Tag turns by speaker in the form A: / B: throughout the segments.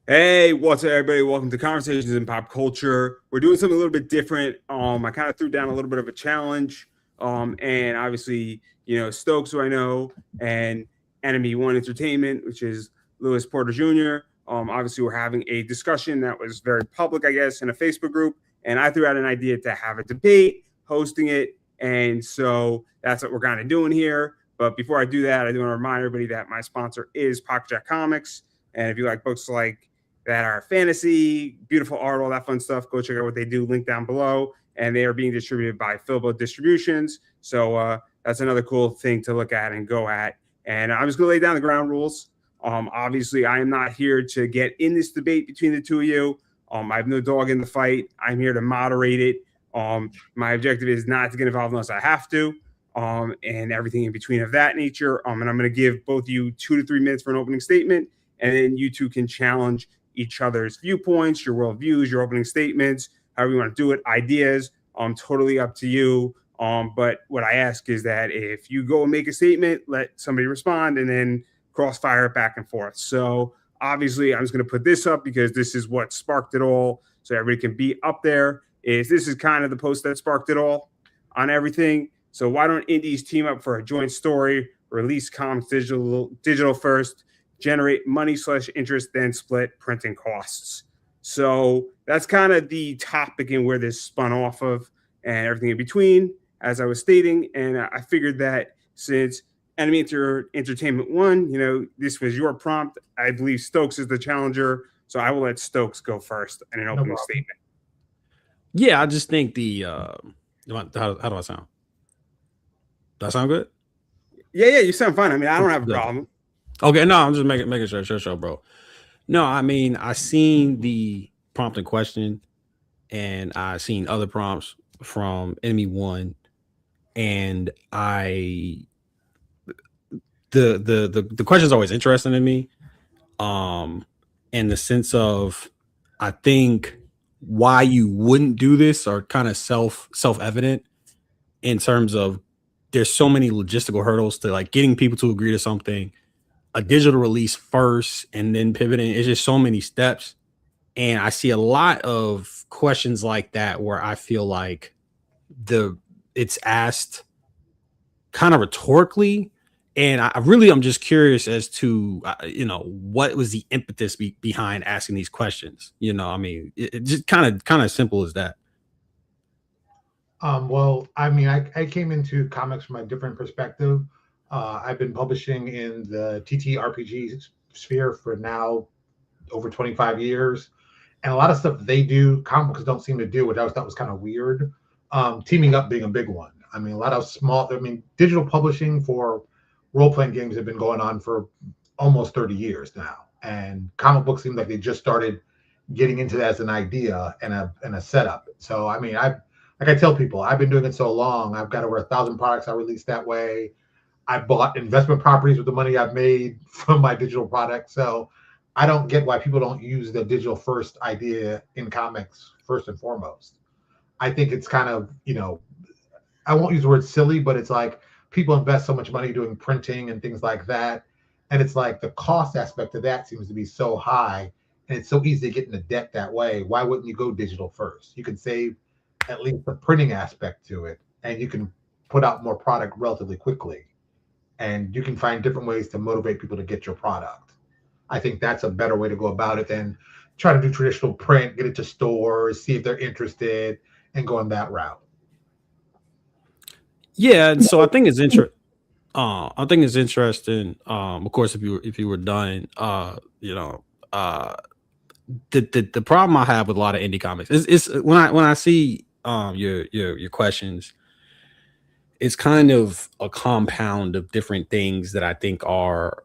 A: Hey, what's up, everybody? Welcome to Conversations in Pop Culture. We're doing something a little bit different. I kind of threw down a little bit of a challenge. And obviously, Stokes, who I know, and Enemy One Entertainment, which is Lewis Porter Jr. Obviously, we're having a discussion that was very public, I guess, in a Facebook group. And I threw out an idea to have a debate, hosting it. And so that's what we're kind of doing here. But before I do that, I do want to remind everybody that my sponsor is Pocket Jack Comics. And if you like books like that are fantasy, beautiful art, all that fun stuff, go check out what they do. Link down below. And they are being distributed by Philbo Distributions. So that's another cool thing to look at and go at. And I'm just going to lay down the ground rules. Obviously, I am not here to get in this debate between the two of you. I have no dog in the fight. I'm here to moderate it. My objective is not to get involved unless I have to. And everything in between of that nature. And I'm going to give both of you 2 to 3 minutes for an opening statement, and then you two can challenge each other's viewpoints, your worldviews, your opening statements, however you want to do it, ideas. Totally up to you. But what I ask is that if you go and make a statement, let somebody respond, and then crossfire it back and forth. So obviously, I'm just going to put this up because this is what sparked it all, so everybody can be up there. This is kind of the post that sparked it all on everything. So why don't indies team up for a joint story, release comics digital first, generate money/interest, then split printing costs. So that's kind of the topic and where this spun off of, and everything in between, as I was stating. And I figured that since Enemy Entertainment won, this was your prompt. I believe Stokes is the challenger. So I will let Stokes go first in an opening statement.
B: Yeah, I just think how do I sound? Does that sound good?
A: Yeah, you sound fine. I mean, I don't have a
B: Good.
A: problem.
B: Okay, no, I'm just making sure, bro. No, I mean, I seen the prompt in question, and I seen other prompts from Enemy One, and the question is always interesting to me, in the sense of, I think why you wouldn't do this are kind of self evident, in terms of there's so many logistical hurdles to like getting people to agree to something, a digital release first, and then pivoting. It's just so many steps. And I see a lot of questions like that where I feel like it's asked kind of rhetorically. And I'm just curious as to, what was the impetus behind asking these questions? I mean, it just kind of simple as that.
C: Well, I mean, I came into comics from a different perspective. I've been publishing in the TTRPG sphere for now over 25 years. And a lot of stuff they do, comic books don't seem to do, which I always thought was kind of weird. Teaming up being a big one. I mean, a lot of digital publishing for role playing games have been going on for almost 30 years now. And comic books seem like they just started getting into that as an idea and a setup. So, I mean, like I tell people, I've been doing it so long. I've got over 1,000 products I released that way. I bought investment properties with the money I've made from my digital product. So I don't get why people don't use the digital first idea in comics first and foremost. I think it's kind of, I won't use the word silly, but it's like people invest so much money doing printing and things like that. And it's like the cost aspect of that seems to be so high, and it's so easy to get into debt that way. Why wouldn't you go digital first? You can save at least the printing aspect to it, and you can put out more product relatively quickly. And you can find different ways to motivate people to get your product. I think that's a better way to go about it than try to do traditional print, get it to stores, see if they're interested, and go on that route.
B: Yeah, and so I think it's interesting. I think it's interesting. Of course, if you were done, the problem I have with a lot of indie comics is when I see your questions, it's kind of a compound of different things that I think are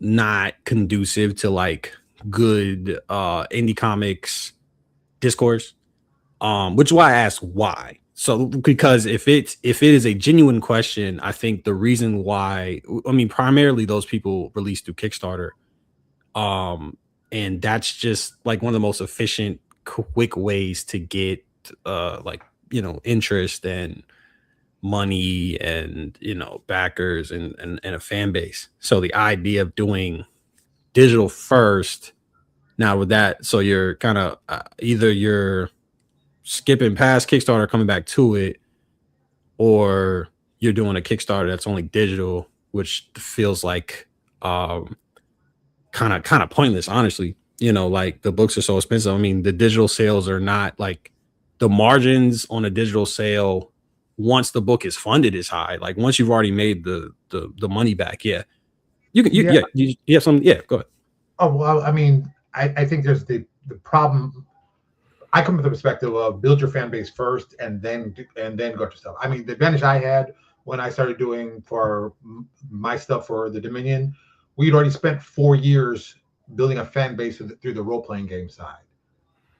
B: not conducive to like good indie comics discourse. Which is why I asked why. So because if it is a genuine question, I think the reason why, I mean, primarily those people release through Kickstarter. And that's just like one of the most efficient, quick ways to get interest and money and backers and a fan base. So the idea of doing digital first. Now with that, so you're kind of either you're skipping past Kickstarter, coming back to it, or you're doing a Kickstarter that's only digital, which feels like kind of pointless, honestly. Like the books are so expensive. I mean, the digital sales are not like the margins on a digital sale once the book is funded is high. Like once you've already made the money back, yeah. You have some, yeah, go ahead.
C: Oh, well, I mean, I think there's the problem. I come from the perspective of build your fan base first and then go to stuff. I mean, the advantage I had when I started doing for my stuff for the Dominion, we'd already spent 4 years building a fan base through the role-playing game side.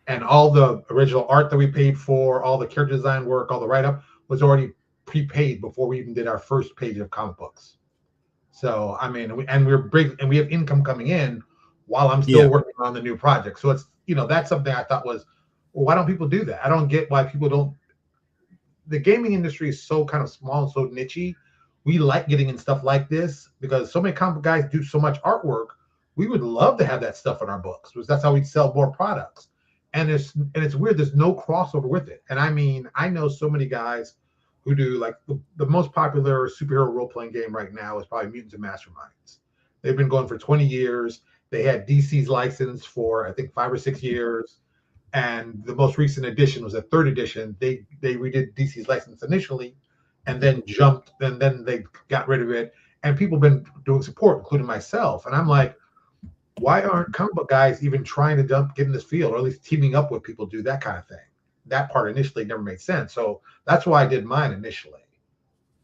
C: And all the original art that we paid for, all the character design work, all the write-up was already prepaid before we even did our first page of comic books. So, I mean, we're big and we have income coming in while I'm still working on the new project. So it's, that's something I thought was, well, why don't people do that? I don't get why people don't. The gaming industry is so kind of small and so nichey. We like getting in stuff like this because so many comic guys do so much artwork. We would love to have that stuff in our books because that's how we sell more products. And it's weird. There's no crossover with it. And I mean, I know so many guys who do like the most popular superhero role-playing game right now is probably Mutants and Masterminds. They've been going for 20 years. They had DC's license for, I think, 5 or 6 years. And the most recent edition was a 3rd edition. They redid DC's license initially and then jumped, and then they got rid of it. And people have been doing support, including myself. And I'm like, why aren't comic book guys even trying to get in this field, or at least teaming up with people to do that kind of thing? That part initially never made sense. So that's why I did mine initially.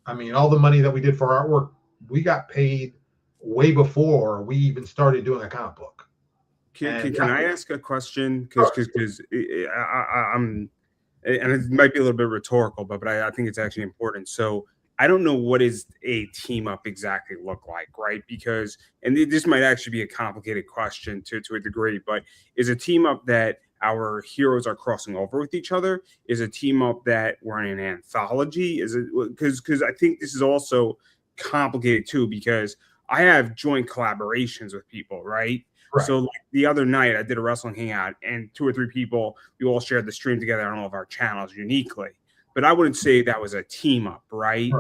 C: I mean, all the money that we did for our artwork, we got paid way before we even started doing a comic book.
A: Can I ask a question? Because I'm, and it might be a little bit rhetorical, but I think it's actually important. So I don't know what is a team up exactly look like, right? Because, and this might actually be a complicated question to a degree, but is a team up that our heroes are crossing over with each other? Is a team up that we're in an anthology? Is it because I think this is also complicated too, because I have joint collaborations with people, right? Right. So like the other night I did a wrestling hangout and 2 or 3 people, we all shared the stream together on all of our channels uniquely. But I wouldn't say that was a team up, right?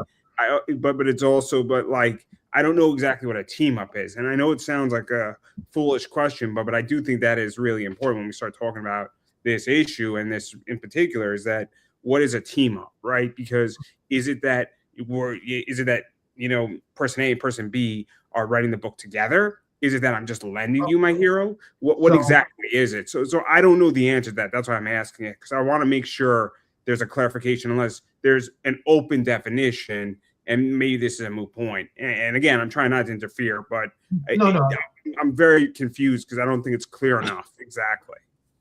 A: But it's also, but like, I don't know exactly what a team up is. And I know it sounds like a foolish question, but I do think that is really important when we start talking about this issue, and this in particular is that what is a team up, right? Because is it that person A and person B are writing the book together? Is it that I'm just lending you my hero? What exactly is it? So I don't know the answer to that. That's why I'm asking it, because I want to make sure there's a clarification, unless there's an open definition, and maybe this is a moot point. And again, I'm trying not to interfere, but I'm very confused because I don't think it's clear enough exactly.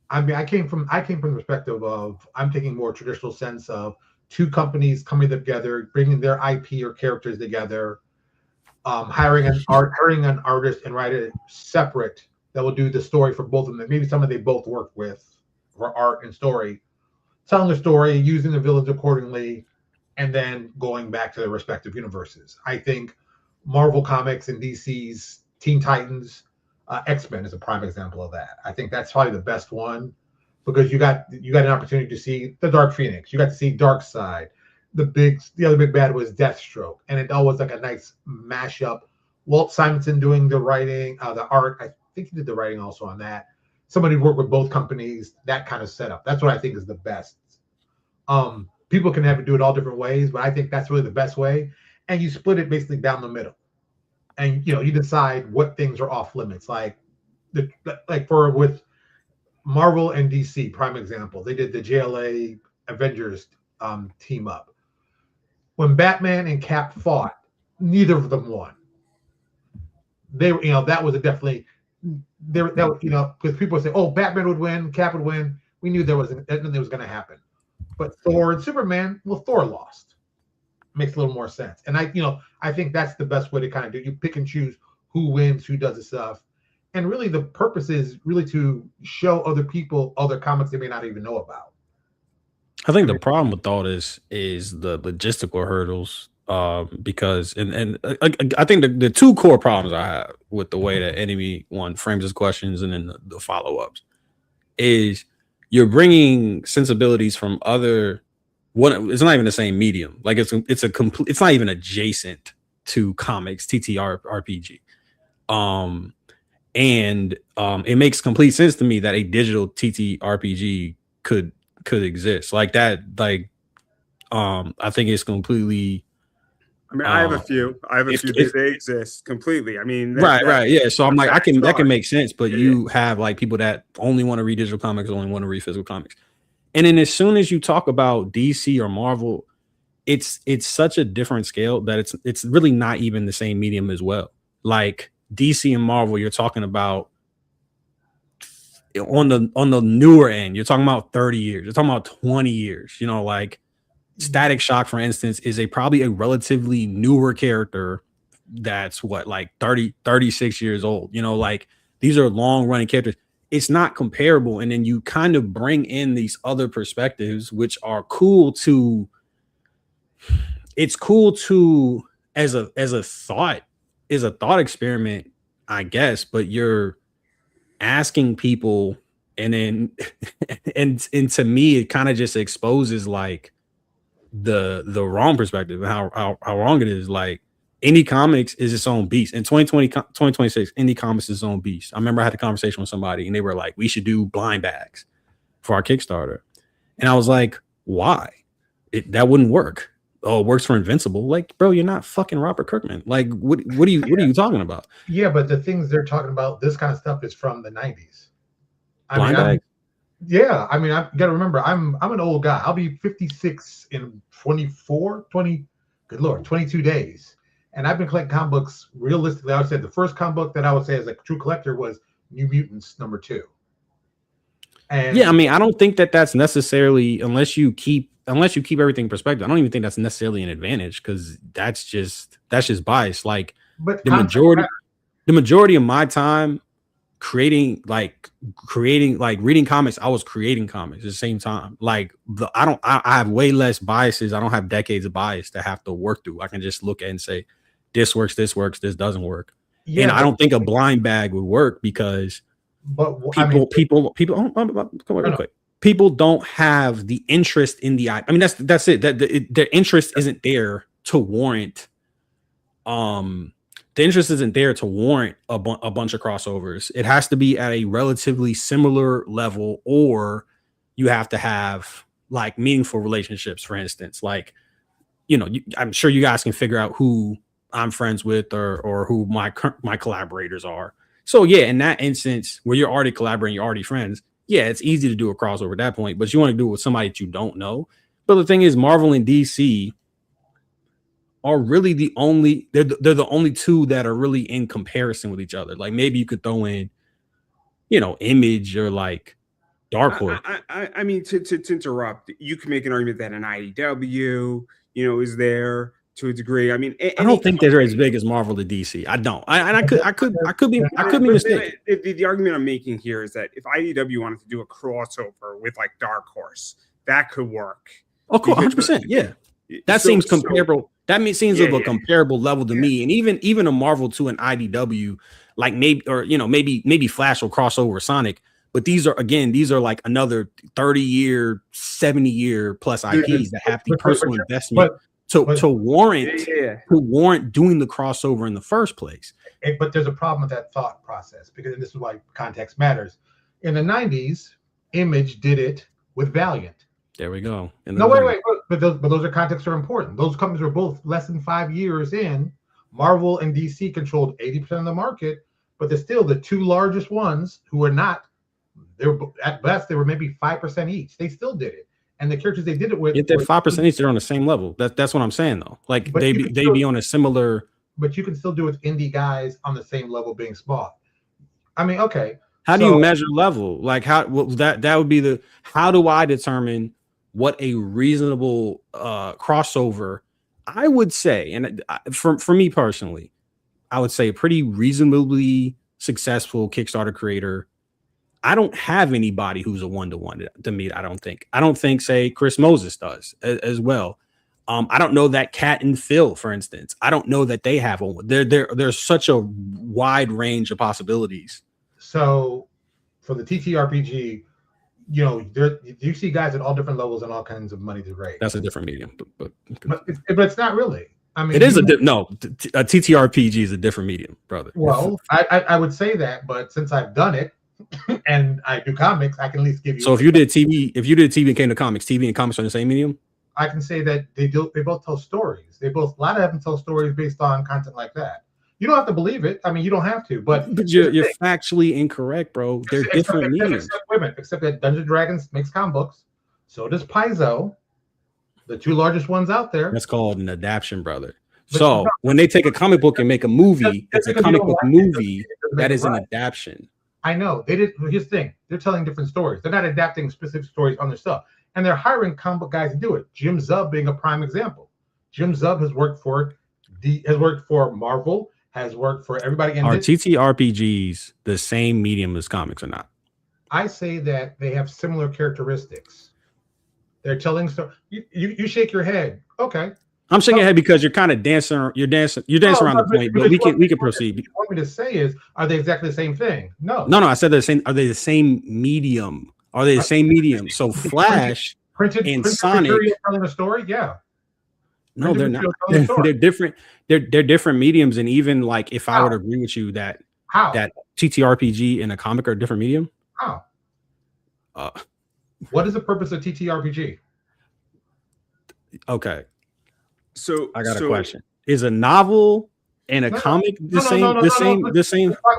C: I mean, I came from the perspective of, I'm taking more traditional sense of 2 companies coming together, bringing their IP or characters together, hiring an artist and write it separate that will do the story for both of them. Maybe someone they both work with for art and story, telling the story, using the villains accordingly, and then going back to their respective universes. I think Marvel Comics and DC's Teen Titans, X-Men is a prime example of that. I think that's probably the best one, because you got an opportunity to see the Dark Phoenix. You got to see Darkseid. The other big bad was Deathstroke, and it always like a nice mashup. Walt Simonson doing the writing, the art. I think he did the writing also on that. Somebody who worked with both companies, that kind of setup. That's what I think is the best. People can have to do it all different ways, but I think that's really the best way. And you split it basically down the middle, and you decide what things are off limits. With Marvel and DC, prime example, they did the JLA Avengers team up. When Batman and Cap fought, neither of them won. They were, that was definitely there. Because people would say, "Oh, Batman would win, Cap would win." We knew nothing was going to happen. But Thor and Superman, well, Thor lost. Makes a little more sense. And I think that's the best way to kind of do it. You pick and choose who wins, who does the stuff. And really the purpose is really to show other people other comics they may not even know about.
B: I think the problem with all this is the logistical hurdles Because I think the two core problems I have with the way that Enemy One frames his questions and then the follow-ups is you're bringing sensibilities from other one. It's not even the same medium. Like it's a complete. It's not even adjacent to comics, TTR RPG. It makes complete sense to me that a digital TTRPG could exist like that. Like, I think it's completely.
A: I mean, I have a few. They exist completely. I mean,
B: right, yeah. So I'm like, that can make sense, but you
A: yeah.
B: have like people that only want to read digital comics, only want to read physical comics, and then as soon as you talk about DC or Marvel, it's such a different scale that it's really not even the same medium as well. Like DC and Marvel, you're talking about on the newer end, you're talking about 30 years, you're talking about 20 years, you know, like Static Shock, for instance, is probably a relatively newer character that's what, like 36 years old, you know, like these are long running characters. It's not comparable. And then you kind of bring in these other perspectives, which are cool to, it's cool to as a thought, is a thought experiment, I guess, but you're asking people, and then and to me it kind of just exposes like the wrong perspective and how wrong it is. Like indie comics is its own beast. In 2026, indie comics is its own beast. I remember I had a conversation with somebody and they were like, we should do blind bags for our Kickstarter. And I was like, why? That wouldn't work. Oh, it works for Invincible. Like, bro, you're not fucking Robert Kirkman. Like, what are you talking about?
C: Yeah, but the things they're talking about, this kind of stuff is from the 90s.
B: Blind bag?
C: Yeah, I mean, I've got to remember, I'm an old guy. I'll be 56 in 22 days. And I've been collecting comic books. Realistically, I would say the first comic book that I would say as a true collector was New Mutants #2. And
B: yeah, I mean, I don't think that's necessarily, unless you keep everything in perspective, I don't even think that's necessarily an advantage, because that's just bias. Like,
C: but
B: the majority of my time creating reading comics, I was creating comics at the same time. Like, I have way less biases. I don't have decades of bias to have to work through. I can just look at it and say, this works, this doesn't work. Yeah, and I don't think a blind bag would work because people real quick. People don't have the interest in the. I mean, that's it. Their interest isn't there to warrant. The interest isn't there to warrant a bunch of crossovers. It has to be at a relatively similar level, or you have to have like meaningful relationships. For instance, like, you know, I'm sure you guys can figure out who I'm friends with or who my collaborators are. So yeah, in that instance where you're already collaborating, you're already friends. Yeah, it's easy to do a crossover at that point, but you want to do it with somebody that you don't know. But the thing is, Marvel and DC are really the only they're the only two that are really in comparison with each other. Like, maybe you could throw in, you know, Image or like Dark Horse.
A: I mean, to interrupt, you can make an argument that an IDW, you know, is there to a degree. I mean,
B: I don't think they're as big as Marvel to DC. I don't. I could be mistaken.
A: The argument I'm making here is that if IDW wanted to do a crossover with like Dark Horse, that could work.
B: Oh, cool, 100%. Yeah, that seems comparable. That seems of a comparable level to me. And even a Marvel to an IDW, like maybe, or you know, maybe Flash will cross over Sonic. But these are like another 30-year, 70-year plus IPs that have the personal investment to warrant doing the crossover in the first place.
C: But there's a problem with that thought process, because this is why context matters. In the 90s, Image did it with Valiant.
B: There we go.
C: Wait. But those are contexts are important. Those companies were both less than 5 years in. Marvel and DC controlled 80% of the market, but they're still the two largest ones who are not. They're at best they were maybe 5% each. They still did it. And the characters they did it with,
B: if they're 5% each, they're on the same level. That's what I'm saying, though. Like, they be on a similar.
C: But you can still do it with indie guys on the same level being small. I mean, okay.
B: How do you measure level? Like, how that would be how do I determine what a reasonable crossover? I would say, and for me personally, I would say a pretty reasonably successful Kickstarter creator. I don't have anybody who's a 1-to-1 to meet. I don't think, say Chris Moses does as well. I don't know that Cat and Phil, for instance. I don't know that they have one. There's such a wide range of possibilities.
C: So for the TTRPG, you know, you see guys at all different levels and all kinds of money to raise.
B: That's a different medium, but
C: it's not really. I mean,
B: it is a TTRPG is a different medium, brother.
C: Well, I would say that, but since I've done it and I do comics, I can at least give you.
B: So if you did TV and came to comics, TV and comics are the same medium.
C: I can say that they both tell stories. A lot of them tell stories based on content like that. You don't have to believe it. I mean, you don't have to, but
B: you're factually incorrect, bro. They're different mediums.
C: Except that Dungeons & Dragons makes comic books. So does Paizo, the two largest ones out there.
B: That's called an adaptation, brother. So when they take a comic book and make a movie, it's a comic book movie that is an adaptation.
C: I know. Here's the thing. They're telling different stories. They're not adapting specific stories on their stuff. And they're hiring comic book guys to do it. Jim Zub being a prime example. Jim Zub has worked for Marvel, has worked for everybody.
B: Are TTRPGs the same medium as comics or not?
C: I say that they have similar characteristics. They're telling stories. You shake your head. Okay.
B: I'm shaking your head because you're kind of dancing. You're dancing around the point, but we can proceed.
C: What you want me to say is, are they exactly the same thing? No.
B: I said the same. Are they the same medium? Are they the same medium? So Flash and Sonic
C: telling a story, yeah.
B: No, they're not. They're different. They're different mediums, and even like if I were to agree with you that TTRPG and a comic are a different medium.
C: How? What is the purpose of TTRPG?
B: Okay.
A: So
B: I got a question. Is a novel and a comic the same?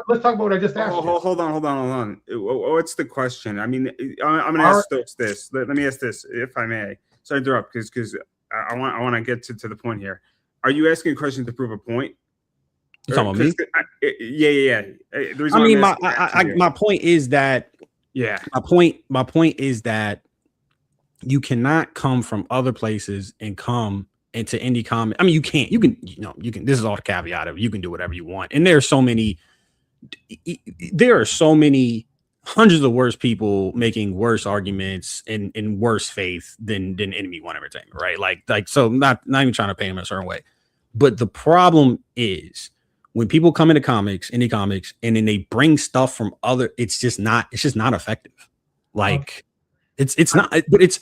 C: Let's talk about what I just asked.
A: Hold on. What's the question? I mean, I'm going to ask Stokes this. Let me ask this, if I may. Sorry to interrupt, because I want to get to the point here. Are you asking a question to prove a point?
B: You talking about me?
A: Yeah.
B: I mean, my point is that.
A: Yeah.
B: My point is that you cannot come from other places and come into indie comic. I mean, you can, this is all the caveat of you can do whatever you want. And there are so many hundreds of worse people making worse arguments in worse faith than Enemy One Entertainment, right? Like, so not even trying to paint them a certain way. But the problem is when people come into comics, indie comics, and then they bring stuff from it's just not effective. Like it's not, but it's,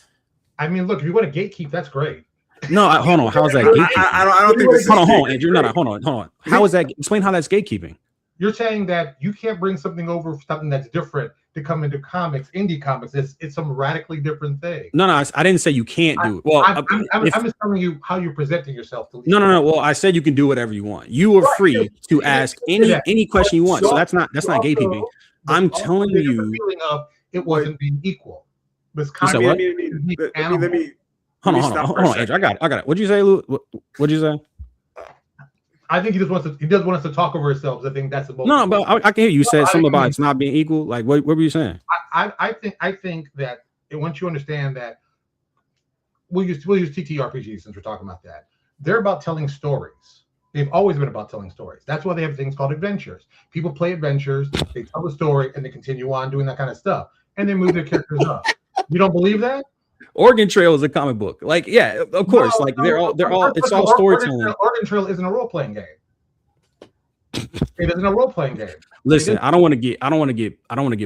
C: I mean, look, if you want to gatekeep, that's great.
B: No, hold on. How is that gatekeeping?
A: I don't think.
B: Hold on, Andrew. No, hold on. How is that? Explain how that's gatekeeping.
C: You're saying that you can't bring something over, something that's different, to come into comics, indie comics. It's some radically different thing.
B: No, I didn't say you can't do it. Well,
C: I'm just telling you how you're presenting yourself. To
B: no. Well, I said you can do whatever you want. You are free to ask any question you want. So that's not gatekeeping. I'm telling you,
C: feeling of it wasn't being equal.
A: Let me.
B: Hold on, Andrew. I got it. What'd you say, Lou? What'd you say?
C: I think he does want us to talk over ourselves. I think that's the most.
B: No, but I can hear you said something about it's not being equal. Like, what were you saying?
C: I think that once you understand that, we'll use TTRPGs since we're talking about that. They're about telling stories. They've always been about telling stories. That's why they have things called adventures. People play adventures, they tell the story, and they continue on doing that kind of stuff, and they move their characters up. You don't believe that?
B: Oregon Trail is a comic book. Like, yeah, of course. No, like they're all it's all storytelling.
C: Oregon Trail isn't a role-playing game. It isn't a role-playing game.
B: Listen, I don't want to get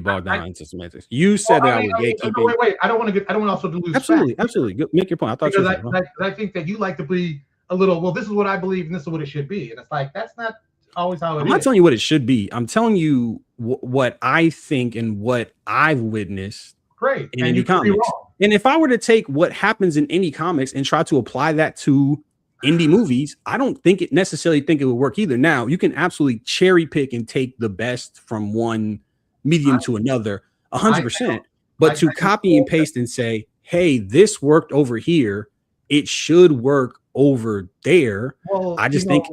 B: bogged down into semantics. You said that I was gatekeeping.
C: Wait. I don't want to also lose.
B: Absolutely. Make your point. I thought
C: because I think that you like to be a little. Well, this is what I believe, and this is what it should be, and it's like that's not always how it is.
B: I'm not telling you what it should be. I'm telling you what I think and what I've witnessed.
C: Great.
B: In indie comics. And if I were to take what happens in indie comics and try to apply that to indie movies, I don't necessarily think it would work either. Now, you can absolutely cherry pick and take the best from one medium to another 100%. But to copy and paste and say, hey, this worked over here, it should work over there. Well, I just think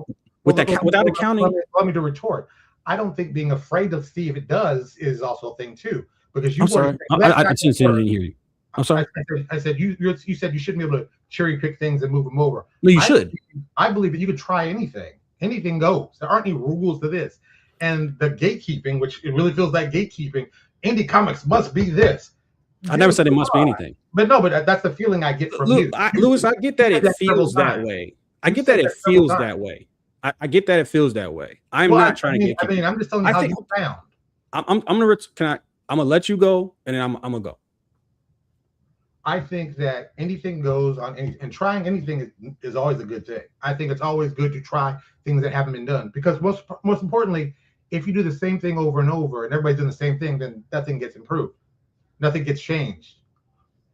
B: without accounting.
C: Let me to retort. I don't think being afraid to see if it does is also a thing too. Because
B: I'm sorry. I didn't hear you. I'm sorry.
C: I said you said you shouldn't be able to cherry pick things and move them over.
B: No, you should.
C: I believe that you could try anything. Anything goes. There aren't any rules to this. And the gatekeeping, which it really feels like gatekeeping, indie comics must be this.
B: I never said it must be anything.
C: But no, but that's the feeling I get from you.
B: Lewis, I get that it feels that
C: times.
B: way. I get that it feels that way. I get that it feels that way. I'm not trying to get.
C: I mean, I'm just telling you how you sound.
B: I'm gonna let you go, and then I'm gonna go.
C: I think that anything goes on, and trying anything is always a good thing. I think it's always good to try things that haven't been done, because most importantly, if you do the same thing over and over, and everybody's doing the same thing, then nothing gets improved, nothing gets changed.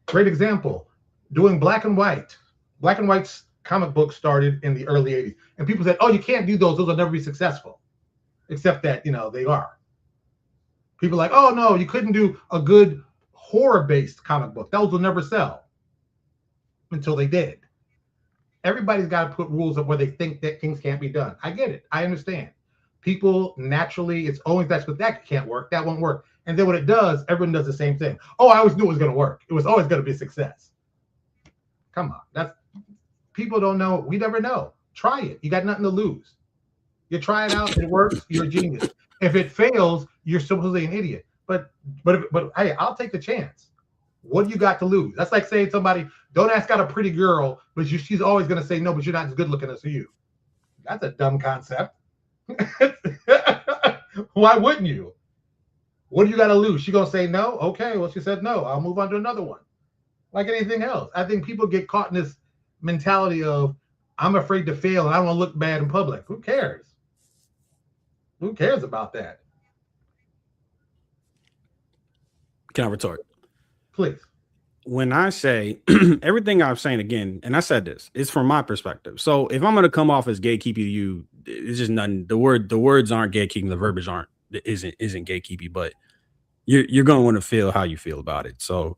C: Great example: doing black and white. Black and white's comic books started in the early '80s, and people said, "Oh, you can't do those; those will never be successful." Except that they are. People are like, "Oh no, you couldn't do a good horror-based comic book; those will never sell." Until they did. Everybody's got to put rules up where they think that things can't be done. I get it. I understand. People naturally, it's always that's what that can't work. That won't work. And then when it does, everyone does the same thing. Oh, I always knew it was going to work. It was always going to be a success. Come on, that's people don't know. We never know. Try it. You got nothing to lose. You try it out. It works. You're a genius. If it fails, you're supposedly an idiot. But hey, I'll take the chance. What do you got to lose? That's like saying somebody, don't ask out a pretty girl, but she's always going to say no, but you're not as good looking as you. That's a dumb concept. Why wouldn't you? What do you got to lose? She going to say no? Okay, well, she said no. I'll move on to another one. Like anything else. I think people get caught in this mentality of, I'm afraid to fail and I don't want to look bad in public. Who cares? Who cares about that?
B: Can I retort?
C: Please.
B: When I say everything I'm saying again, and I said this, it's from my perspective. So if I'm going to come off as gatekeeping to you, it's just nothing. The words aren't gatekeeping. The verbiage isn't gatekeeping, but you're going to want to feel how you feel about it. So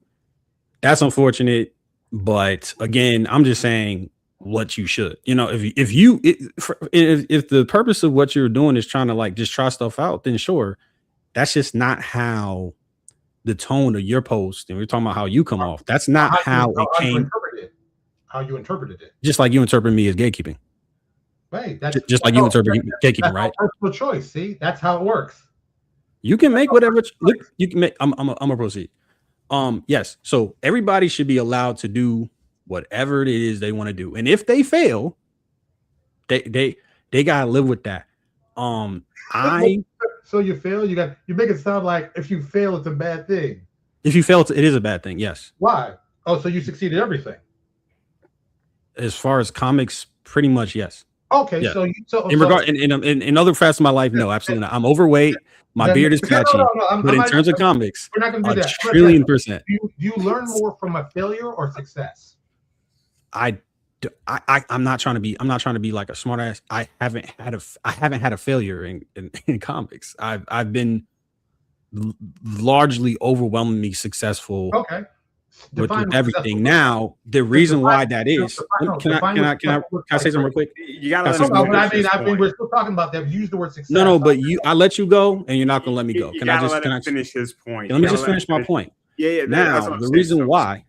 B: that's unfortunate. But again, I'm just saying what you should, if the purpose of what you're doing is trying to like just try stuff out, then sure, that's just not how the tone of your post, and we're talking about how you come off. That's not how it came.
C: How you interpreted it.
B: Just like you interpret me as gatekeeping.
C: Right. That's
B: just like you interpret gatekeeping, right?
C: Personal choice. See, that's how it works.
B: You can make whatever you can make. I'm gonna proceed. Yes. So everybody should be allowed to do whatever it is they want to do, and if they fail, they gotta live with that.
C: So you fail, you make it sound like if you fail, it's a bad thing.
B: If you fail, it is a bad thing. Yes.
C: Why? Oh, so you succeeded everything.
B: As far as comics, pretty much yes.
C: Okay,
B: yeah.
C: in
B: other facets of my life, no, absolutely not. I'm overweight. My beard is patchy. But in terms of comics,
C: we're not going to do that.
B: Trillion%.
C: Do you learn more from a failure or success?
B: I'm not trying to be like a smart ass. I haven't had a failure in comics. I've been largely overwhelmingly successful.
C: Okay.
B: With everything. Now, the reason why that is, can I say something real quick?
A: You gotta
C: I mean, we're still talking about that. Use the word success.
B: No, but I let you go, and you're not gonna let me go.
A: Can I finish his point?
B: Let me just finish my point.
A: Yeah.
B: Now, the reason why,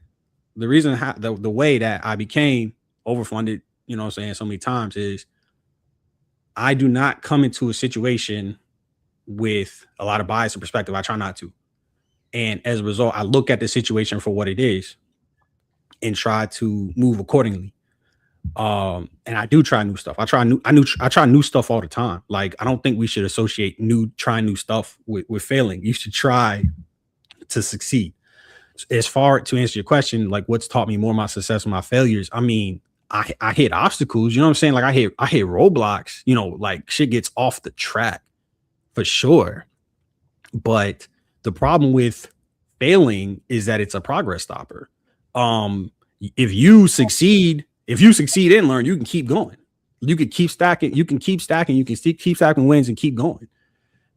B: the way that I became overfunded, what I'm saying, so many times is I do not come into a situation with a lot of bias or perspective. I try not to. And as a result, I look at the situation for what it is and try to move accordingly. And I do try new stuff. I try new stuff all the time. Like, I don't think we should associate trying new stuff with failing. You should try to succeed. As far to answer your question, like what's taught me more my success and my failures. I mean, I hit obstacles, you know what I'm saying? Like I hit roadblocks, like shit gets off the track for sure. But the problem with failing is that it's a progress stopper. If you succeed and learn, you can keep going. You can keep stacking. You can keep stacking wins and keep going.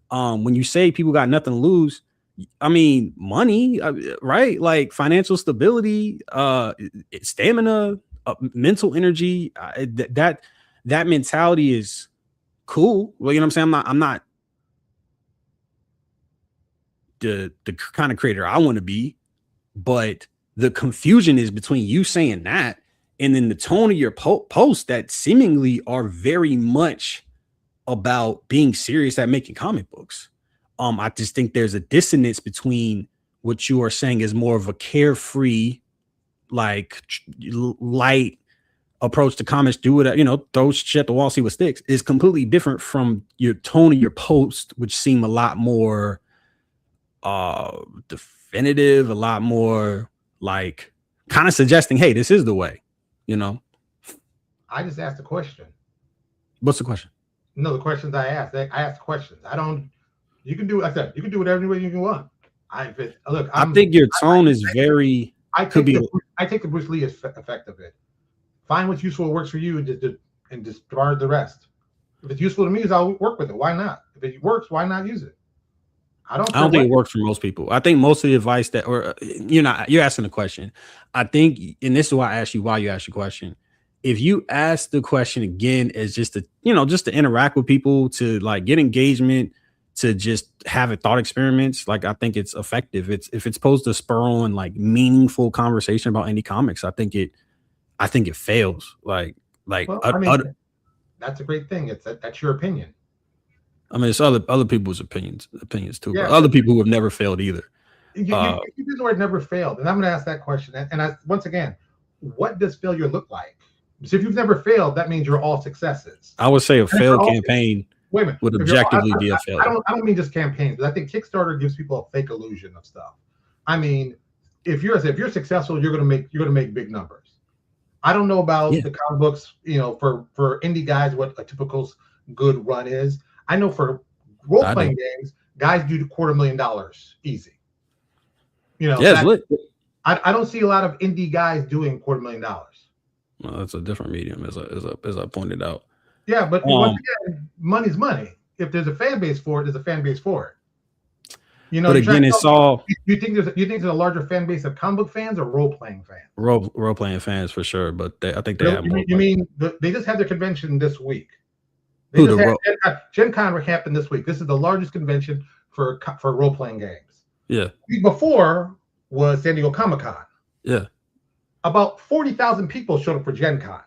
B: When you say people got nothing to lose, I mean, money, right? Like financial stability, stamina, mental energy. That mentality is cool. Well, you know what I'm saying? I'm not the kind of creator I want to be, but the confusion is between you saying that and then the tone of your posts that seemingly are very much about being serious at making comic books. I just think there's a dissonance between what you are saying is more of a carefree, like light approach to comics, do it, throw shit at the wall, see what sticks, is completely different from your tone of your post, which seem a lot more definitive, a lot more like kind of suggesting, hey, this is the way,
C: I just asked a question.
B: What's the question?
C: No, the questions I asked. I asked questions. You can do, like I said, you can do whatever way you want. I think
B: your tone is very.
C: I take the Bruce Lee effect of it. Find what's useful, works for you, and discard the rest. If it's useful to me, I'll work with it. Why not? If it works, why not use it? I don't think it
B: works for most people. I think most of the advice you're asking a question. I think, and this is why I asked you why you asked your question. If you ask the question again as just to interact with people, to like get engagement, to just have a thought experiments, like I think it's effective. If it's supposed to spur on like meaningful conversation about indie comics, I think it fails.
C: That's a great thing. That's your opinion.
B: I mean, it's other people's opinions too. Yeah, other people who have never failed either.
C: You use the word never failed, and I'm going to ask that question. And once again, what does failure look like? So if you've never failed, that means you're all successes.
B: I would say a failed campaign would objectively be a failure.
C: I don't mean just campaigns, but I think Kickstarter gives people a fake illusion of stuff. I mean, if you're successful, you're going to make big numbers. I don't know about the comic books, for indie guys, what a typical good run is. I know for role-playing games, guys do $250,000 easy. I don't see a lot of indie guys doing $250,000.
B: Well, that's a different medium, as I pointed out.
C: Yeah, but once again, money's money. If there's a fan base for it, there's a fan base for it.
B: But again, it's all.
C: You think there's a larger fan base of comic book fans or role-playing fans?
B: Role-playing fans for sure, but I think they have more.
C: You mean they just had their convention this week? Gen Con happened this week. This is the largest convention for role-playing games.
B: Yeah.
C: The week before was San Diego Comic-Con.
B: Yeah.
C: About 40,000 people showed up for Gen Con.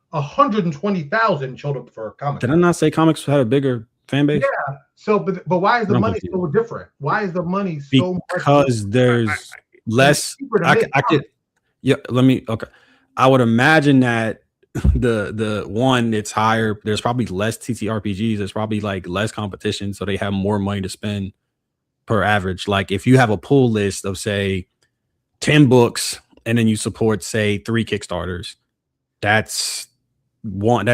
C: 120,000 showed up for Comic-Con.
B: Did I not say comics had a bigger fan base?
C: Yeah. So, but why is the money so different? Why is the money so much?
B: Because there's less. I would imagine that the one, it's higher. There's probably less TTRPGs. There's probably like less competition, so they have more money to spend per average. Like if you have a pull list of say 10 books, and then you support say 3 Kickstarters, that's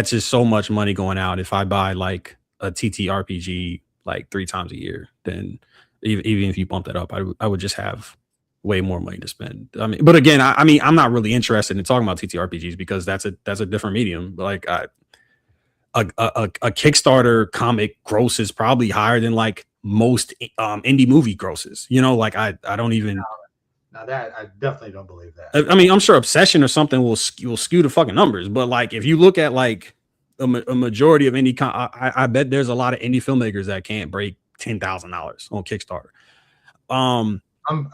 B: just so much money going out. If I buy like a TTRPG like 3 times a year, then even if you bump that up, I would just have way more money to spend. I mean, but again, I'm not really interested in talking about TTRPGs because that's a different medium. Like a Kickstarter comic gross is probably higher than like most indie movie grosses. I don't even.
C: Now that I definitely don't believe that.
B: I mean, I'm sure Obsession or something will skew the fucking numbers, but like if you look at like a majority of indie, I bet there's a lot of indie filmmakers that can't break $10,000 on Kickstarter.
C: I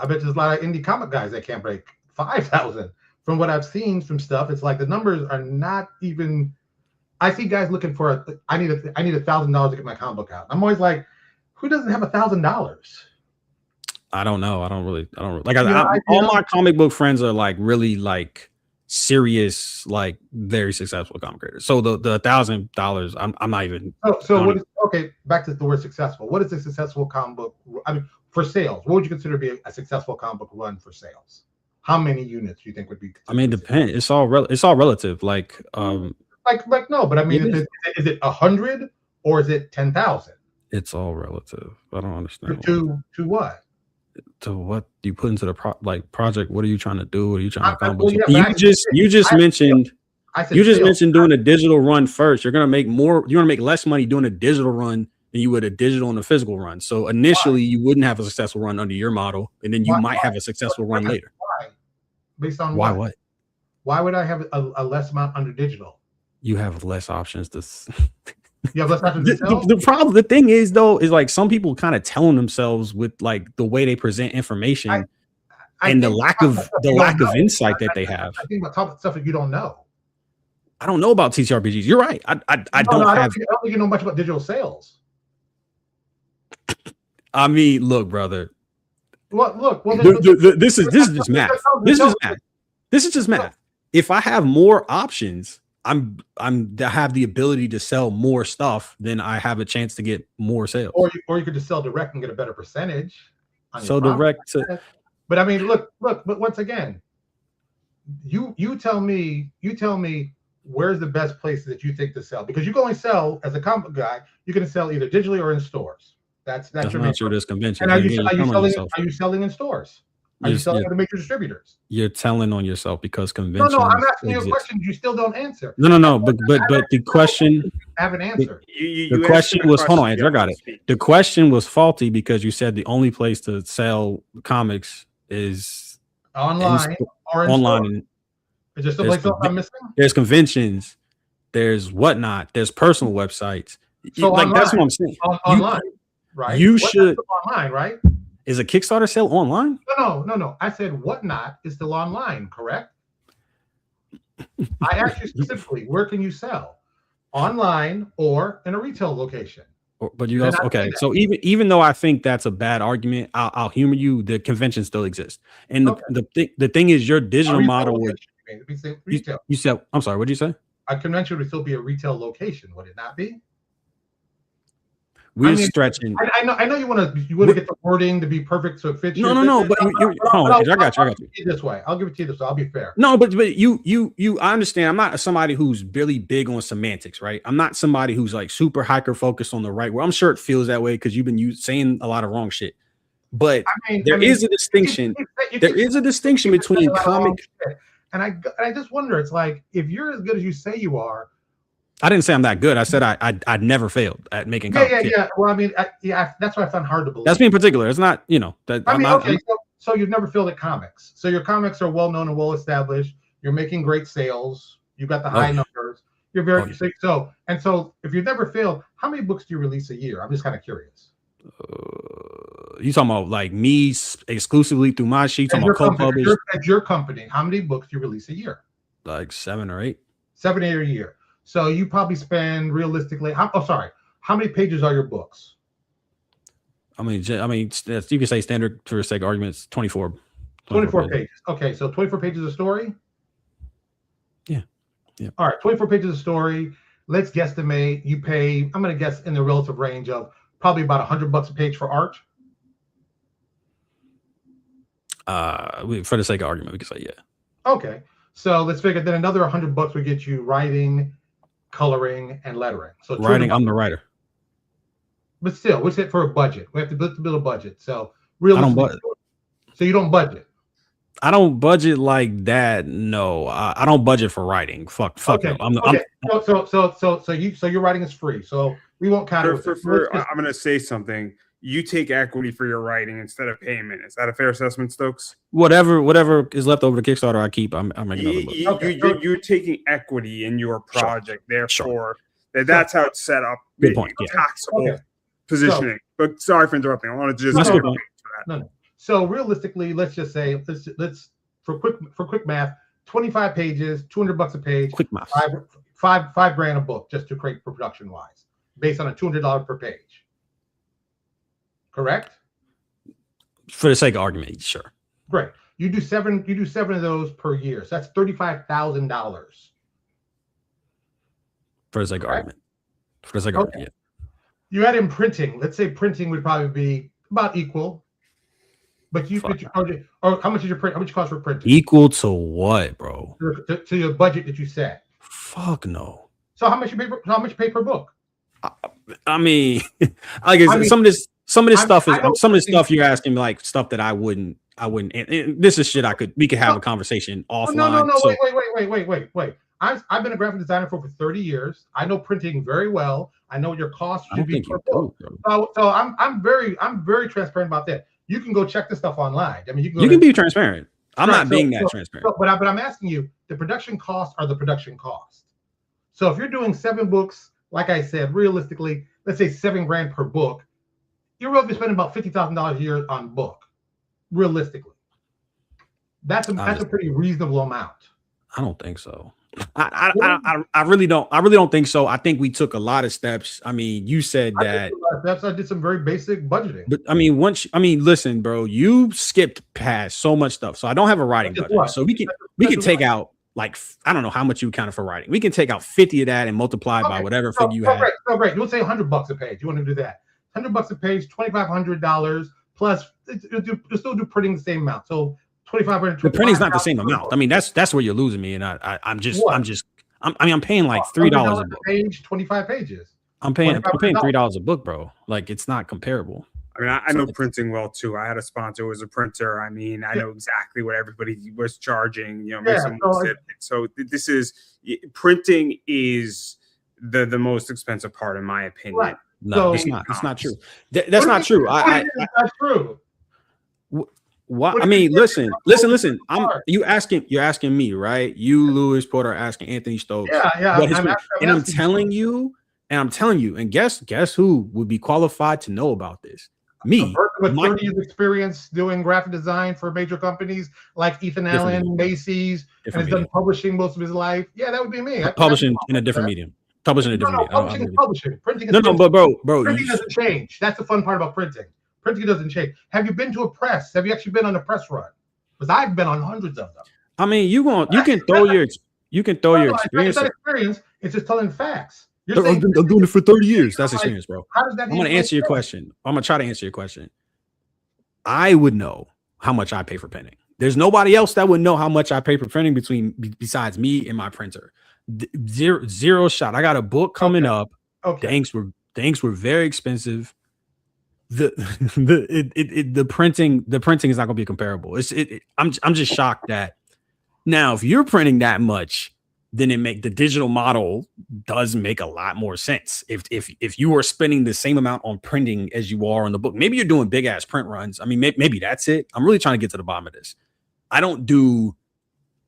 C: bet there's a lot of indie comic guys that can't break 5,000. From what I've seen from stuff, it's like the numbers are not even. I see guys looking for I need $1,000 to get my comic book out. I'm always like, who doesn't have $1,000?
B: I don't know. I don't really like. All my comic book friends are like really like serious, like very successful comic creators. So the $1,000, I'm not even.
C: Okay, back to the word successful. What is a successful comic book? I mean, for sales, what would you consider to be a successful comic book run for sales? How many units do you think would be?
B: I mean, it depends. It's all relative. Like
C: no, but I mean, is it 100 or is it 10,000?
B: It's all relative. I don't understand.
C: To what?
B: To what you put into the project? What are you trying to do? What are you trying to accomplish? You just mentioned doing a digital run first. You're gonna make more. You're gonna make less money doing a digital run than you would a digital and a physical run. So initially, you wouldn't have a successful run under your model, and then you might have a successful run later.
C: Why? Based on
B: why? What?
C: Why would I have a less amount under digital?
B: You have less options to.
C: The
B: thing is though, is like some people kind of telling themselves with like the way they present information and the lack of insight that they have.
C: I think about stuff that you don't know.
B: I don't know about TTRPGs. You're right. I don't think
C: you know much about digital sales.
B: I mean, look, brother,
C: Look. Well,
B: this is just math. This is math. This is just math. If I have more options, I have the ability to sell more stuff, then I have a chance to get more sales.
C: Or you could just sell direct and get a better percentage.
B: So direct to.
C: But I mean, look. But once again, you tell me where's the best place that you think to sell, because you can only sell as a comic guy. You can sell either digitally or in stores. That's your
B: not true. This convention.
C: And are you selling in stores? Are you selling to major distributors?
B: You're telling on yourself because conventions.
C: No, I'm asking you a question you still don't answer.
B: No. But the question.
C: I have an answer.
B: The question was, hold on, Andrew, I got it. The question was faulty because you said the only place to sell comics is
C: online or in
B: online.
C: Is there someplace else I'm missing?
B: There's conventions, there's whatnot, there's personal websites.
C: So
B: like that's what I'm saying.
C: Online, right?
B: You should
C: online, right?
B: Is a Kickstarter sale online?
C: No. I said whatnot is still online, correct? I asked you specifically, where can you sell? Online or in a retail location?
B: But you also so even though I think that's a bad argument, I'll humor you. The convention still exists, and the thing is, your digital model would.
C: Retail.
B: You said, I'm sorry, what did you say?
C: A convention would still be a retail location, would it not be?
B: We're stretching.
C: I know you want to get the wording to be perfect so it fits.
B: No. But I got you.
C: This way, I'll give it to you this way. I'll be fair.
B: No, but you. I understand. I'm not somebody who's really big on semantics, right? I'm not somebody who's like super hyper focused on the right word. I'm sure it feels that way because you've been saying a lot of wrong shit. But there is a distinction. There is a distinction between comic.
C: And I just wonder. It's like, if you're as good as you say you are.
B: I didn't say I'm that good. I said I'd never failed at making comics.
C: Yeah. Well, I mean, that's what I found hard to believe.
B: That's being particular. It's not, that.
C: So you've never failed at comics. So your comics are well known and well established. You're making great sales. You've got the high numbers. You're very so if you've never failed, how many books do you release a year? I'm just kind of curious.
B: You talking about like me exclusively through my sheets? At
C: your company, how many books do you release a year?
B: Like 7 or 8.
C: 7 or 8 a year. So you probably spend realistically. How many pages are your books?
B: I mean, you can say standard for sake of arguments, 24.
C: 24 pages. Okay, so 24 pages of story.
B: Yeah.
C: All right, 24 pages of story. Let's guesstimate. You pay. I'm going to guess in the relative range of probably about $100 a page for art.
B: For the sake of argument, we can say yeah.
C: Okay, so let's figure then another $100 would get you writing, coloring, and lettering. So
B: writing, I'm the writer.
C: But still, what's it for a budget? We have to build a budget. So really, so you don't budget.
B: I don't budget like that. No, I don't budget for writing. Fuck
C: okay.
B: No.
C: So your writing is free. So we won't count it.
A: I'm going to say something. You take equity for your writing instead of payment. Is that a fair assessment, Stokes?
B: Whatever is left over the Kickstarter, I keep. I'm making another book.
A: You're taking equity in your project, therefore that's how it's set up.
B: Good point.
A: Taxable positioning. But sorry for interrupting. I wanted to just
C: No. So realistically, let's just say let's for quick math, 25 pages, $200 a page.
B: Quick math.
C: Five grand a book just to create for production wise, based on a $200 per page. Correct?
B: For the sake of argument, sure.
C: Great. You do seven of those per year. So that's $35,000.
B: For the sake of argument. For the sake of argument.
C: You add in printing. Let's say printing would probably be about equal. But how much is your print? How much cost for printing?
B: Equal to what, bro?
C: To your budget that you set.
B: Fuck no.
C: So how much you pay per book?
B: I mean, some of this stuff you're asking me, like stuff that I wouldn't. This is shit we could have a conversation offline.
C: No. Wait. I've been a graphic designer for 30 years. I know printing very well. I know what your cost should be per book. So I'm very transparent about that. You can go check this stuff online. I mean, you can
B: be transparent. I'm not being that transparent.
C: But I'm asking you, the production costs are the production costs. So if you're doing 7 books, like I said, realistically, let's say $7,000 per book, you're really spending about $50,000 a year on book. Realistically, that's a pretty reasonable amount.
B: I don't think so. I really don't think so. I think we took a lot of steps. I mean, you said that
C: I did some very basic budgeting.
B: but I mean, listen, bro, you skipped past so much stuff. So I don't have a writing budget. So we can take out like I don't know how much you counted for writing. We can take out 50 of that and multiply it by whatever figure you have.
C: So great. We'll say $100 a page. You want to do that? $100 a page, $2,500 plus. You'll still do printing the same amount. So 2,500.
B: The printing's not the same amount. I mean, that's where you're losing me, and I'm paying like $3 a book.
C: Page, 25 pages.
B: I'm paying $3 a book, bro. Like it's not comparable.
A: I mean, I know printing well too. I had a sponsor who was a printer. I mean, I know exactly what everybody was charging. You know, so this is printing is the most expensive part, in my opinion.
C: Right.
B: No, it's not. It's not true. That's not true.
C: That's true.
B: What I mean, listen. You're asking me, right? You, Lewis Porter, are asking Anthony Stokes.
C: Yeah.
B: I'm telling you, and guess who would be qualified to know about this? Me.
C: With 30 years experience doing graphic design for major companies like Ethan Allen, Macy's, and has done publishing most of his life. Yeah, that would be me.
B: Publishing in a different medium. Publishing in a different medium.
C: Publishing. Printing.
B: But bro,
C: printing doesn't change. That's the fun part about printing. Printing doesn't change. Have you been to a press? Have you actually been on a press run? Because I've been on hundreds of them.
B: I mean, you can throw your experience.
C: It's not experience. It's just telling facts.
B: I'm doing it for 30 years. That's experience, bro.
C: How does that?
B: I'm going to answer your question. I'm going to try to answer your question. I would know how much I pay for printing. There's nobody else that would know how much I pay for printing besides me and my printer. Zero shot. I got a book coming up.
C: Okay.
B: Things were very expensive. The printing is not going to be comparable. I'm just shocked that now if you're printing that much, then the digital model does make a lot more sense. If you are spending the same amount on printing as you are on the book, maybe you're doing big ass print runs. I mean, maybe that's it. I'm really trying to get to the bottom of this. I don't do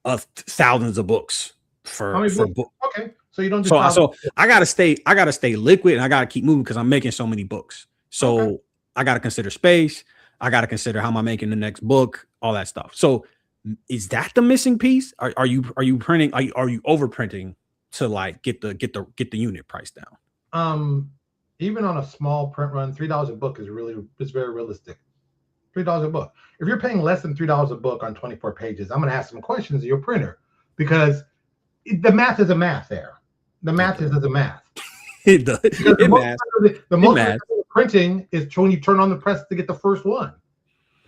B: thousands of books for book.
C: Okay, so you don't do
B: so I gotta stay liquid and I gotta keep moving because I'm making so many books. So I gotta consider space. I gotta consider how am I making the next book, all that stuff. So is that the missing piece? Are you printing? Are you overprinting to like get the unit price down?
C: Even on a small print run, $3 a book is very realistic. $3 a book. If you're paying less than $3 a book on 24 pages, I'm going to ask some questions of your printer because the math is a math there. The math is a math.
B: It does.
C: The most printing is when you turn on the press to get the first one.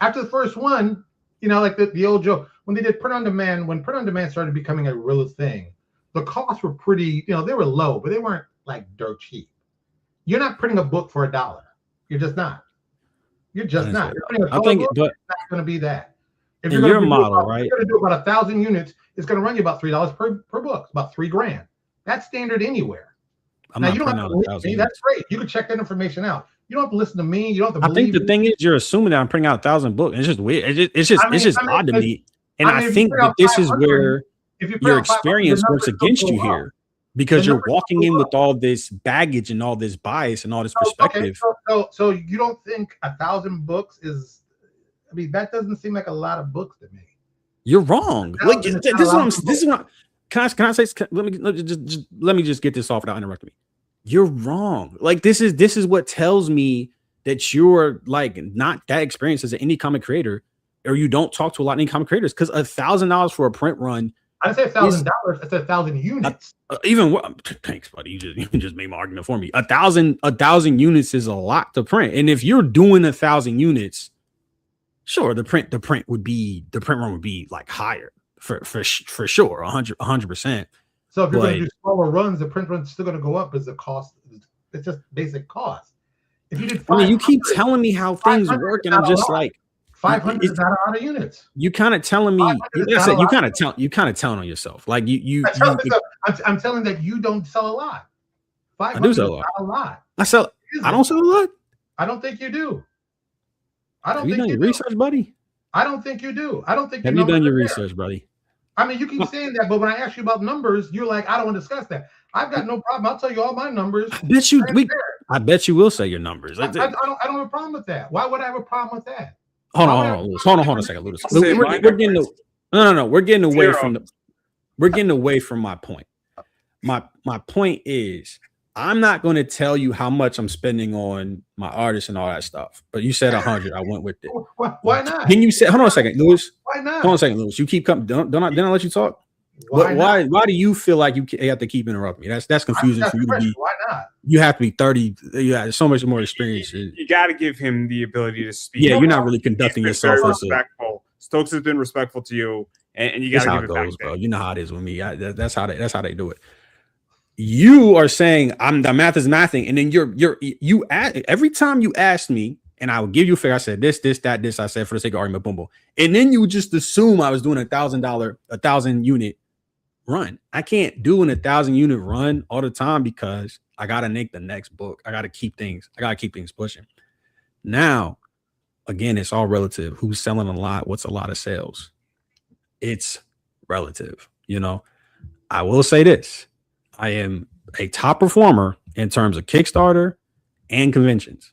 C: After the first one, you know, like the old joke, when they did print on demand, when print on demand started becoming a real thing, the costs were pretty, you know, they were low, but they weren't like dirt cheap. You're not printing a book for $1. You're just not. You're just not. You're printing a book, it's not going to be that. If you're
B: your model, right?
C: You're going to do about 1,000 units, it's going to run you about $3 per book, about $3,000. That's standard anywhere.
B: Now, you don't have to
C: listen to me. That's great. You can check that information out. You don't have to listen to me. You don't have to
B: believe. I think the thing is, you're assuming that I'm printing out 1,000 books. It's just weird. It's just odd to me. And I think that this is where your experience works against you here, because you're walking in with all this baggage and all this bias and all this perspective.
C: Okay. So you don't think 1,000 books is? I mean, that doesn't seem like a lot of books to me.
B: You're wrong. Like this is what. Can I say? Let me just get this off without interrupting me. You're wrong. Like this is what tells me that you're like not that experienced as an indie comic creator, or you don't talk to a lot of indie comic creators, because $1,000 for a print run.
C: I say $1,000. That's 1,000 units.
B: Thanks, buddy. You just made my argument for me. 1,000 units is a lot to print, and if you're doing 1,000 units, sure, the print run would be like higher for sure, 100%.
C: So if you're going to do smaller runs, the print run's still going to go up as the cost. It's just basic cost. If you did,
B: you keep telling me how things work, and I'm just like,
C: 500 is not a lot of units.
B: You kind of telling me. You kind of telling on yourself. Like
C: I'm telling that you don't sell a lot. 500
B: I do sell
C: a lot.
B: I don't sell a lot.
C: I don't think you do.
B: Have you done your research, buddy?
C: I don't think you do. I don't think.
B: Have you done your research, buddy?
C: I mean, you keep saying that, but when I ask you about numbers, you're like, I don't want to discuss that. I've got no problem. I'll tell you all my numbers.
B: I bet you will say your numbers.
C: I don't have a problem with that. Why would I have a problem with that?
B: Hold on a second, Ludus. We're getting away from the. we're getting away from my point. My point is, I'm not going to tell you how much I'm spending on my artists and all that stuff. But you said 100. I went with it.
C: Why not?
B: Can you say? Hold on a second, Lewis.
C: Why not?
B: Hold on a second, Lewis. You keep coming. Didn't I let you talk? Why do you feel like you have to keep interrupting me? That's confusing for you to be.
C: Why not?
B: You have to be 30. You have so much more experience.
A: You got to give him the ability to speak.
B: Yeah, you're not really conducting yourself as
A: respectful. Stokes has been respectful to you, and you got to give it back,
B: bro. You know how it is with me. That's how they do it. You are saying the math is mathing, and then you every time you ask me, and I will give you a figure. I said this. I said for the sake of argument, boom, boom, and then you just assume I was doing $1,000 unit run. I can't do an 1,000 unit run all the time because I gotta make the next book. I gotta keep things pushing. Now, again, it's all relative. Who's selling a lot? What's a lot of sales? It's relative. I will say this. I am a top performer in terms of Kickstarter and conventions.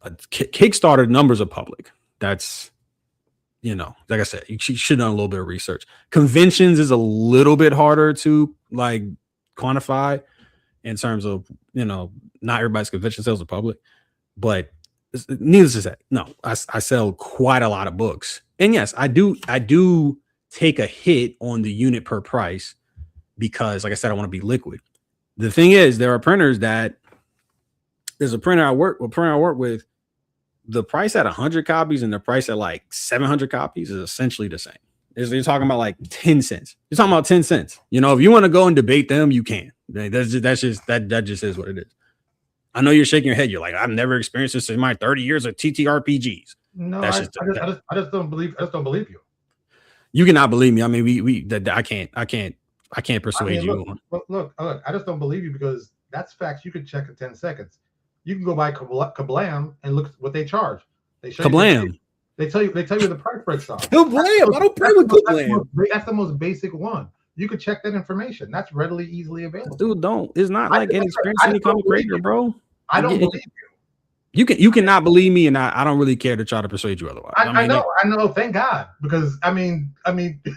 B: Kickstarter numbers are public. That's, like I said, you should have done a little bit of research. Conventions is a little bit harder to like quantify in terms of, not everybody's convention sales are public, but needless to say, no, I sell quite a lot of books. And yes, I do take a hit on the unit per price because, like I said, I want to be liquid. The thing is, there's a printer I work with. The price at 100 copies and the price at like 700 copies is essentially the same. You're talking about like 10 cents. You're talking about 10 cents. If you want to go and debate them, you can. That just is what it is. I know you're shaking your head. You're like, I've never experienced this in my 30 years of TTRPGs.
C: No, I just don't believe you.
B: You cannot believe me. I mean, I can't persuade you.
C: Look, I just don't believe you because that's facts. You can check in 10 seconds. You can go buy Kablam and look at what they charge. They show
B: Kablam.
C: They tell you the price breaks off.
B: Kablam. I don't play with Kablam.
C: That's the most basic one. You could check that information. That's readily, easily available.
B: Dude, don't. It's not like an experience any comic creator, bro.
C: I don't believe you.
B: You cannot believe me, and I don't really care to try to persuade you otherwise.
C: I know. Thank God, because I mean, like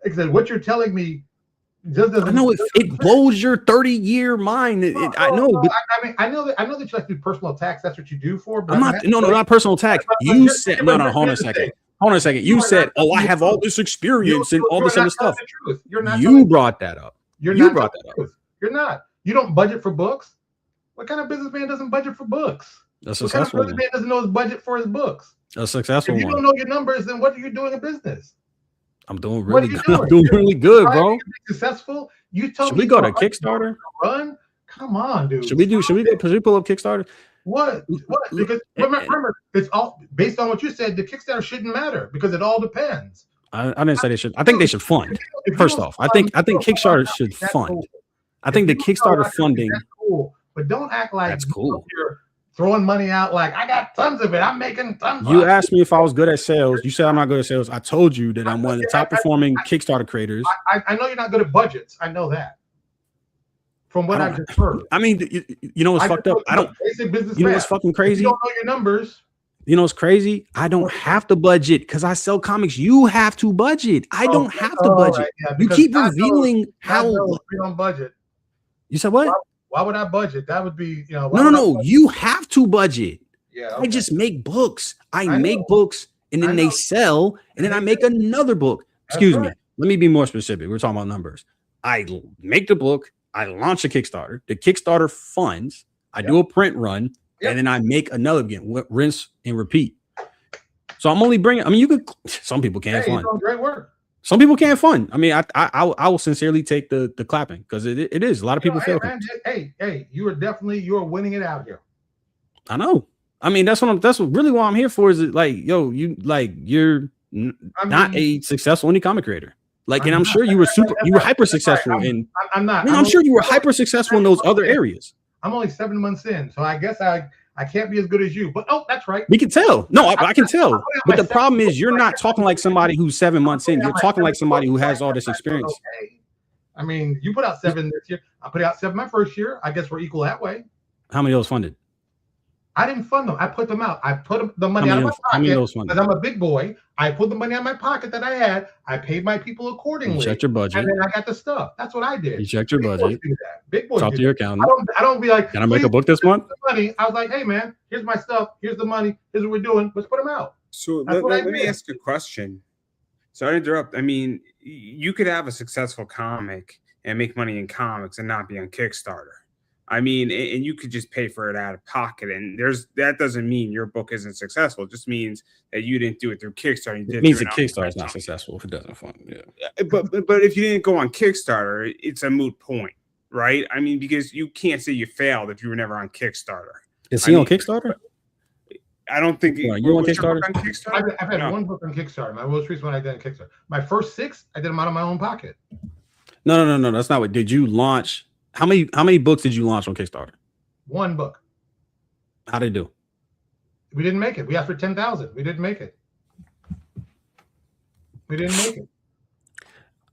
C: I said, what you're telling me.
B: I know it blows your 30-year mind. I know.
C: I know that you like to do personal attacks. That's what you do for.
B: But not personal attack. You said no. Hold on a second. You said, I have all this experience and all this other stuff. You brought that up. You brought that up.
C: You're not. You don't budget for books. What kind of businessman doesn't budget for books?
B: A successful
C: one. What kind of businessman doesn't know his budget for his books?
B: A successful one.
C: If you don't know your numbers, then what are you doing in business?
B: I'm doing really good. I'm doing really good, bro.
C: Successful. You told
B: me. Should we go to Kickstarter?
C: Run? Come on, dude.
B: Should we pull up Kickstarter?
C: What? Because remember, it's all based on what you said. The Kickstarter shouldn't matter because it all depends.
B: I didn't say they should. I think they should fund. First off, I think Kickstarter should fund. I think the Kickstarter funding.
C: That's cool, but don't act like
B: that's cool.
C: You're throwing money out like I got tons of it. I'm making tons.
B: You asked me if I was good at sales. You said I'm not good at sales. I told you that I'm one of the top performing Kickstarter creators.
C: I know you're not good at budgets. I know that. From what I just heard.
B: I mean, you know what's fucked up? I don't.
C: Basic business.
B: You know what's fucking crazy?
C: You don't know your numbers.
B: You know what's crazy? I don't have to budget because I sell comics. You have to budget. I don't have to budget. Right, yeah, you keep revealing how
C: we don't budget.
B: You said what?
C: Why would I budget? That would be,
B: No. You have to budget.
C: Yeah.
B: Okay. I just make books. I make books and then they sell and then I make another book. Excuse me. Let me be more specific. We're talking about numbers. I make the book. I launch a Kickstarter. The Kickstarter funds. I do a print run and then I make another again. Rinse and repeat. So I'm only bringing. I mean, you could. Some people can't fund.
C: Great work.
B: Some people can't fund. I mean, I will sincerely take the clapping because it is a lot of people fail.
C: Hey, you are winning it out here.
B: I know. I mean, that's what really what I'm here for. Is it like, you're not a successful indie comic creator. Like, and I'm sure you were hyper successful in.
C: I'm not.
B: I'm sure you were hyper successful in those other areas.
C: I'm only 7 months in, so I guess I can't be as good as you. But that's right.
B: We can tell. No, I can tell. But the problem is you're not talking like somebody who's 7 months in. You're talking like somebody who has all this experience.
C: Okay. I mean, you put out 7 this year. I put out 7 my first year. I guess we're equal that way.
B: How many of those funded?
C: I didn't fund them. I put them out. I put the money out of my
B: How many of
C: pocket
B: those funded?
C: because I'm a big boy. I put the money out of my pocket that I had. I paid my people accordingly.
B: You checked your budget.
C: And then I got the stuff. That's what I did.
B: You checked your
C: Big
B: budget.
C: boys do that. Big boys
B: Talk
C: do
B: to your
C: that.
B: accountant.
C: I don't be like,
B: Can I make a book this month?
C: money. I was like, hey man, here's my stuff. Here's the money. Here's what we're doing. Let's put them out.
A: So let me ask you a question. Sorry to interrupt. I mean, you could have a successful comic and make money in comics and not be on Kickstarter. I mean, and you could just pay for it out of pocket. And that doesn't mean your book isn't successful. It just means that you didn't do it through Kickstarter.
B: It means the Kickstarter is not successful if it doesn't fund. Yeah.
A: But if you didn't go on Kickstarter, it's a moot point, right? I mean, because you can't say you failed if you were never on Kickstarter.
B: Is he on Kickstarter?
A: I don't think
B: you on Kickstarter?
C: I've had one book on Kickstarter. My most recent one I did on Kickstarter. My first 6, I did them out of my own pocket.
B: No. That's not what. Did you launch? How many books did you launch on Kickstarter?
C: One book.
B: How'd they do?
C: We didn't make it. We asked for 10,000. We didn't make it.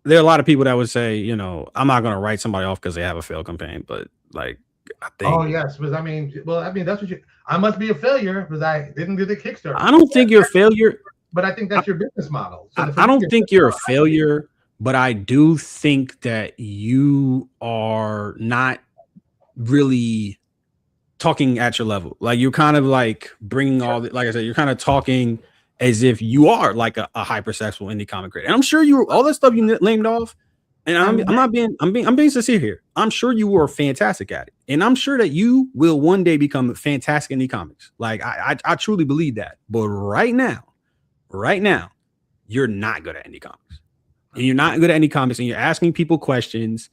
B: There are a lot of people that would say, you know, I'm not going to write somebody off because they have a failed campaign, but like, I think.
C: Oh yes, because I mean, that's what I must be a failure because I didn't do the Kickstarter.
B: I don't think you're a failure,
C: but I think that's your business model. So
B: I don't think you're a failure, but I do think that you are not really talking at your level. Like you're kind of like bringing all the, like I said, you're kind of talking as if you are like a hyper-successful indie comic creator. And I'm sure you all that stuff you named off. And I'm being sincere here. I'm sure you were fantastic at it. And I'm sure that you will one day become fantastic indie comics. Like I truly believe that. But right now, you're not good at indie comics. And you're not good at indie comics and you're asking people questions.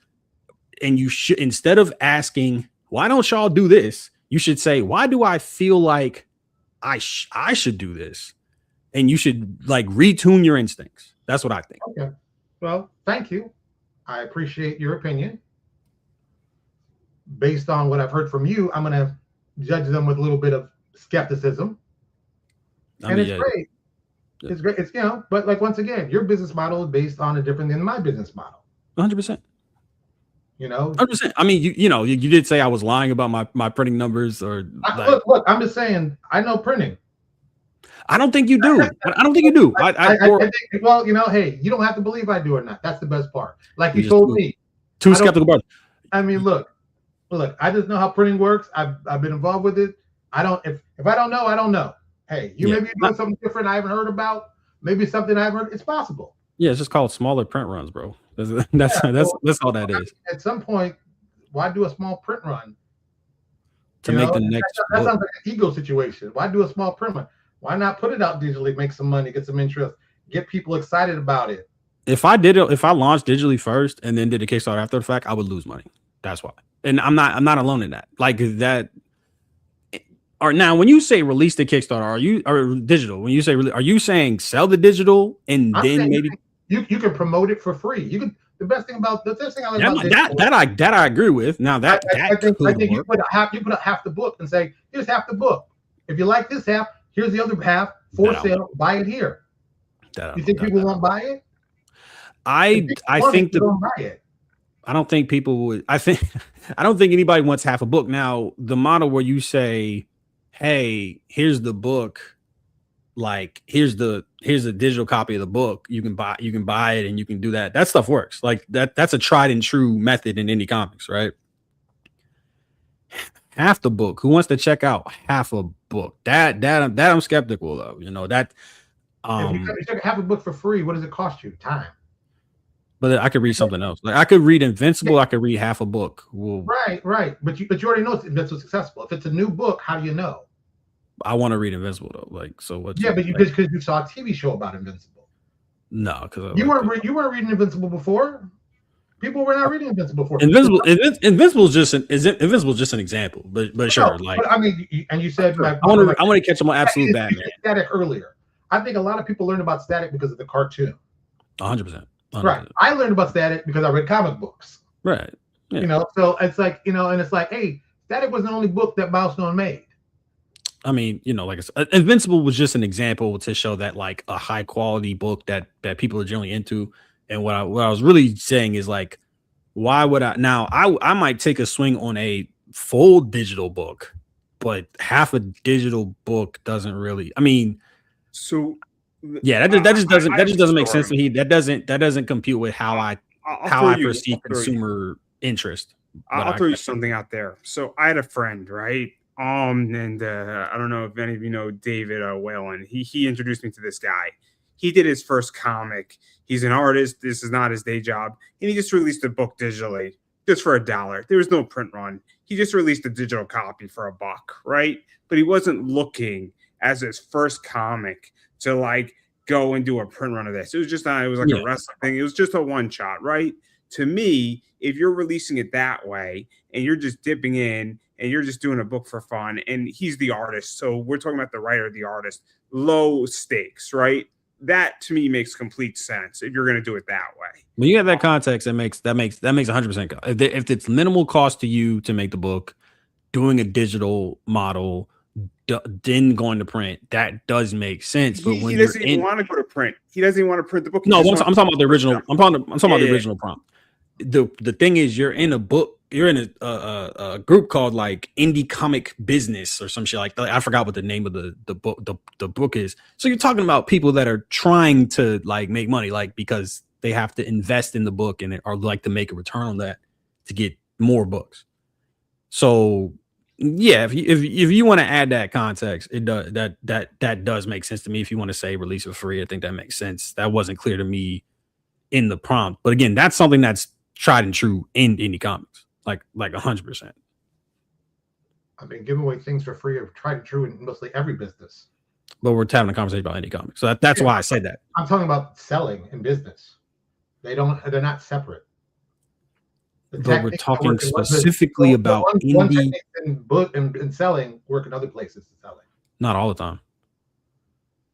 B: And you should, instead of asking, why don't y'all do this? You should say, why do I feel like I should do this? And you should like retune your instincts. That's what I think.
C: Okay. Well, thank you. I appreciate your opinion. Based on what I've heard from you, I'm going to judge them with a little bit of skepticism. Great. It's great. It's, you know, but like, once again, your business model is based on a different than my business model.
B: 100%.
C: You know,
B: 100%. I mean, you know, you did say I was lying about my printing numbers or
C: look, I'm just saying, I know printing.
B: I don't think you do. I don't think you do.
C: I think, well, you know, hey, you don't have to believe I do or not. That's the best part. Like you told me.
B: Too skeptical about it.
C: I mean, look, I just know how printing works. I've been involved with it. If I don't know, I don't know. Hey, maybe you're doing something different I haven't heard about. Maybe something I haven't heard. It's possible.
B: Yeah, it's just called smaller print runs, bro. That's all that is.
C: At some point, why do a small print run?
B: To make the next
C: that sounds like an ego situation. Why do a small print run? Why not put it out digitally, make some money, get some interest, get people excited about it?
B: If I launched digitally first and then did a Kickstarter after the fact, I would lose money. That's why. And I'm not alone in that. Like that. Or now, when you say release the Kickstarter, or digital? When you say, are you saying sell the digital and then maybe
C: you can promote it for free? You can. The best thing about I
B: like that I agree with. Now I think
C: you put up half the book and say, here's half the book. If you like this half, here's the other half for sale. Buy it here. You think people won't buy it?
B: I think
C: don't buy it.
B: I don't think people would. I don't think anybody wants half a book. Now, the model where you say, hey, here's the book, like here's the digital copy of the book. You can buy it and you can do that. That stuff works. Like that's a tried and true method in indie comics, right? Half the book. Who wants to check out half a book? That I'm skeptical of. You know that.
C: If you check half a book for free, what does it cost you? Time.
B: But I could read something else. Like I could read Invincible. I could read half a book. Well,
C: right. But you already know it's Invincible successful. If it's a new book, how do you know?
B: I want to read Invincible though. Like so, what?
C: Yeah, but because you saw a TV show about Invincible.
B: No, because
C: you weren't reading Invincible before. People were not reading Invincible before.
B: Invincible is just an example, but sure.
C: Like, but I mean, and you said
B: I want to catch them on Absolute Batman.
C: Static earlier. I think a lot of people learned about Static because of the cartoon.
B: 100%.
C: Right. I learned about Static because I read comic books.
B: Right. Yeah.
C: You know, so it's like, you know, and it's like, hey, Static was the only book that Milestone made.
B: I mean, you know, like I said, Invincible was just an example to show that like a high quality book that people are generally into. And what I was really saying is like, why would I might take a swing on a full digital book, but half a digital book doesn't really. I mean,
A: so
B: yeah, that just doesn't make sense to me. That doesn't compute with how I perceive consumer interest.
A: I'll throw you something out there. So I had a friend, right? And I don't know if any of you know David Whalen. He introduced me to this guy. He did his first comic. He's an artist. This is not his day job, and he just released a book digitally, just for $1. There was no print run. He just released a digital copy for $1, right? But he wasn't looking as his first comic to like go and do a print run of this. It was just not. It was like a wrestling thing. It was just a one shot, right? To me, if you're releasing it that way and you're just dipping in and you're just doing a book for fun, and he's the artist, so we're talking about the writer, the artist, low stakes, right? That to me makes complete sense if you're going to do it that way.
B: When you have that context, that makes 100%. If it's minimal cost to you to make the book, doing a digital model, then going to print, that does make sense. But when
A: he doesn't even want to go to print, he doesn't even want to print the book.
B: No, I'm talking about the original. I'm talking about the original prompt. The thing is, you're in a book. You're in a group called like Indie Comic Business or some shit like that. I forgot what the name of the book is. So you're talking about people that are trying to like make money, like because they have to invest in the book and or like to make a return on that to get more books. So yeah, if you want to add that context, it does that does make sense to me. If you want to say release it free, I think that makes sense. That wasn't clear to me in the prompt, but again, that's something that's tried and true in indie comics, like 100%.
C: I mean, giving away things for free are tried and true in mostly every business.
B: But we're having a conversation about indie comics, so that's why I said that.
C: I'm talking about selling in business. They're not separate.
B: But we're talking specifically about indie
C: and selling work in other places to sell it.
B: Not all the time.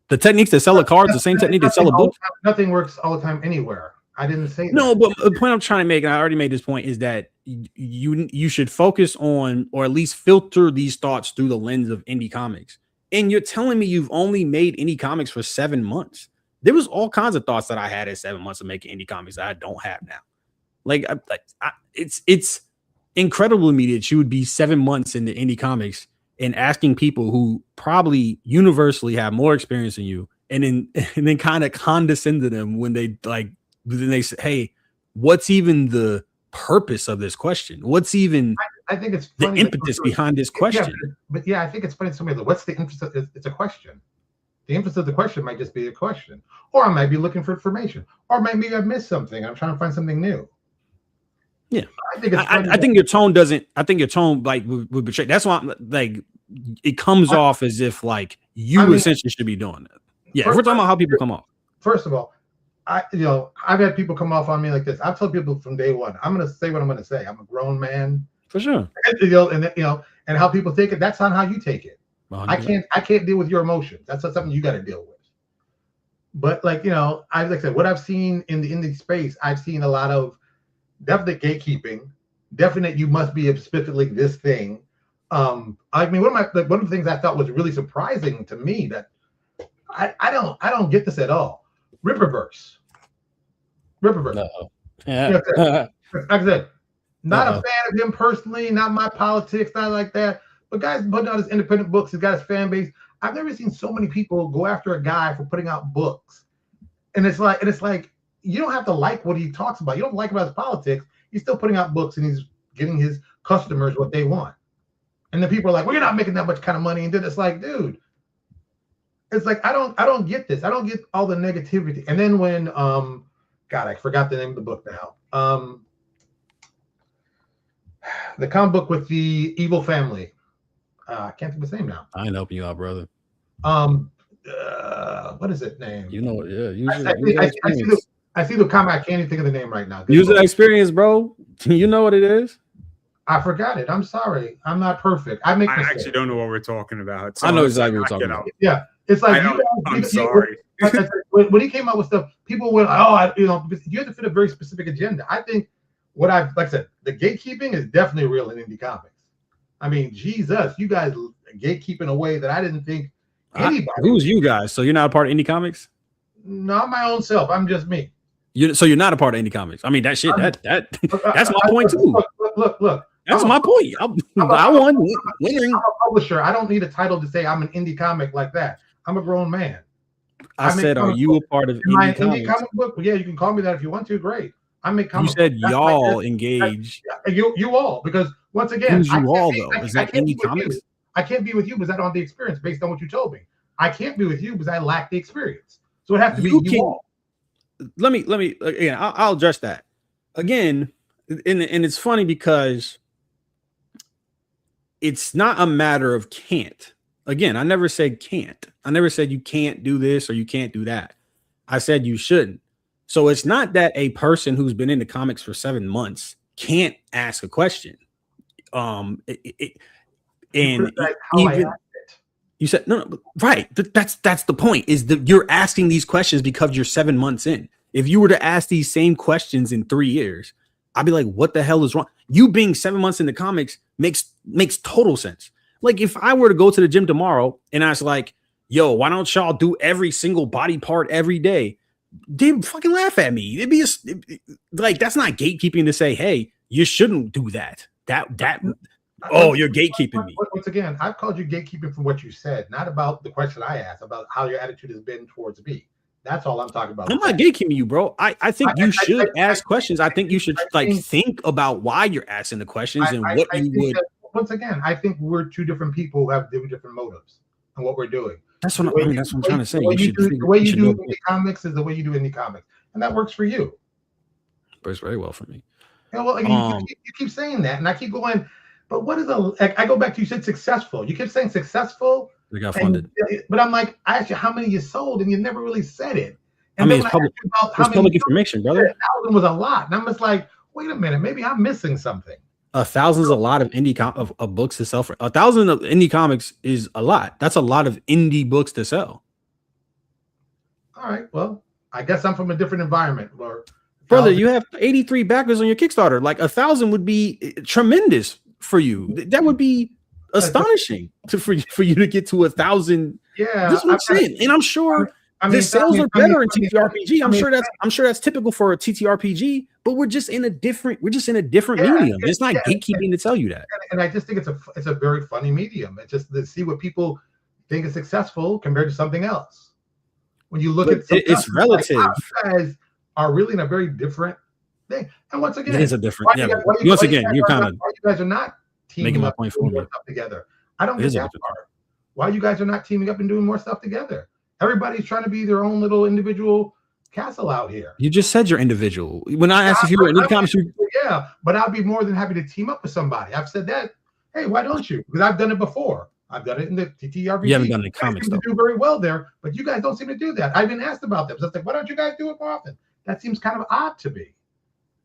B: The techniques that sell a card is the same technique that sell a book.
C: Nothing works all the time anywhere. I didn't say that.
B: No, but the point I'm trying to make, and I already made this point, is that you should focus on, or at least filter these thoughts through the lens of indie comics. And you're telling me you've only made indie comics for 7 months. There was all kinds of thoughts that I had at 7 months of making indie comics that I don't have now. It's incredible to me that you would be 7 months into indie comics and asking people who probably universally have more experience than you, and then kind of condescend to them when they like. Then they say, "Hey, what's even the purpose of this question? What's even
C: I think it's
B: the impetus behind this question?"
C: Yeah, I think it's funny to somebody. What's the interest? It's a question. The interest of the question might just be a question, or I might be looking for information, or maybe I've missed something. I'm trying to find something new.
B: Yeah, I think your tone doesn't. I think your tone like would betray. That's why I'm like it comes off as if like you essentially should be doing that. Yeah, if we're talking about how people come off.
C: First of all, I've had people come off on me like this. I've told people from day one, I'm going to say what I'm going to say. I'm a grown man,
B: for sure.
C: And how people take it, that's not how you take it.
B: 100%.
C: I can't deal with your emotions. That's not something you got to deal with. But like I said, what I've seen in the indie space, I've seen a lot of definite gatekeeping. Definite, you must be specifically this thing. I mean, one of the things I thought was really surprising to me that I don't get this at all. Ripperverse.
B: Uh-oh. Yeah.
C: Like I said, not a fan of him personally, not my politics, not like that. But guys putting out his independent books, he's got his fan base. I've never seen so many people go after a guy for putting out books. And it's like you don't have to like what he talks about. You don't like about his politics. He's still putting out books and he's giving his customers what they want. And then people are like, well, you're not making that much kind of money. And then it's like, dude, it's like I don't get this. I don't get all the negativity. And then when God, I forgot the name of the book now. The comic book with the evil family. I can't think of his name now.
B: I ain't helping you out, brother.
C: What is it name?
B: You know, yeah.
C: I see the comic. I can't even think of the name right now.
B: User experience, bro. You know what it is.
C: I forgot it. I'm sorry. I'm not perfect. I
A: actually don't know what we're talking about.
B: So I know exactly what we're talking about.
C: Yeah, it's like
A: I'm sorry.
C: When he came out with stuff, people went, "Oh, you have to fit a very specific agenda." I think like I said, the gatekeeping is definitely real in indie comics. I mean, Jesus, you guys gatekeep in a way that I didn't think anybody.
B: Who's you guys? So you're not a part of indie comics?
C: Not my own self. I'm just me.
B: So you're not a part of indie comics. I mean, that shit. That's my point too.
C: Look.
B: That's my point. I won winning.
C: I'm a publisher. I don't need a title to say I'm an indie comic like that. I'm a grown man.
B: I said, are you a part of
C: indie comic book? Well, yeah, you can call me that if you want to. Great. I make comic.
B: You said y'all engage.
C: You all, because once again,
B: who's you all though? Is that indie comics?
C: I can't be with you because I don't have the experience based on what you told me. I can't be with you because I lack the experience. So it has to be you all.
B: Let me again. I'll address that again, and it's funny because it's not a matter of can't. Again, I never said can't. I never said you can't do this or you can't do that. I said you shouldn't. So it's not that a person who's been in the comics for 7 months can't ask a question. And even you said no, right. That's the point, is that you're asking these questions because you're 7 months in. If you were to ask these same questions in 3 years, I'd be like, what the hell is wrong? You being 7 months in the comics makes total sense. Like if I were to go to the gym tomorrow and I was like, yo, why don't y'all do every single body part every day? They'd fucking laugh at me. It'd be like, that's not gatekeeping to say, hey, you shouldn't do that. You're gatekeeping me.
C: Once again, I've called you gatekeeping for what you said, not about the question I asked, about how your attitude has been towards me. That's all I'm talking about.
B: I'm not gatekeeping you, bro. I think you should ask questions. I think you should think about why you're asking the questions and what you would.
C: Once again, I think we're two different people who have different motives in what we're doing.
B: That's what I'm trying to say.
C: The way you do indie comics is the way you do indie comics, and that works for you.
B: Works very well for me.
C: Yeah, well, you keep saying that, and I keep going. But what is I go back to, you said successful. You keep saying successful.
B: They got funded.
C: But I'm like, I asked you how many you sold, and you never really said it.
B: And it's public information, brother.
C: 1,000 was a lot, and I'm just like, wait a minute, maybe I'm missing something.
B: 1,000 is a lot of indie of books to sell. For 1,000 of indie comics is a lot. That's a lot of indie books to sell.
C: All right, well, I guess I'm from a different environment.
B: Brother, you have 83 backers on your Kickstarter. Like 1,000 would be tremendous for you. That would be astonishing for you to get to 1,000.
C: Yeah,
B: this is what I'm saying, and I'm sure the sales are better in TTRPG. I'm sure that's typical for a TTRPG, but we're just in a different medium. It's not gatekeeping to tell you that.
C: And I just think it's a very funny medium. It's just to see what people think is successful compared to something else. When you look at
B: it's relative.
C: Like, you guys are really in a very different thing. And once again,
B: it is a different. Once again, you're kind of.
C: Why you guys are not teaming up and doing more stuff together? I don't get that part. Why you guys are not teaming up and doing more stuff together? Everybody's trying to be their own little individual castle out here.
B: You just said you're individual. When I asked if you were indie comics,
C: yeah, but I'll be more than happy to team up with somebody. I've said that. Hey, why don't you? Because I've done it before. I've done it in the TTRPG.
B: You haven't done the comics though.
C: Do very well there, but you guys don't seem to do that. I've been asked about that. So I was like, why don't you guys do it more often? That seems kind of odd to me.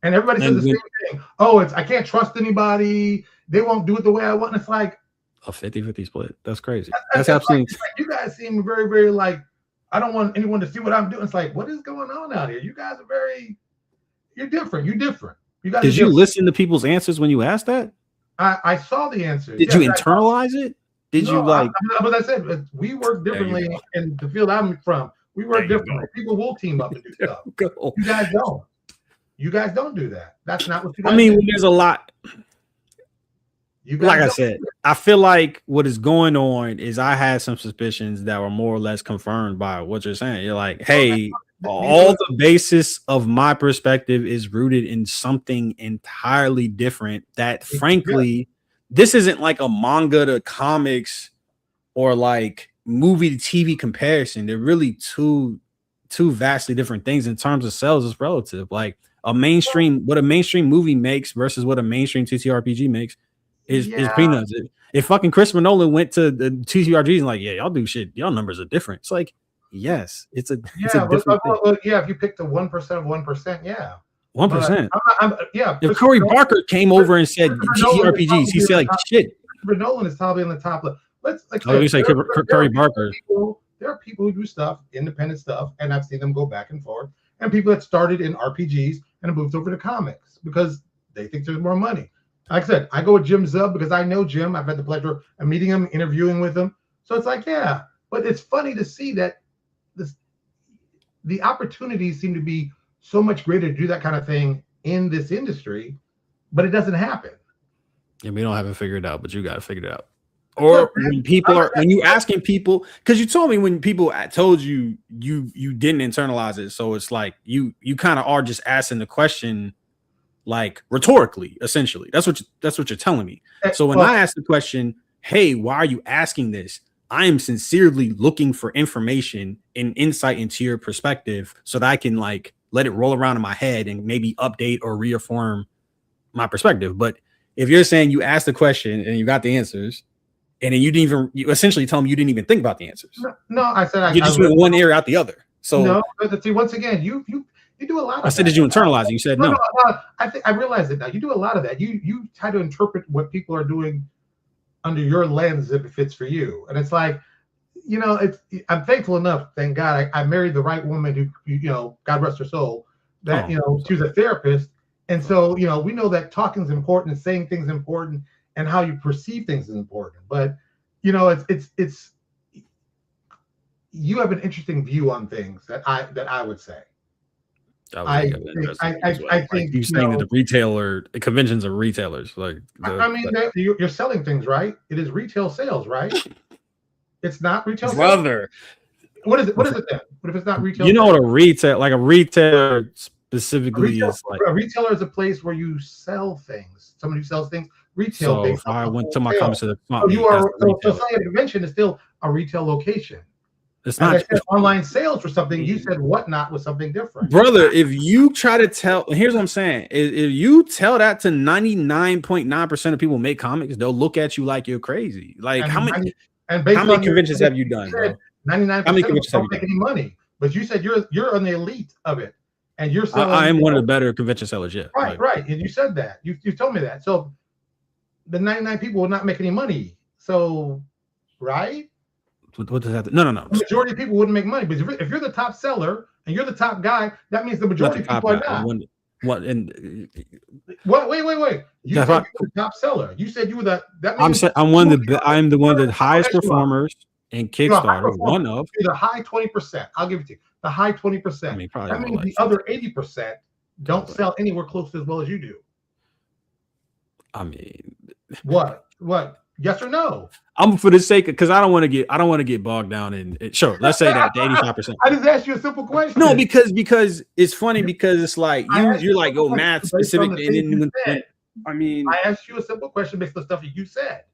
C: And everybody says the same thing. Oh, I can't trust anybody. They won't do it the way I want. And it's like
B: a 50-50 split. That's crazy. That's absolutely.
C: Like, you guys seem very, very like, I don't want anyone to see what I'm doing. It's like, what is going on out here? You guys are you're different. You're different. You guys.
B: Did you listen to people's answers when you asked that?
C: I saw the answers.
B: Did you internalize it? Did you like?
C: But I said we work differently in the field I'm from. We work differently. People will team up and do stuff. You guys don't. You guys don't do that. That's not what you guys do.
B: There's a lot. Like I said, I feel like what is going on is I had some suspicions that were more or less confirmed by what you're saying. You're like, hey, all the basis of my perspective is rooted in something entirely different that, frankly, this isn't like a manga to comics or like movie to TV comparison. They're really two vastly different things. In terms of sales, is relative. Like what a mainstream movie makes versus what a mainstream TTRPG makes is peanuts. If fucking Chris Nolan went to the TTRPGs and like, yeah, y'all do shit, y'all numbers are different. It's like, yes, it's a different thing.
C: If you pick the 1% of 1%, yeah.
B: 1%.
C: Yeah.
B: If Corey Barker came over and said TTRPGs, he said like shit.
C: Christopher Nolan is probably on the top list.
B: You say Corey Barker.
C: There are people who do stuff, independent stuff, and I've seen them go back and forth. And people that started in RPGs and have moved over to comics because they think there's more money. Like I said, I go with Jim Zub because I know Jim. I've had the pleasure of meeting him, interviewing with him. So it's like, yeah. But it's funny to see that the opportunities seem to be so much greater to do that kind of thing in this industry, but it doesn't happen.
B: And we don't have it figured out, but you got to figure it out. Or when you asking people, because you told me when people told you didn't internalize it, so it's like you kind of are just asking the question like rhetorically, essentially. That's what you're telling me. So when I ask the question, hey, why are you asking this? I am sincerely looking for information and insight into your perspective so that I can like let it roll around in my head and maybe update or reaffirm my perspective. But if you're saying you asked the question and you got the answers, and then you essentially tell them you didn't even think about the answers.
C: No, I said
B: you just went one ear out the other. So
C: no, see, once again, you do a lot of
B: I said,
C: that.
B: did you internalize it? You said no.
C: I think I realize it now. You do a lot of that. You try to interpret what people are doing under your lens if it fits for you. And it's like, I'm thankful enough, thank God, I married the right woman who, God rest her soul, that, she was a therapist. And so, we know that talking is important, saying things important, and how you perceive things is important. But, it's you have an interesting view on things that I would say. I think
B: you saying that the conventions are retailers. Like
C: you're selling things, right? It is retail sales, right? It's not retail
B: brother.
C: Sales? What is it? What is it then? What if it's not retail?
B: What a retailer specifically is like?
C: A retailer is a place where you sell things. Somebody who sells things. Retail.
B: So if I went to my comments to the
C: so you are so selling a convention is still a retail location.
B: It's not
C: said, online sales or something. You said whatnot was something different,
B: brother. If you try to tell, here's what I'm saying: if you tell that to 99.9% of people make comics, they'll look at you like you're crazy. Like how many conventions have you done, bro?
C: 99% don't make any money, but you said you're on the elite of it, and you're selling.
B: I am one of the better convention sellers, yeah.
C: Right, and you said that. You told me that. So the 99 people will not make any money. So, right?
B: What does that? No.
C: The majority of people wouldn't make money, but if you're the top seller and you're the top guy, that means the majority of people are not.
B: Wait.
C: You said you were the top seller. You said you were the. That means
B: I'm the one of the highest performers in Kickstarter. One of
C: the high 20%. I'll give it to you. The high 20%.
B: I mean, probably
C: that means the other 80% don't sell anywhere close to as well as you do.
B: I mean,
C: what? Yes or no?
B: I'm for the sake of because I don't want to get bogged down in it. Sure, let's say that 85%.
C: I just asked you a simple question.
B: No, because it's funny because it's like you're like math specific and then
C: I asked you a simple question based on the stuff that you said.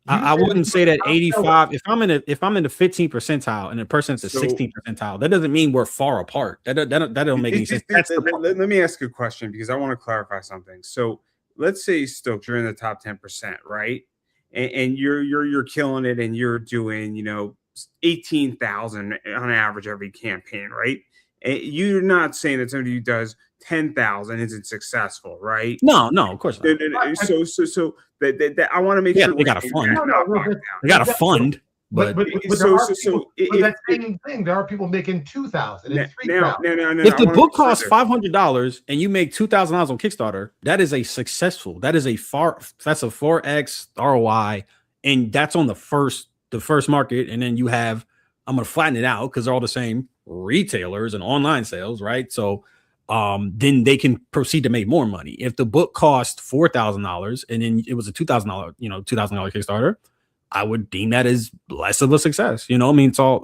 B: I wouldn't say that 85. If I'm in the 15th percentile and the person's the 16th percentile, that doesn't mean we're far apart. That don't make any sense.
A: Let me ask a question because I want to clarify something. So let's say Stokes, you're in the top 10%, right? And you're killing it, and you're doing 18,000 on average every campaign, right? And you're not saying that somebody who does 10,000 isn't successful, right?
B: No, of course not.
A: So that I want to make sure
B: they got a fund. They got a fund. But
C: that same thing, there are people making 2,000 and 3,000.
B: If the book costs $500 and you make $2,000 on Kickstarter, that is a successful. That's a 4x ROI, and that's on the first market. And then you have, I'm gonna flatten it out because they're all the same retailers and online sales, right? So then they can proceed to make more money. If the book cost $4,000 and then it was a $2,000, $2,000 Kickstarter, I would deem that as less of a success. I mean, it's all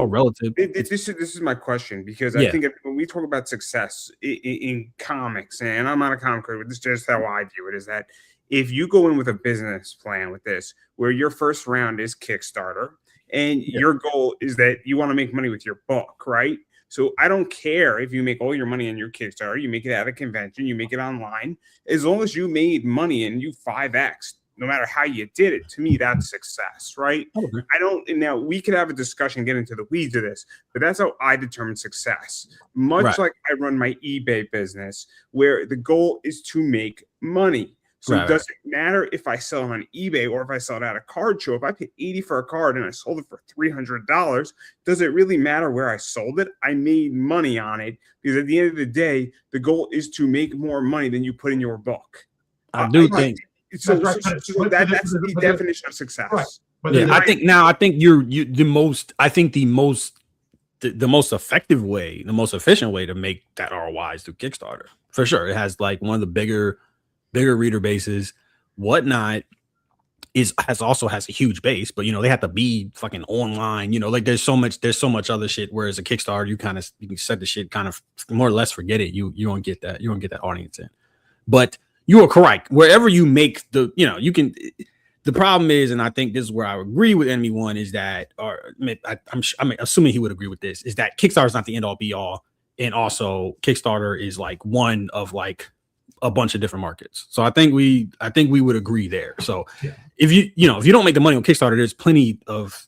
B: relative.
A: This is my question because I think when we talk about success in comics, and I'm not a comic creator, but this is just how I view it, is that if you go in with a business plan with this, where your first round is Kickstarter, and your goal is that you want to make money with your book, right? So I don't care if you make all your money on your Kickstarter, you make it at a convention, you make it online, as long as you made money and you 5x. No matter how you did it, to me, that's success, right? Now we could have a discussion, get into the weeds of this, but that's how I determine success. Much like I run my eBay business, where the goal is to make money. So it doesn't matter if I sell it on eBay or if I sell it at a card show. If I paid $80 for a card and I sold it for $300, does it really matter where I sold it? I made money on it because at the end of the day, the goal is to make more money than you put in your book.
B: I do think.
A: So that's the definition of success.
C: Right. But
B: I think the most effective way, the most efficient way to make that ROI is through Kickstarter. For sure. It has like one of the bigger reader bases. Whatnot has a huge base, but they have to be fucking online. Like there's so much other shit. Whereas a Kickstarter, you can set the shit kind of more or less forget it. You don't get that. You don't get that audience in. But you are correct. Wherever you make you can. The problem is, and I think this is where I agree with Enemy One, is that, or I'm assuming he would agree with this, is that Kickstarter is not the end all be all, and also Kickstarter is like one of like a bunch of different markets. So I think we would agree there. So if you don't make the money on Kickstarter, there's plenty of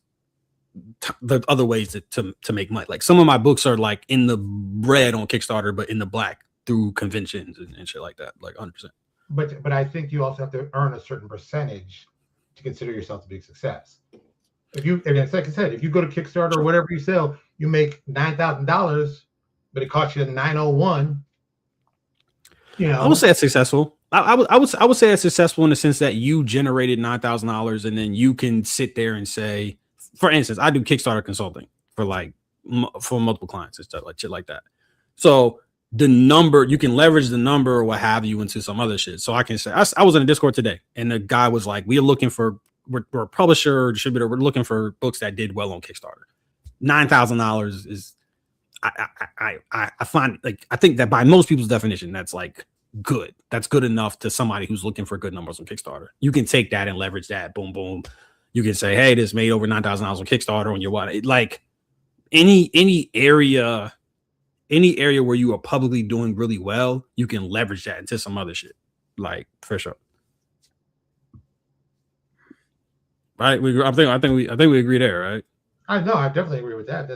B: the other ways to make money. Like some of my books are like in the red on Kickstarter, but in the black through conventions and shit like that, like 100%.
C: But I think you also have to earn a certain percentage to consider yourself to be a success. Like I said, if you go to Kickstarter or whatever you sell, you make $9,000, but it costs you $901.
B: I would say it's successful. I would say it's successful in the sense that you generated $9,000, and then you can sit there and say, for instance, I do Kickstarter consulting for multiple clients and stuff like shit like that. So the number, you can leverage the number or what have you into some other shit. So I can say, I was in a Discord today, and the guy was like, we're a publisher or distributor. We're looking for books that did well on Kickstarter. $9,000 is, I find, like, I think that by most people's definition, that's like good. That's good enough to somebody who's looking for good numbers on Kickstarter. You can take that and leverage that. Boom, boom. You can say, hey, this made over $9,000 on Kickstarter on your what? Like any area where you are publicly doing really well, you can leverage that into some other shit, like for sure. Right? I think we agree there, right?
C: I know. I definitely agree with that.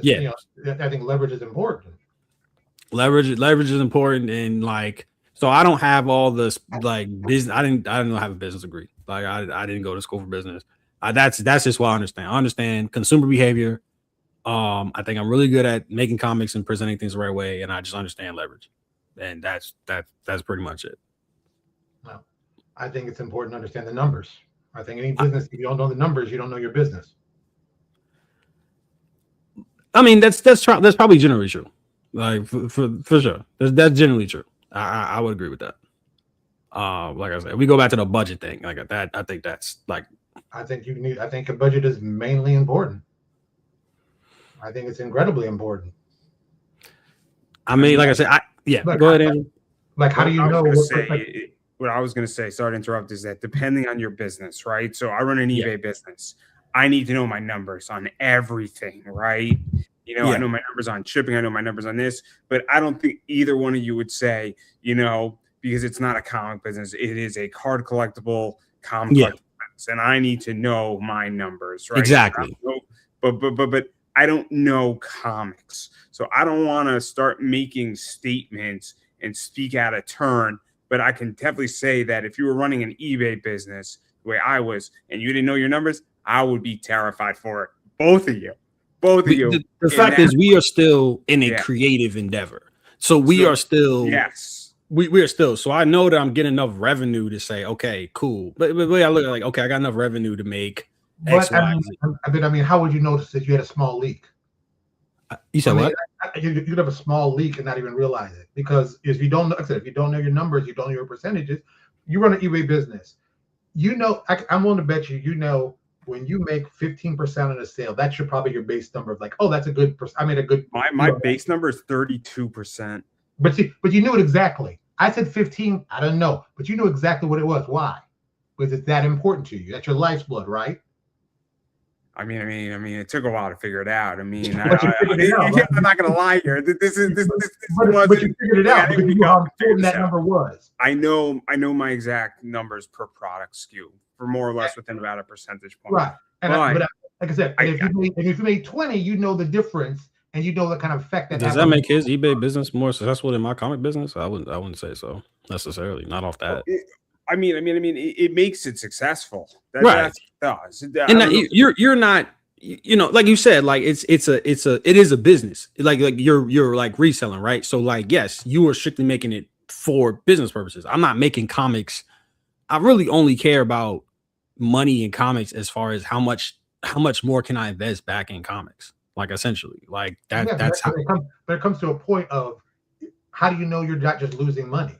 C: I think leverage is important.
B: Leverage is important, and like, so I don't have all this like business. I didn't have a business degree. Like I didn't go to school for business. That's just what I understand. I understand consumer behavior. I think I'm really good at making comics and presenting things the right way, and I just understand leverage, and that's pretty much it.
C: Well, I think it's important to understand the numbers. I think any business, if you don't know the numbers, you don't know your business.
B: I mean, that's probably generally true. Like for sure, that's generally true. I would agree with that. Like I said, we go back to the budget thing. Like that, I think that's like.
C: I think a budget is mainly important. I think it's incredibly important.
B: I mean, like I said, go ahead, Andrew.
C: Like, how do you know?
A: What I was going to say, sorry to interrupt, is that depending on your business, right? So I run an eBay business. I need to know my numbers on everything, right? I know my numbers on shipping. I know my numbers on this, but I don't think either one of you would say, because it's not a comic business, it is a card collectible comic business, and I need to know my numbers, right?
B: Exactly.
A: But I don't know comics, so I don't want to start making statements and speak out of turn. But I can definitely say that if you were running an eBay business the way I was, and you didn't know your numbers, I would be terrified for it. Both of you.
B: The fact is, we are still in a creative endeavor, so we are still.
A: Yes.
B: We are still. So I know that I'm getting enough revenue to say, okay, cool. But I look at like, okay, I got enough revenue to make X, Y, Z.
C: I mean, how would you notice that you had a small leak?
B: You said what?
C: You could have a small leak and not even realize it, because if you don't know your numbers, you don't know your percentages. You run an eBay business. I'm willing to bet you. When you make 15% on a sale, that's probably your base number of like, oh, that's a good. I made a good.
A: My base number is 32%.
C: But you knew it exactly. I said 15. I don't know, but you knew exactly what it was. Why? Because it's that important to you. That's your life's blood, right?
A: I mean, it took a while to figure it out. I mean, I'm not gonna lie here. This
C: but you figured it out because you knew how important that number was.
A: I know my exact numbers per product SKU for more or less within about a percentage point.
C: Right. But like I said, if you made 20, you know the difference, and you know the kind of effect that.
B: Does that make his eBay business more successful than my comic business? I wouldn't say so necessarily. Not off that.
A: I mean, it makes it successful.
B: Right.
A: That's it does.
B: And you're not, like you said, like it is a business. Like you're like reselling, right? So like, yes, you are strictly making it for business purposes. I'm not making comics. I really only care about money in comics as far as how much more can I invest back in comics? Like essentially, like that.
C: Yeah,
B: that's how.
C: But it comes to a point of how do you know you're not just losing money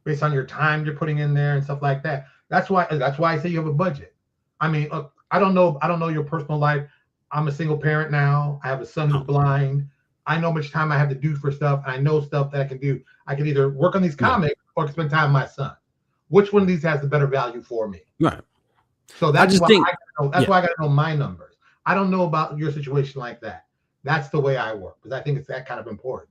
C: based on your time you're putting in there and stuff like that? That's why I say you have a budget. I mean, look, I don't know your personal life. I'm a single parent now. I have a son who's blind. I know how much time I have to do for stuff, and I know stuff that I can do. I can either work on these comics or spend time with my son. Which one of these has the better value for me?
B: Right.
C: So that's why I got to know my numbers. I don't know about your situation like that. That's the way I work, because I think it's that kind of important.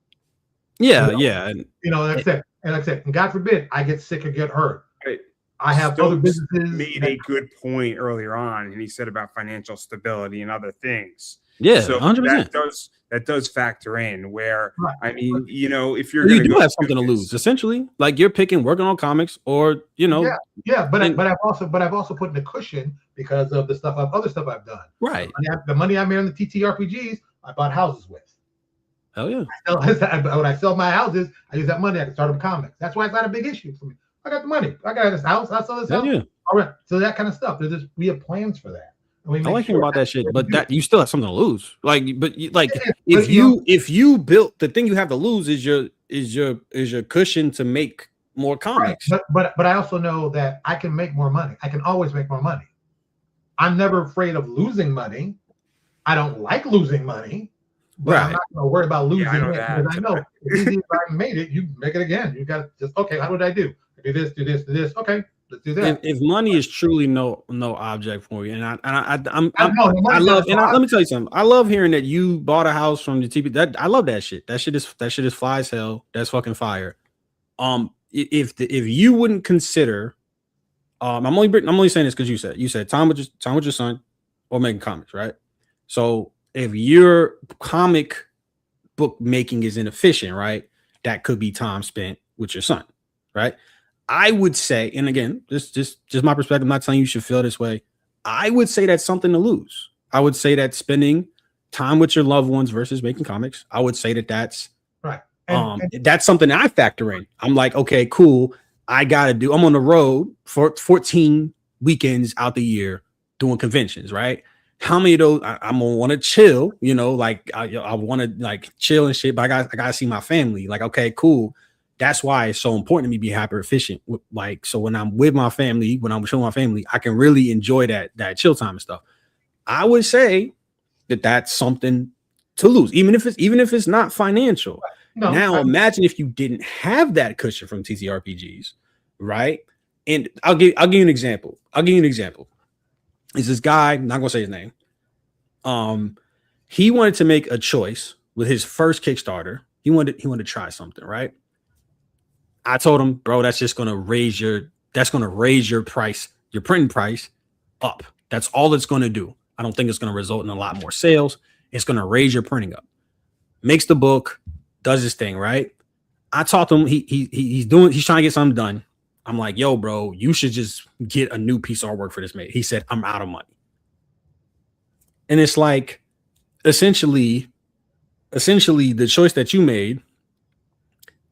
B: Yeah,
C: you know?
B: yeah. And,
C: like I said, and God forbid I get sick or get hurt.
A: Right.
C: I have
A: Stokes
C: other businesses.
A: Made a good point earlier on, and he said about financial stability and other things.
B: Yeah,
A: so
B: 100%.
A: that does factor in. Where
C: Right.
A: I mean, if you're
B: you do have something to lose, essentially, like you're picking working on comics, or
C: but I've also put in a cushion because of the other stuff I've done.
B: Right.
C: The money I made on the TTRPGs, I bought houses with.
B: Hell yeah.
C: When I sell my houses, I use that money. I can start up comics. That's why it's not a big issue for me. I got the money. I got this house. I sell this house. Yeah. All right. So that kind of stuff. We have plans for that.
B: I like hearing about that shit, but that you still have something to lose. If you built, the thing you have to lose is your cushion to make more comics.
C: Right. But I also know that I can make more money. I can always make more money. I'm never afraid of losing money. I don't like losing money. But I'm not going to worry about losing it, because I know if I made it, you make it again. You got to just, okay, how would I do? Do this, do this, do this. Okay, let's do that.
B: If money is truly no object for you, and let me tell you something. I love hearing that you bought a house from the TP. I love that shit. That shit is fly as hell. That's fucking fire. If you wouldn't consider, I'm only saying this because you said time with your son or making comics, right? So if your comic book making is inefficient, right, that could be time spent with your son, right? I would say, and again, just my perspective, I'm not telling you should feel this way. I would say that's something to lose. I would say that spending time with your loved ones versus making comics, I would say that's
C: right.
B: That's something I factor in. I'm like, okay, cool. I'm on the road for 14 weekends out the year doing conventions, right? How many of those I'm gonna want to chill, I want to like chill and shit, but I gotta see my family. Like, okay, cool. That's why it's so important to me to be hyper efficient. So when I'm with my family, when I'm showing my family, I can really enjoy that chill time and stuff. I would say that that's something to lose, even if it's not financial. Now imagine if you didn't have that cushion from TTRPGs, right? And I'll give you an example. Is this guy, not gonna say his name. He wanted to make a choice with his first Kickstarter. He wanted to try something, right? I told him, bro, that's gonna raise your price, your printing price up. That's all it's gonna do. I don't think it's gonna result in a lot more sales. It's gonna raise your printing up. Makes the book, does his thing, right? I taught him he's trying to get something done. I'm like, yo, bro, you should just get a new piece of artwork for this mate. He said, I'm out of money. And it's like, essentially the choice that you made,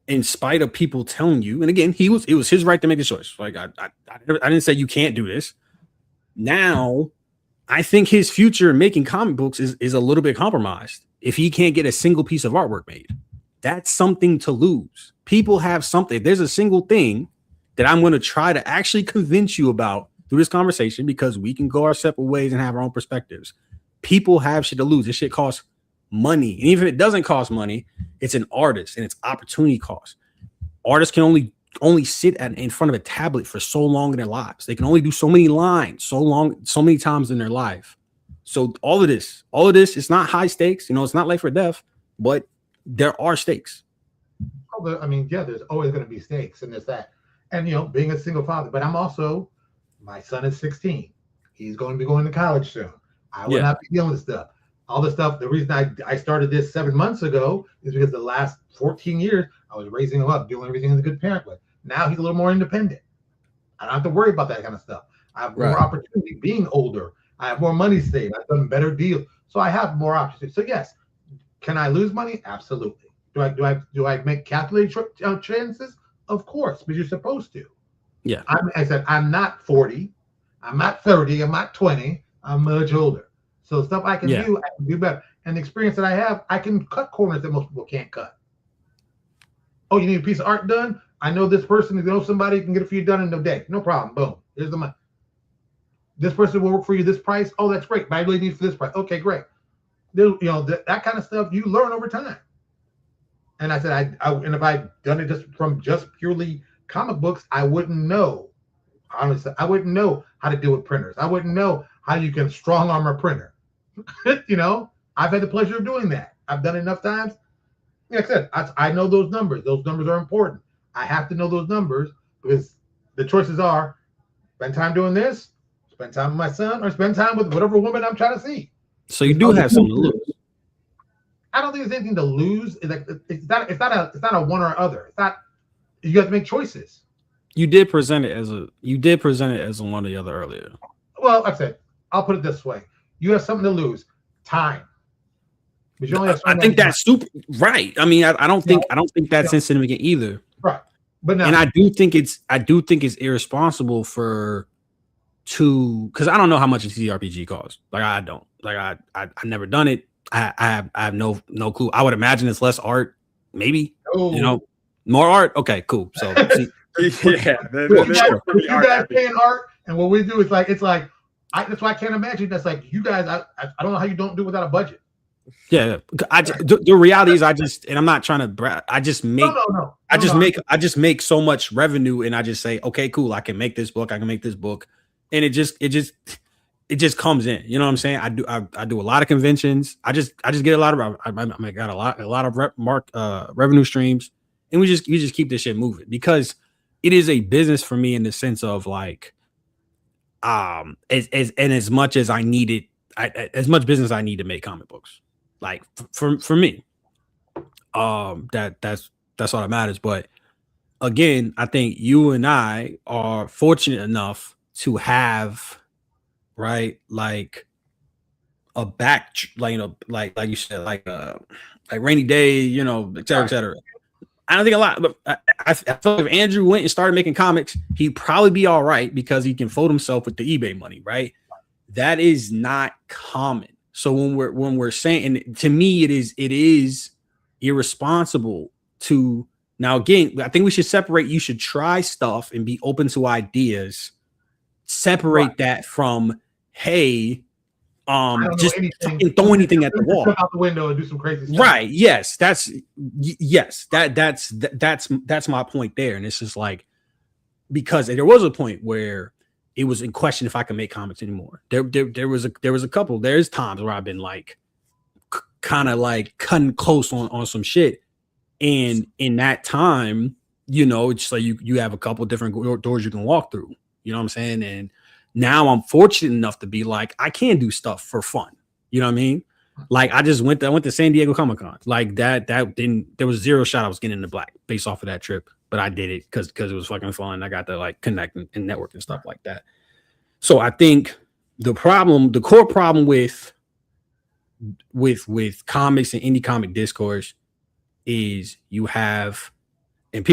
B: in spite of people telling you, and again, it was his right to make a choice. Like, I didn't say you can't do this. Now, I think his future making comic books is a little bit compromised if he can't get a single piece of artwork made. That's something to lose. People have something. There's a single thing that I'm going to try to actually convince you about through this conversation, because we can go our separate ways and have our own perspectives. People have shit to lose. This shit costs money. And even if it doesn't cost money, it's an artist and it's opportunity cost. Artists can only sit in front of a tablet for so long in their lives. They can only do so many lines, so many times in their life. So all of this, it's not high stakes. It's not life or death, but there are stakes.
C: There's always going to be stakes, and there's that. And, being a single father, but my son is 16. He's going to be going to college soon. I will not be dealing with stuff. All the stuff, the reason I started this 7 months ago is because the last 14 years, I was raising him up, doing everything as a good parent with. Now he's a little more independent. I don't have to worry about that kind of stuff. I have more opportunity being older. I have more money saved. I've done better deals. So I have more options. So yes, can I lose money? Absolutely. Do I make calculated chances? Of course, but you're supposed to.
B: Yeah.
C: I said, I'm not 40. I'm not 30. I'm not 20. I'm much older. So stuff I can do, I can do better. And the experience that I have, I can cut corners that most people can't cut. Oh, you need a piece of art done? I know this person, you know somebody can get it for you done in a day. No problem. Boom. Here's the money. This person will work for you this price. Oh, that's great. But I really need for this price. Okay, great. You know, that kind of stuff you learn over time. And I said, and if I'd done it just from just purely comic books, I wouldn't know. Honestly, I wouldn't know how to deal with printers. I wouldn't know how you can strong arm a printer. You know, I've had the pleasure of doing that. I've done it enough times. Like I said, I know those numbers. Those numbers are important. I have to know those numbers because the choices are spend time doing this, spend time with my son, or spend time with whatever woman I'm trying to see.
B: So you do have something to lose.
C: I don't think there's anything to lose. It's not a one or other. It's not. You have to make choices.
B: You did present it as one or the other earlier.
C: Well, like I said, I'll put it this way: you have something to lose, time. But you only have
B: I think that's super right. I mean, I don't think that's insignificant either.
C: Right. But now,
B: and I do think it's irresponsible because I don't know how much a TTRPG costs. Like I don't. Like I never done it. I have no clue. I would imagine it's less art, maybe.
C: Oh.
B: You know, more art. Okay, cool. So see,
C: you guys paying art, and what we do is that's why I can't imagine. That's like you guys. I don't know how you don't do it without a budget.
B: Yeah, the reality is and I'm not trying to brag. I just make I just make so much revenue, and I just say, okay, cool. I can make this book. And it just comes in. You know what I'm saying? I do a lot of conventions. I just get a lot of I got a lot of revenue streams, and we just keep this shit moving because it is a business for me in the sense of like as much as I need it, as much business I need to make comic books. Like for me, that's all that matters. But again, I think you and I are fortunate enough to have, right, like a back, like, you know, like you said, like rainy day, you know, et cetera, et cetera. I don't think a lot, but I feel like if Andrew went and started making comics, he'd probably be all right because he can fold himself with the eBay money, right? That is not common. So when we're saying, and to me, it is irresponsible to now. Again, I think we should separate. You should try stuff and be open to ideas. Separate that from, hey, just throw anything at the wall,
C: jump out the window and do some crazy stuff.
B: Right? Yes, that's my point there, and it's just like because there was a point where it was in question if I could make comics anymore. There was a couple. There's times where I've been like, kind of like cutting close on some shit, and in that time, you know, it's like you have a couple different doors you can walk through. You know what I'm saying? And now I'm fortunate enough to be like, I can do stuff for fun. You know what I mean? Like I went to San Diego Comic-Con. Like that didn't, there was zero shot I was getting into black based off of that trip. But I did it because it was fucking fun. I got to like connect and network and stuff like that. So I think the core problem with comics and indie comic discourse is you have, and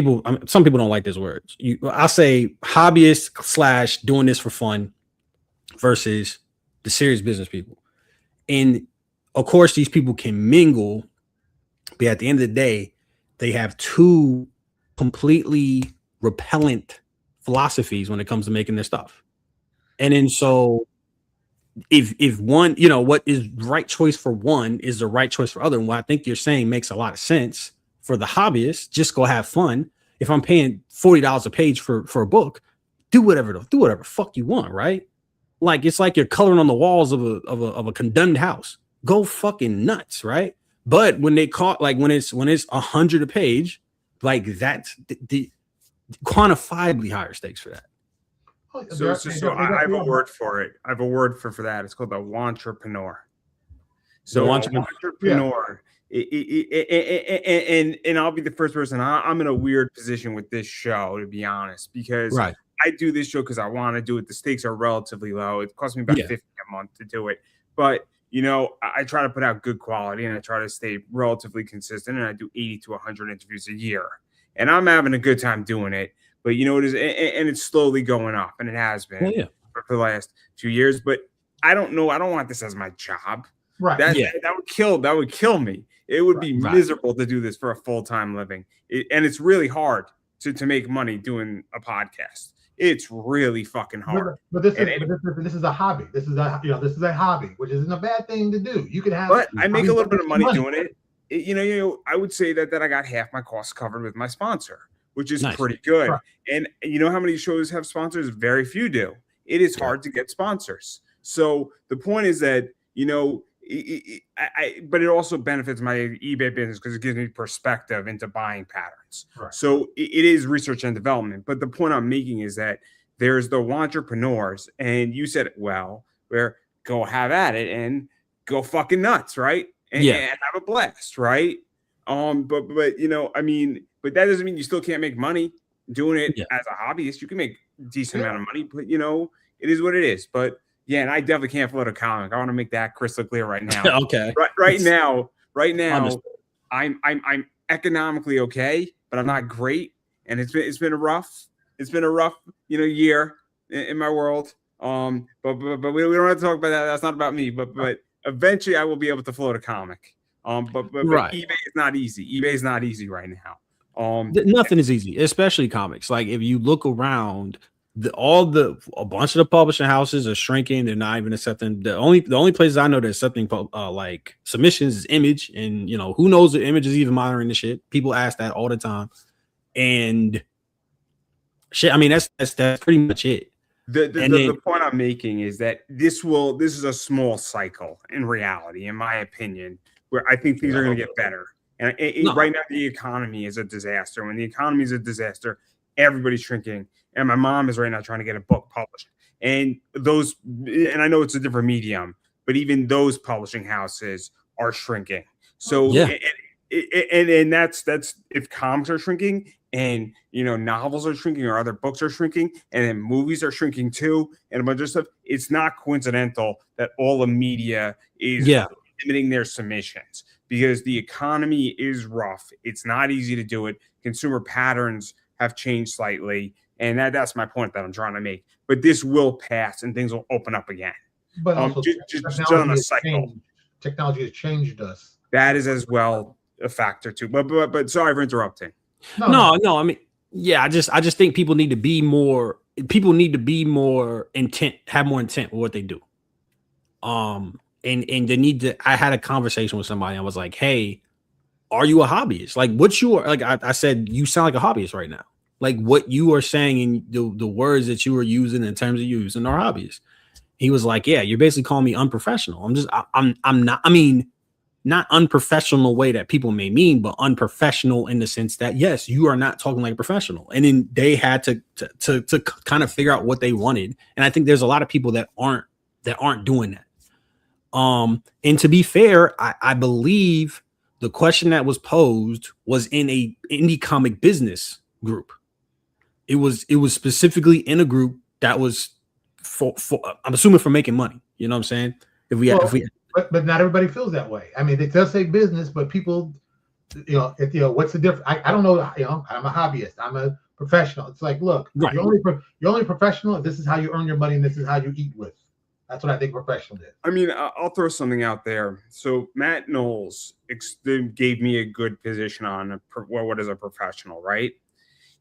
B: some people don't like these words. I'll say hobbyist / doing this for fun versus the serious business people. And of course, these people can mingle, but at the end of the day, they have two completely repellent philosophies when it comes to making their stuff. And then so if one, you know, what is the right choice for one is the right choice for other. And what I think you're saying makes a lot of sense for the hobbyist, just go have fun. If I'm paying $40 a page for a book, do whatever fuck you want, right? Like it's like you're coloring on the walls of a condemned house. Go fucking nuts, right? But when when it's 100 a page, like that's the quantifiably higher stakes for that.
A: So I have a word for it. I have a word for that. It's called the wantrepreneur. So wantrepreneur. And I'll be the first person. I'm in a weird position with this show, to be honest, because
B: right.
A: I do this show because I want to do it. The stakes are relatively low. It costs me about $50 a month to do it. But, you know, I try to put out good quality and I try to stay relatively consistent. And I do 80 to 100 interviews a year. And I'm having a good time doing it. But, you know, it is, and it's slowly going up. And it has been for the last 2 years. But I don't know. I don't want this as my job.
C: Right.
A: That would kill me. It would be miserable to do this for a full-time living. And it's really hard. to make money doing a podcast. It's really fucking hard.
C: But this is a hobby. This is a hobby, which isn't a bad thing to do. You could have.
A: But I make a little bit of money doing it. I would say that I got half my costs covered with my sponsor, which is pretty good. Right. And you know how many shows have sponsors? Very few do. It is hard to get sponsors. So the point is that, but it also benefits my eBay business because it gives me perspective into buying patterns. Right. So it is research and development. But the point I'm making is that there's the entrepreneurs, and you said, well, where go have at it and go fucking nuts, right? And have a blast, right? But that doesn't mean you still can't make money doing it as a hobbyist. You can make a decent amount of money, but it is what it is. But yeah, and I definitely can't float a comic. I want to make that crystal clear right now.
B: Okay.
A: Right now, I'm economically okay, but I'm not great. And it's been a rough year in my world. But we don't have to talk about that. That's not about me. But eventually I will be able to float a comic. But eBay is not easy. eBay is not easy right now.
B: Nothing is easy, especially comics. Like if you look around, a bunch of the publishing houses are shrinking. They're not even accepting. The only places I know that accepting like submissions is Image, and who knows if Image is even monitoring the shit. People ask that all the time, and shit. I mean, that's pretty much it.
A: The point I'm making is that this is a small cycle in reality, in my opinion, where I think things are going to get better. And right now, the economy is a disaster. When the economy is a disaster, everybody's shrinking. And my mom is right now trying to get a book published. And I know it's a different medium, but even those publishing houses are shrinking. So, and that's if comics are shrinking and, novels are shrinking or other books are shrinking and then movies are shrinking too and a bunch of stuff, it's not coincidental that all the media is limiting their submissions because the economy is rough. It's not easy to do it. Consumer patterns have changed slightly. And that's my point that I'm trying to make. But this will pass and things will open up again.
C: But also,
A: just on a cycle.
C: Technology has changed us.
A: That is as well a factor too. But sorry for interrupting.
B: No. I mean, I just think people need to be more. People need to be more intent, have more intent with what they do. And they need to. I had a conversation with somebody. I was like, "Hey, are you a hobbyist? Like, what's your like?" I said, "You sound like a hobbyist right now. Like, what you are saying and the words that you are using in terms of using are hobbyist." He was like, "Yeah, you're basically calling me unprofessional." I'm not. I mean, not unprofessional way that people may mean, but unprofessional in the sense that yes, you are not talking like a professional. And then they had to kind of figure out what they wanted. And I think there's a lot of people that aren't doing that. And to be fair, I believe the question that was posed was in a indie comic business group. It was specifically in a group that was for I'm assuming for making money. You know what I'm saying?
C: But not everybody feels that way. I mean, it does say business, but people, what's the difference? I don't know. I'm a hobbyist. I'm a professional. It's like, look, you're only professional if this is how you earn your money and this is how you eat with. That's what I think professional is.
A: I mean, I'll throw something out there. So Matt Knowles gave me a good position on what is a professional, right?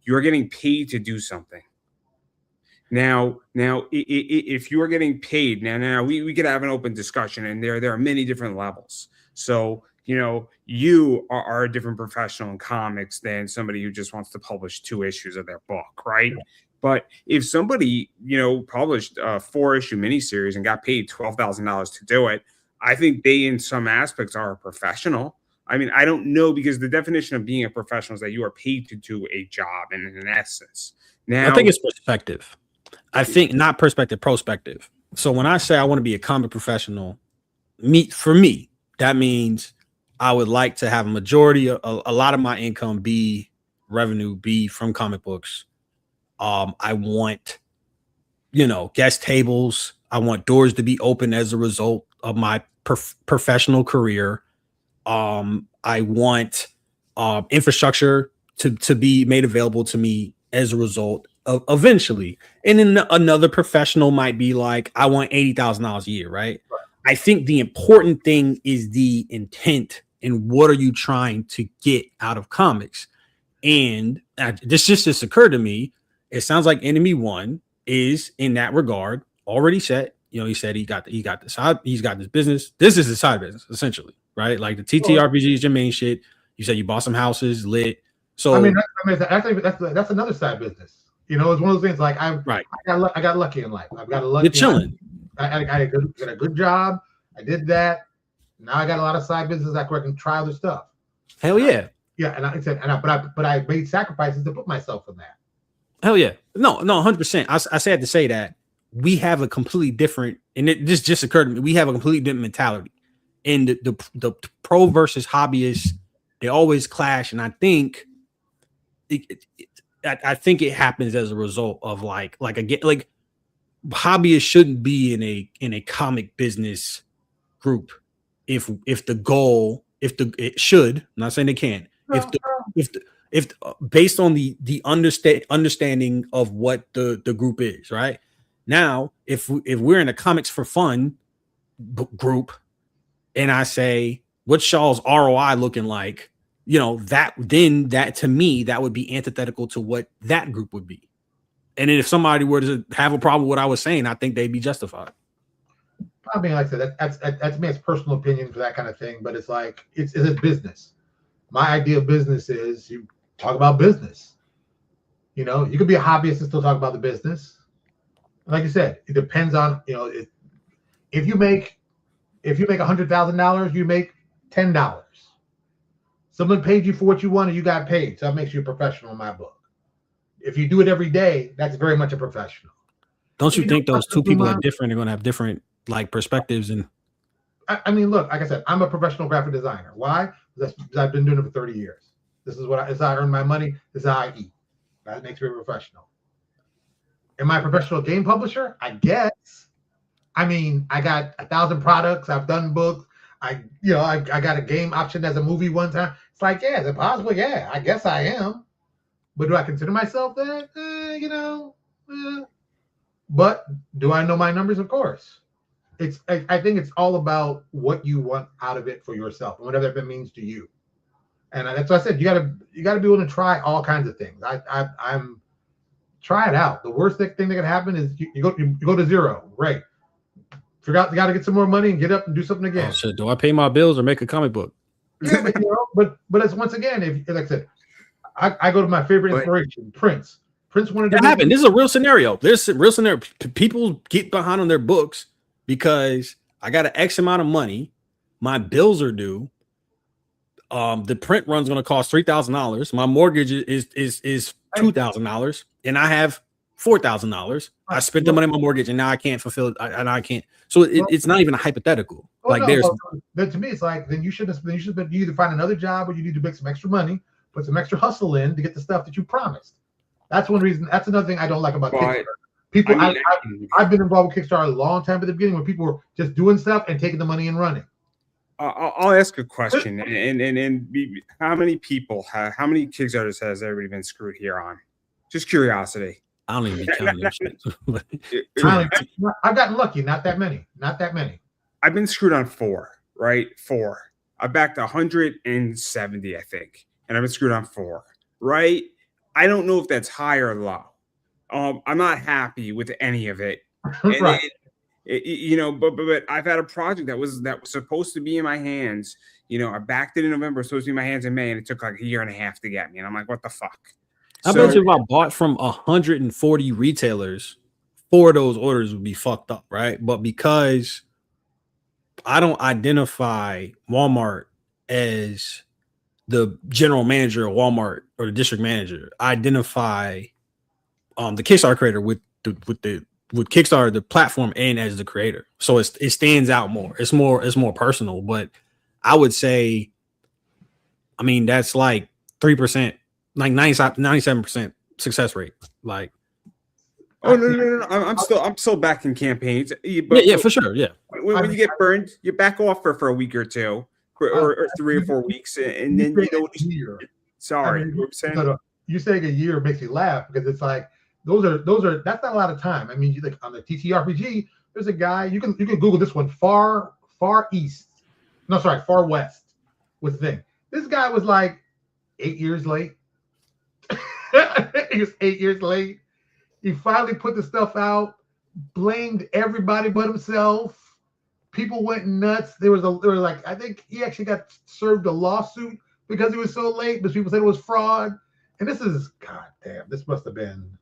A: You're getting paid to do something. Now, if you are getting paid, now we could have an open discussion, and there are many different levels. So, you are a different professional in comics than somebody who just wants to publish 2 issues of their book, right? Yeah. But if somebody, published a 4-issue miniseries and got paid $12,000 to do it, I think they, in some aspects, are a professional. I mean, I don't know, because the definition of being a professional is that you are paid to do a job, in essence. Now,
B: I think it's perspective. I think not perspective, prospective. So when I say I want to be a comic professional, for me, that means I would like to have a majority, a lot of my income revenue be from comic books. I want, guest tables. I want doors to be open as a result of my professional career. I want infrastructure to be made available to me as a result of eventually. And then another professional might be like, I want $80,000 a year, right? I think the important thing is the intent and what are you trying to get out of comics. And this just occurred to me. It sounds like enemy one is in that regard already set. You know, he said he's got this side, he's got this business. This is his side business, essentially, right? Like the TTRPG is your main shit. You said you bought some houses, lit. So
C: I mean, that's another side business. You know, it's one of those things like I got lucky in life. I've got a lucky.
B: You're chilling.
C: I got a good job. I did that. Now I got a lot of side business where I can try other stuff.
B: Hell yeah.
C: Yeah, and I said, but I made sacrifices to put myself in that.
B: Hell yeah. No, 100%. I said to say that we have a completely different, and this just occurred to me. We have a completely different mentality, and the pro versus hobbyists, they always clash, and I think I think it happens as a result of like hobbyists shouldn't be in a comic business group if the goal it should. I'm not saying they can't. If based on the understanding of what the group is, right? Now, if we're in a comics for fun group, and I say, what's Shaw's ROI looking like? You know, that to me, that would be antithetical to what that group would be. And then if somebody were to have a problem with what I was saying, I think they'd be justified.
C: I mean, like I said, that's me, it's personal opinion for that kind of thing, but it's like it's a business. My idea of business is you talk about business. You know, you could be a hobbyist and still talk about the business. Like you said, it depends on, you know, if you make $100,000, you make $10. Someone paid you for what you wanted, you got paid. So that makes you a professional in my book. If you do it every day, that's very much a professional.
B: Don't you think those two people are different? They're going to have different like perspectives. And
C: I mean, look, like I said, I'm a professional graphic designer. Why? Because I've been doing it for 30 years. This is how I earn my money. This is how I eat. That makes me a professional. Am I a professional game publisher? I guess. I mean, I got 1,000 products. I've done books. I got a game option as a movie one time. It's like, yeah, is it possible? Yeah, I guess I am. But do I consider myself that? But do I know my numbers? Of course. I think it's all about what you want out of it for yourself, and whatever that means to you. And that's what I said. You gotta be willing to try all kinds of things. I'm try it out. The worst thing that can happen is you go to zero. Right. Figure out you got to get some more money and get up and do something again.
B: Oh, shit. Do I pay my bills or make a comic book?
C: Yeah, but it's once again, if like I said, I go to my favorite inspiration, Prince. Prince wanted to
B: happen. This is a real scenario. There's a real scenario. People get behind on their books because I got an X amount of money. My bills are due. The print run's going to cost $3,000. My mortgage is $2,000, and I have $4,000. I spent the money on my mortgage, and now I can't fulfill it, and I can't. So it's not even a hypothetical.
C: To me, it's like then you should either find another job or you need to make some extra money, put some extra hustle in to get the stuff that you promised. That's one reason. That's another thing I don't like about Kickstarter. People, I've been involved with Kickstarter a long time at the beginning when people were just doing stuff and taking the money and running.
A: I'll ask a question, and how many Kickstarters has everybody been screwed here on? Just curiosity.
B: I don't even be counting that shit.
C: I've gotten lucky. Not that many.
A: I've been screwed on 4, right? 4. I backed 170, I think, and I've been screwed on 4, right? I don't know if that's high or low. I'm not happy with any of it.
C: Right.
A: But I've had a project that was supposed to be in my hands. You know, I backed it in November, supposed to be in my hands in May, and it took like a year and a half to get me. And I'm like, what the fuck?
B: I bet you if I bought from 140 retailers, 4 of those orders would be fucked up, right? But because I don't identify Walmart as the general manager of Walmart or the district manager, I identify the Kickstarter creator with Kickstarter, the platform, and as the creator. So it stands out more. It's more personal. But I would say, I mean, that's like 3%. Like 97% success rate. Like,
A: no. I'm still backing campaigns.
B: But for sure. Yeah.
A: When you get burned, you back off for a week or two, or 3 or 4 weeks, and then you know. Sorry, what saying?
C: You saying a year makes me laugh because it's like those are that's not a lot of time. I mean, you like on the TTRPG, there's a guy you can Google this one far west was the thing. This guy was like 8 years late. He was 8 years late. He finally put the stuff out, blamed everybody but himself. People went nuts. There was like, I think he actually got served a lawsuit because he was so late, but people said it was fraud. And this is, god damn, this must have been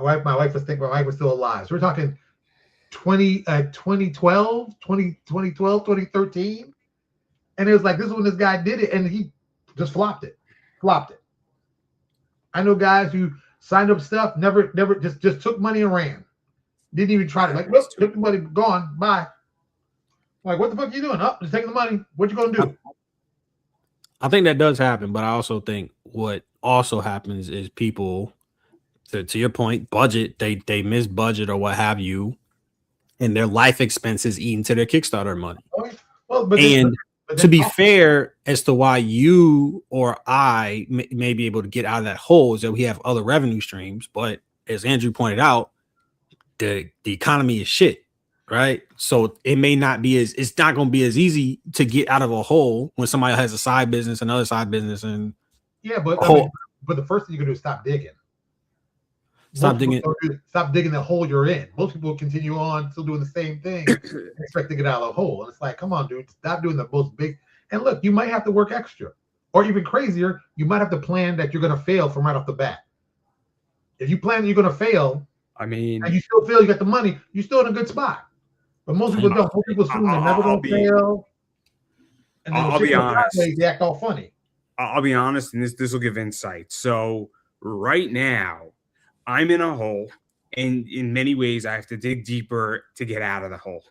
C: my wife was still alive. So we're talking 2012, 2013. And it was like, this is when this guy did it, and he just flopped it. I know guys who signed up stuff, never just took money and ran. Didn't even try to, like, nope, took the money, gone, bye. Like, what the fuck are you doing? Oh, just taking the money. What you gonna do?
B: I think that does happen, but I also think what also happens is people, to your point, budget, they miss budget or what have you, and their life expenses eat into their Kickstarter money.
C: Well, but
B: to be fair, as to why you or I may be able to get out of that hole is that we have other revenue streams. But as Andrew pointed out, the economy is shit, right? So it may not be it's not going to be as easy to get out of a hole when somebody has a side business, another side business, and
C: but but the first thing you can do is stop digging. Stop digging the hole you're in. Most people continue on still doing the same thing and expect to get out of the hole. And it's like, come on, dude, stop doing the most big. And look, you might have to work extra. Or even crazier, you might have to plan that you're going to fail from right off the bat. If you plan that you're going to fail, and you still fail, you got the money, you're still in a good spot. But most people don't. Most people assume they're never going to fail. And then
A: I'll be honest.
C: They act all funny.
A: I'll be honest, and this will give insight. So right now, I'm in a hole, and in many ways, I have to dig deeper to get out of the hole.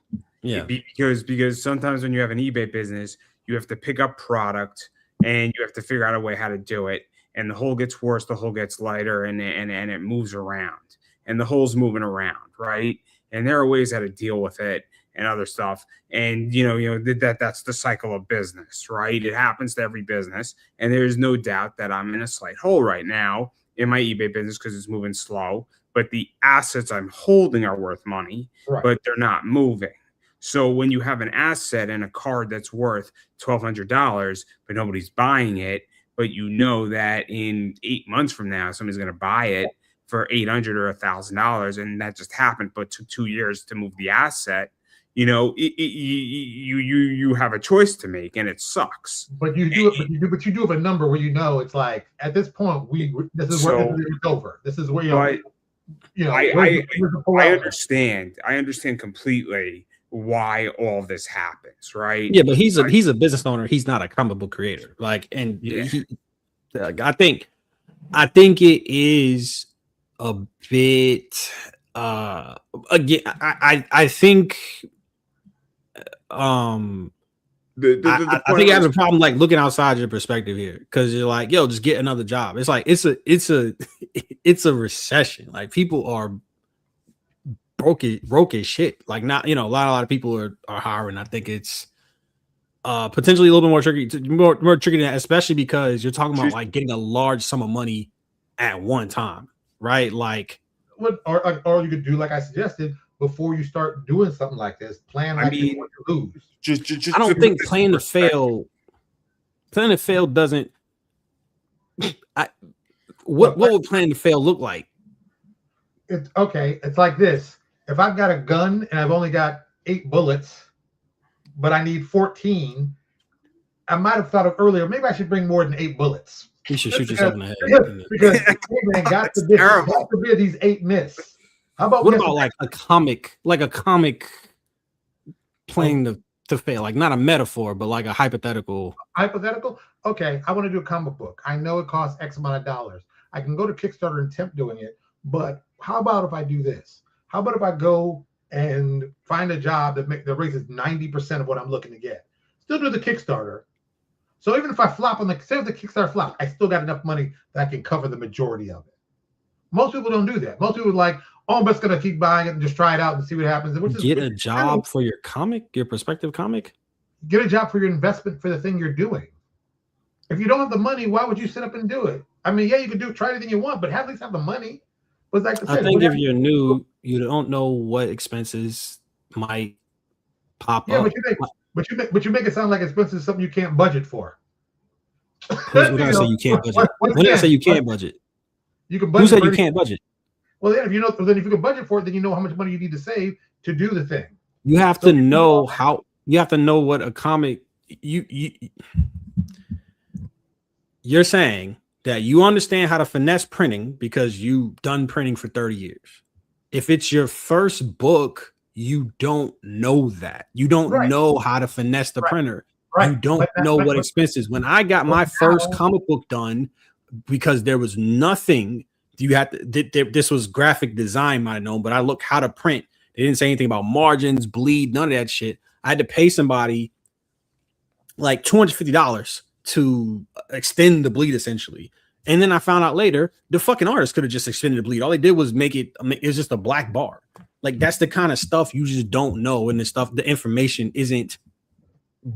B: Yeah,
A: because sometimes when you have an eBay business, you have to pick up product, and you have to figure out a way how to do it. And the hole gets worse, the hole gets lighter, and it moves around, and the hole's moving around, right? And there are ways how to deal with it and other stuff. And that's the cycle of business, right? It happens to every business, and there's no doubt that I'm in a slight hole right now in my eBay business because it's moving slow, but the assets I'm holding are worth money,
C: right,
A: but they're not moving. So when you have an asset and a card that's worth $1,200, but nobody's buying it, but you know that in 8 months from now, somebody's going to buy it for $800 or $1,000, and that just happened, but took 2 years to move the asset. You have a choice to make, and it sucks.
C: But you do have a number where it's like at this point this is where it's over. This is where
A: I understand. I understand completely why all this happens, right?
B: Yeah, but he's a business owner. He's not a comic book creator. Like, and I think it is a bit. Again, I think. I think you have a problem like looking outside your perspective here because you're like, yo, just get another job. It's like it's a recession. Like people are broke as shit. Like not a lot of people are hiring. I think it's potentially a little bit more tricky than that, especially because you're talking about like getting a large sum of money at one time, right? Like
C: or you could do like I suggested. Before you start doing something like this, plan like you want to lose.
A: Just
B: I don't think plan to fail doesn't. What would plan to fail look like?
C: It's okay. It's like this. If I've got a gun and I've only got 8 bullets, but I need 14, I might have thought of earlier. Maybe I should bring more than 8 bullets.
B: You should shoot yourself in the head.
C: Because man, God forbid these 8 miss. How about
B: what about like a comic playing to fail, like not a metaphor, but like a hypothetical?
C: Hypothetical? Okay, I want to do a comic book. I know it costs X amount of dollars. I can go to Kickstarter and attempt doing it, but how about if I do this? How about if I go and find a job that raises 90% of what I'm looking to get? Still do the Kickstarter. So even if I flop say if the Kickstarter flop, I still got enough money that I can cover the majority of it. Most people don't do that. Most people are like, oh, I'm just going to keep buying it and just try it out and see what happens.
B: Get a job for your comic, your prospective comic?
C: Get a job for your investment for the thing you're doing. If you don't have the money, why would you sit up and do it? I mean, yeah, you can try anything you want, but at least have the money. But like
B: I think if you're new, you don't know what expenses might pop up.
C: But you make it sound like expenses is something you can't budget for.
B: Who's gonna say you can't budget? When did I say you can't budget?
C: You can budget.
B: Who said you can't budget?
C: Well, yeah, if you know, then if you can budget for it, then you know how much money you need to save to do the thing.
B: You have to know how. You have to know what a comic. You're saying that you understand how to finesse printing because you've done printing for 30 years. If it's your first book, you don't know that. You don't know how to finesse the printer. You don't know what expenses. When I got my first comic book done, because there was nothing, you had to, this was graphic design, might have known, but I looked how to print. They didn't say anything about margins, bleed, none of that shit. I had to pay somebody like $250 to extend the bleed essentially. And then I found out later the fucking artist could have just extended the bleed. All they did was make it was just a black bar. Like that's the kind of stuff you just don't know. And the information isn't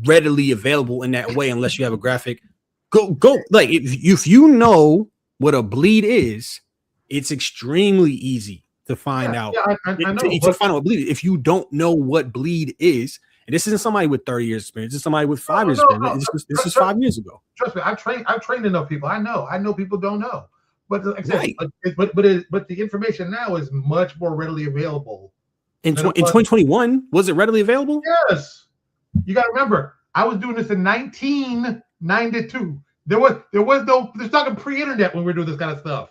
B: readily available in that way unless you have a graphic. Go like if you know what a bleed is, it's extremely easy to find out.
C: Yeah, I know.
B: To find out what bleed is. If you don't know what bleed is, and this isn't somebody with 30 years experience, it's somebody with 5 years experience. This was 5 years ago.
C: Trust me, I've trained enough people. I know people don't know. But like I said, but the information now is much more readily available.
B: In 2021, was it readily available?
C: Yes. You got to remember, I was doing this in 1992. There's talking pre-internet when we were doing this kind of stuff.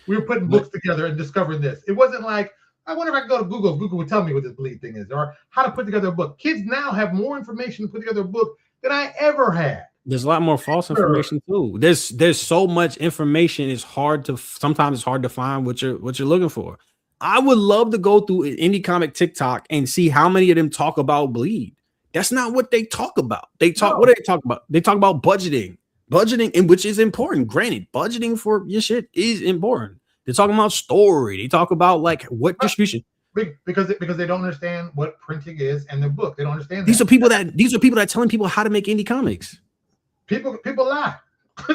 C: We were putting books together and discovering this. It wasn't like, I wonder if I could go to Google. If Google would tell me what this bleed thing is, or how to put together a book. Kids now have more information to put together a book than I ever had.
B: There's a lot more false information too. There's so much information. Sometimes it's hard to find what you're looking for. I would love to go through indie comic TikTok and see how many of them talk about bleed. That's not what they talk about. What do they talk about? They talk about budgeting, and which is important. Granted, budgeting for your shit is important. They're talking about story. They talk about like what distribution.
C: Because they don't understand what printing is and the book. They don't understand.
B: These are people that are telling people how to make indie comics.
C: People lie.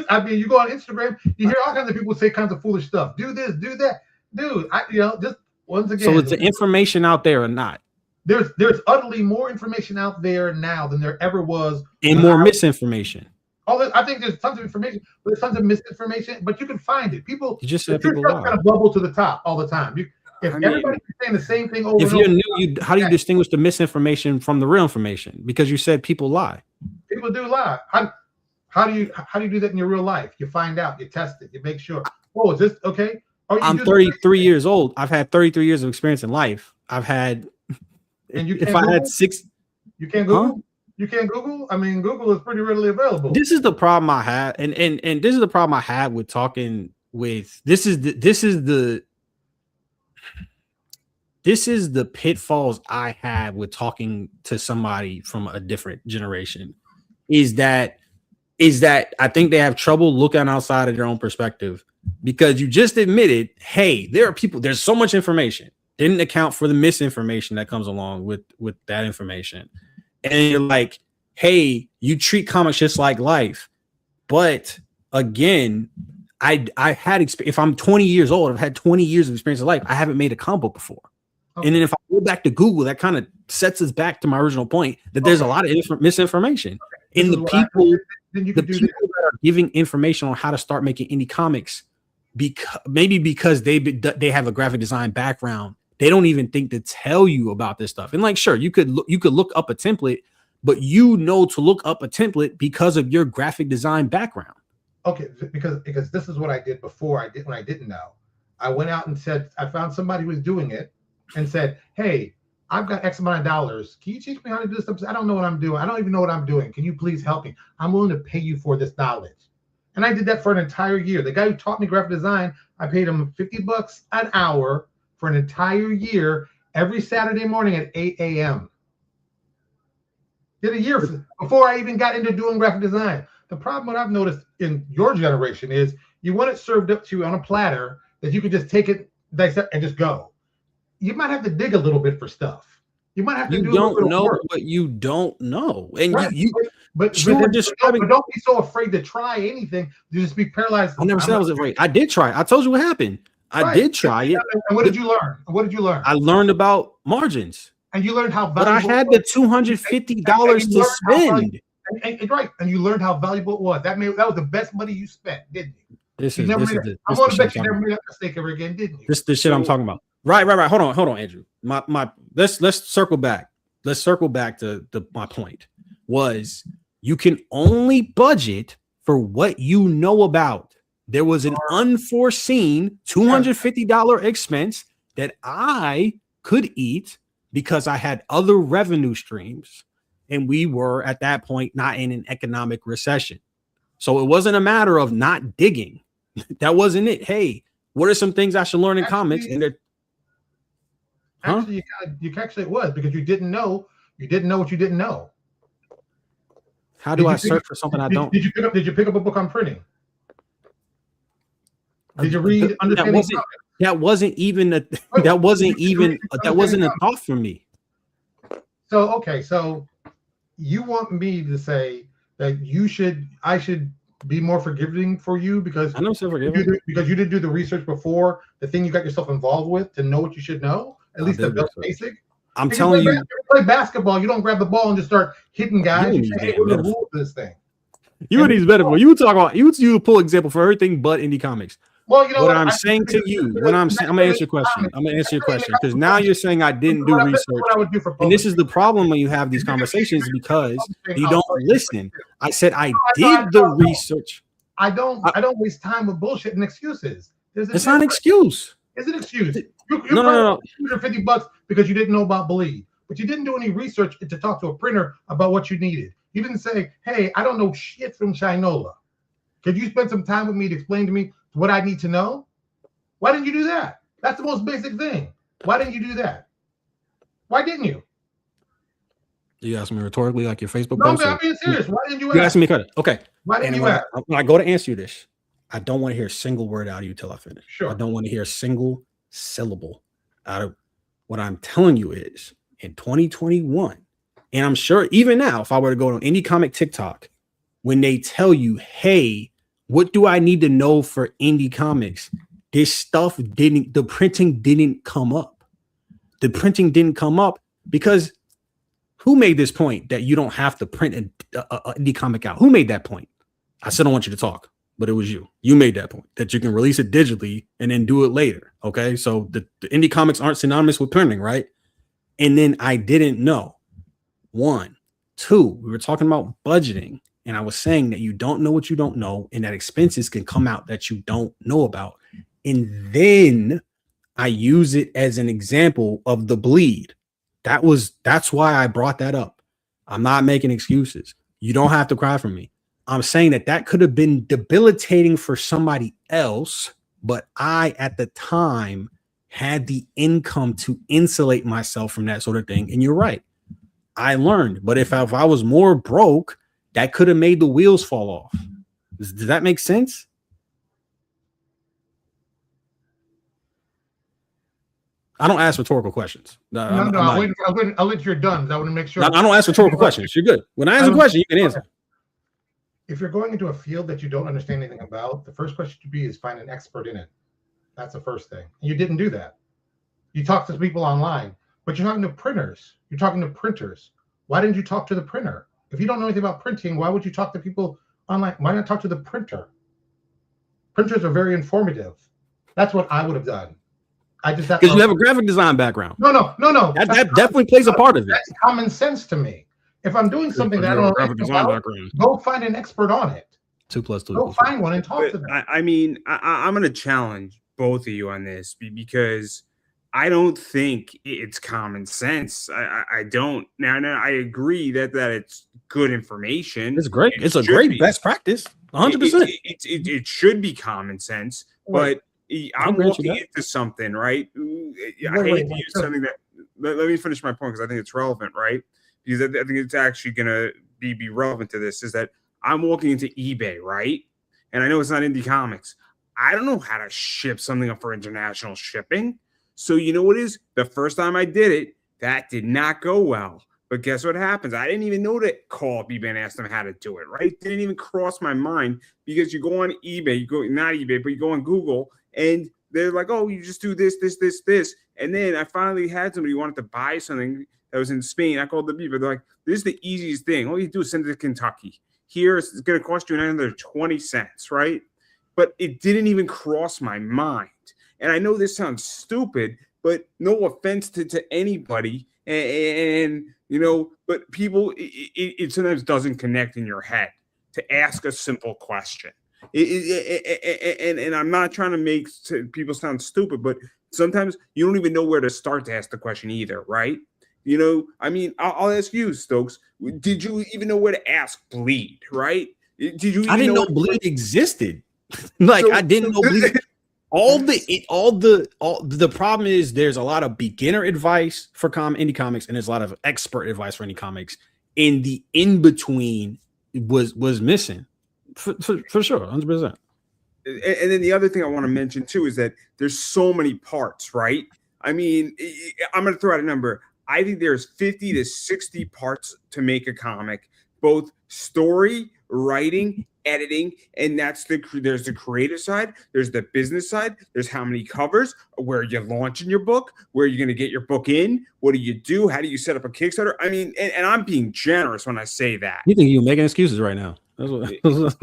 C: I mean, you go on Instagram, you hear all kinds of people say kinds of foolish stuff. Do this, do that, dude. Just once again.
B: So is the information out there or not?
C: There's utterly more information out there now than there ever was,
B: and more misinformation.
C: I think there's tons of information, but there's tons of misinformation. But you can find it. People
B: you just said people lie.
C: Kind of bubble to the top all the time. If everybody's saying the same thing over,
B: if you're new, how do you distinguish the misinformation from the real information? Because you said people lie.
C: People do lie. How do you do that in your real life? You find out, you test it, you make sure. Oh, is this okay?
B: I'm 33 years old. I've had 33 years of experience in life. I've had.
C: And you
B: if I had 6,
C: you can't Google. Huh? You can't Google. I mean, Google is pretty readily available.
B: This is the problem I have, and this is the problem I have with talking with. This is the pitfalls I have with talking to somebody from a different generation. Is that I think they have trouble looking outside of their own perspective because you just admitted, hey, there's so much information. Didn't account for the misinformation that comes along with that information. And you're like, hey, you treat comics just like life. But again, I had if I'm 20 years old, I've had 20 years of experience of life. I haven't made a comic book before. Okay. And then if I go back to Google, that kind of sets us back to my original point that there's a lot of misinformation. Okay. And the people that are giving information on how to start making indie comics, because they have a graphic design background, they don't even think to tell you about this stuff. And like, sure, you could look up a template, but to look up a template because of your graphic design background.
C: Okay, because this is what I did before when I didn't know. I went out and said, I found somebody who was doing it and said, hey, I've got X amount of dollars. Can you teach me how to do this stuff? I don't know what I'm doing. I don't even know what I'm doing. Can you please help me? I'm willing to pay you for this knowledge. And I did that for an entire year. The guy who taught me graphic design, I paid him $50 an hour for an entire year, every Saturday morning at 8 a.m. Did a year before I even got into doing graphic design. The problem what I've noticed in your generation is you want it served up to you on a platter that you could just take it, dissect, and just go. You might have to dig a little bit for stuff. You might have to do a little bit of work.
B: What you don't know. And
C: right. But don't be so afraid to try anything. You just be paralyzed.
B: I never said I was afraid. I did try. I told you what happened. I did try it.
C: And what did you learn?
B: I learned about margins.
C: And you learned how
B: valuable. But I had the $250 to spend.
C: And right, and you learned how valuable it was. That was the best money you spent, didn't you?
B: I'm
C: going to bet you never made that mistake ever again, didn't you?
B: This shit I'm talking about. Right. Hold on, Andrew. Let's circle back. Let's circle back to my point was you can only budget for what you know about. There was an unforeseen $250 expense that I could eat because I had other revenue streams, and we were at that point not in an economic recession. So it wasn't a matter of not digging. That wasn't it. Hey, what are some things I should learn in comics? And
C: actually, it was because you didn't know what you didn't know.
B: How do I search for something I don't?
C: Did you pick up a book on printing? Did you read Understanding?
B: That wasn't even a thought for me.
C: So you want me to say that I should be more forgiving for you because
B: I know
C: because you didn't do the research before the thing you got yourself involved with to know what you should know, at least the basic.
B: I'm telling you,
C: you play basketball, you don't grab the ball and just start hitting guys. You say, hey, what are the rules of this thing?
B: You and these metaphor. You talk about you pull example for everything but indie comics.
C: Well, you know
B: what I'm saying to you. What I'm saying, I'm gonna answer your question. I'm gonna answer your question because now you're saying I didn't do research, and this is the problem when you have these conversations because you don't listen. I said I did the research.
C: I don't waste time with bullshit and excuses.
B: It's not an excuse.
C: It's an excuse.
B: No.
C: $250 because you didn't know about Bleed, but you didn't do any research to talk to a printer about what you needed. You didn't say, "Hey, I don't know shit from Shinola. Could you spend some time with me to explain to me what I need to know?" Why didn't you do that? That's the most basic thing. Why didn't you do that? Why didn't you?
B: You asked me rhetorically, like your Facebook
C: post.
B: No,
C: I'm being serious. Why didn't you ask?
B: You asked me, cut it. Okay.
C: Why didn't you ask?
B: When I go to answer you this, I don't want to hear a single word out of you till I finish.
C: Sure.
B: I don't want to hear a single syllable out of what I'm telling you is in 2021, and I'm sure even now, if I were to go on Indie Comic TikTok, when they tell you, hey, what do I need to know for indie comics? The printing didn't come up. The printing didn't come up because who made this point that you don't have to print an indie comic out? Who made that point? I still don't want you to talk, but it was you. You made that point that you can release it digitally and then do it later. Okay. So the indie comics aren't synonymous with printing, right? And then I didn't know. 1, 2, we were talking about budgeting. And I was saying that you don't know what you don't know, and that expenses can come out that you don't know about. And then I use it as an example of the Bleed. That's why I brought that up. I'm not making excuses. You don't have to cry for me. I'm saying that could have been debilitating for somebody else, but I, at the time, had the income to insulate myself from that sort of thing. And you're right. I learned. But if I was more broke, that could have made the wheels fall off. Does that make sense? I don't ask rhetorical questions.
C: I'll wait until you're done. I want to make sure.
B: I don't ask rhetorical questions. You're good. When I ask a question, you can answer.
C: If you're going into a field that you don't understand anything about, the first question to be is find an expert in it. That's the first thing. And you didn't do that. You talk to people online, but you're talking to printers. You're talking to printers. Why didn't you talk to the printer? If you don't know anything about printing, why would you talk to people online? Why not talk to the printer? Printers are very informative. That's what I would have done.
B: Because you have a graphic design background.
C: No.
B: That definitely plays a part of it.
C: That's common sense to me. If I'm doing something that I don't know, go find an expert on it.
B: 2 + 2.
C: Go find one and talk to them.
A: I mean, I'm going to challenge both of you on this because I don't think it's common sense. I don't. Now, I agree that it's good information.
B: It's great. It's a great best practice. 100%.
A: It should be common sense, but I'm looking into something, right? I hate to use something that. Let me finish my point because I think it's relevant, right? Because I think it's actually going to be relevant to this. Is that I'm walking into eBay, right? And I know it's not indie comics. I don't know how to ship something up for international shipping. So you know what is? The first time I did it, that did not go well. But guess what happens? I didn't even know to call up eBay and ask them how to do it, right? Didn't even cross my mind because you go on eBay, not eBay, but you go on Google and they're like, oh, you just do this. And then I finally had somebody who wanted to buy something that was in Spain. I called the people. They're like, this is the easiest thing. All you do is send it to Kentucky. Here, it's going to cost you another 20 cents, right? But it didn't even cross my mind. And I know this sounds stupid, but no offense to anybody. And but people, it sometimes doesn't connect in your head to ask a simple question. And I'm not trying to make people sound stupid, but sometimes you don't even know where to start to ask the question either, right? I mean, I'll ask you, Stokes. Did you even know where to ask bleed, right? Did you?
B: I didn't know bleed existed. I didn't know bleed. The problem is there's a lot of beginner advice for indie comics, and there's a lot of expert advice for indie comics. And the in between was missing for sure, 100%.
A: And then the other thing I want to mention too is that there's so many parts, right? I mean, I'm going to throw out a number. I think there's 50 to 60 parts to make a comic, both story, writing, editing, and there's the creative side, there's the business side, there's how many covers, where you're launching your book, where you're going to get your book in, what do you do, how do you set up a Kickstarter? I mean, and I'm being generous when I say that.
B: You think you're making excuses right now? That's what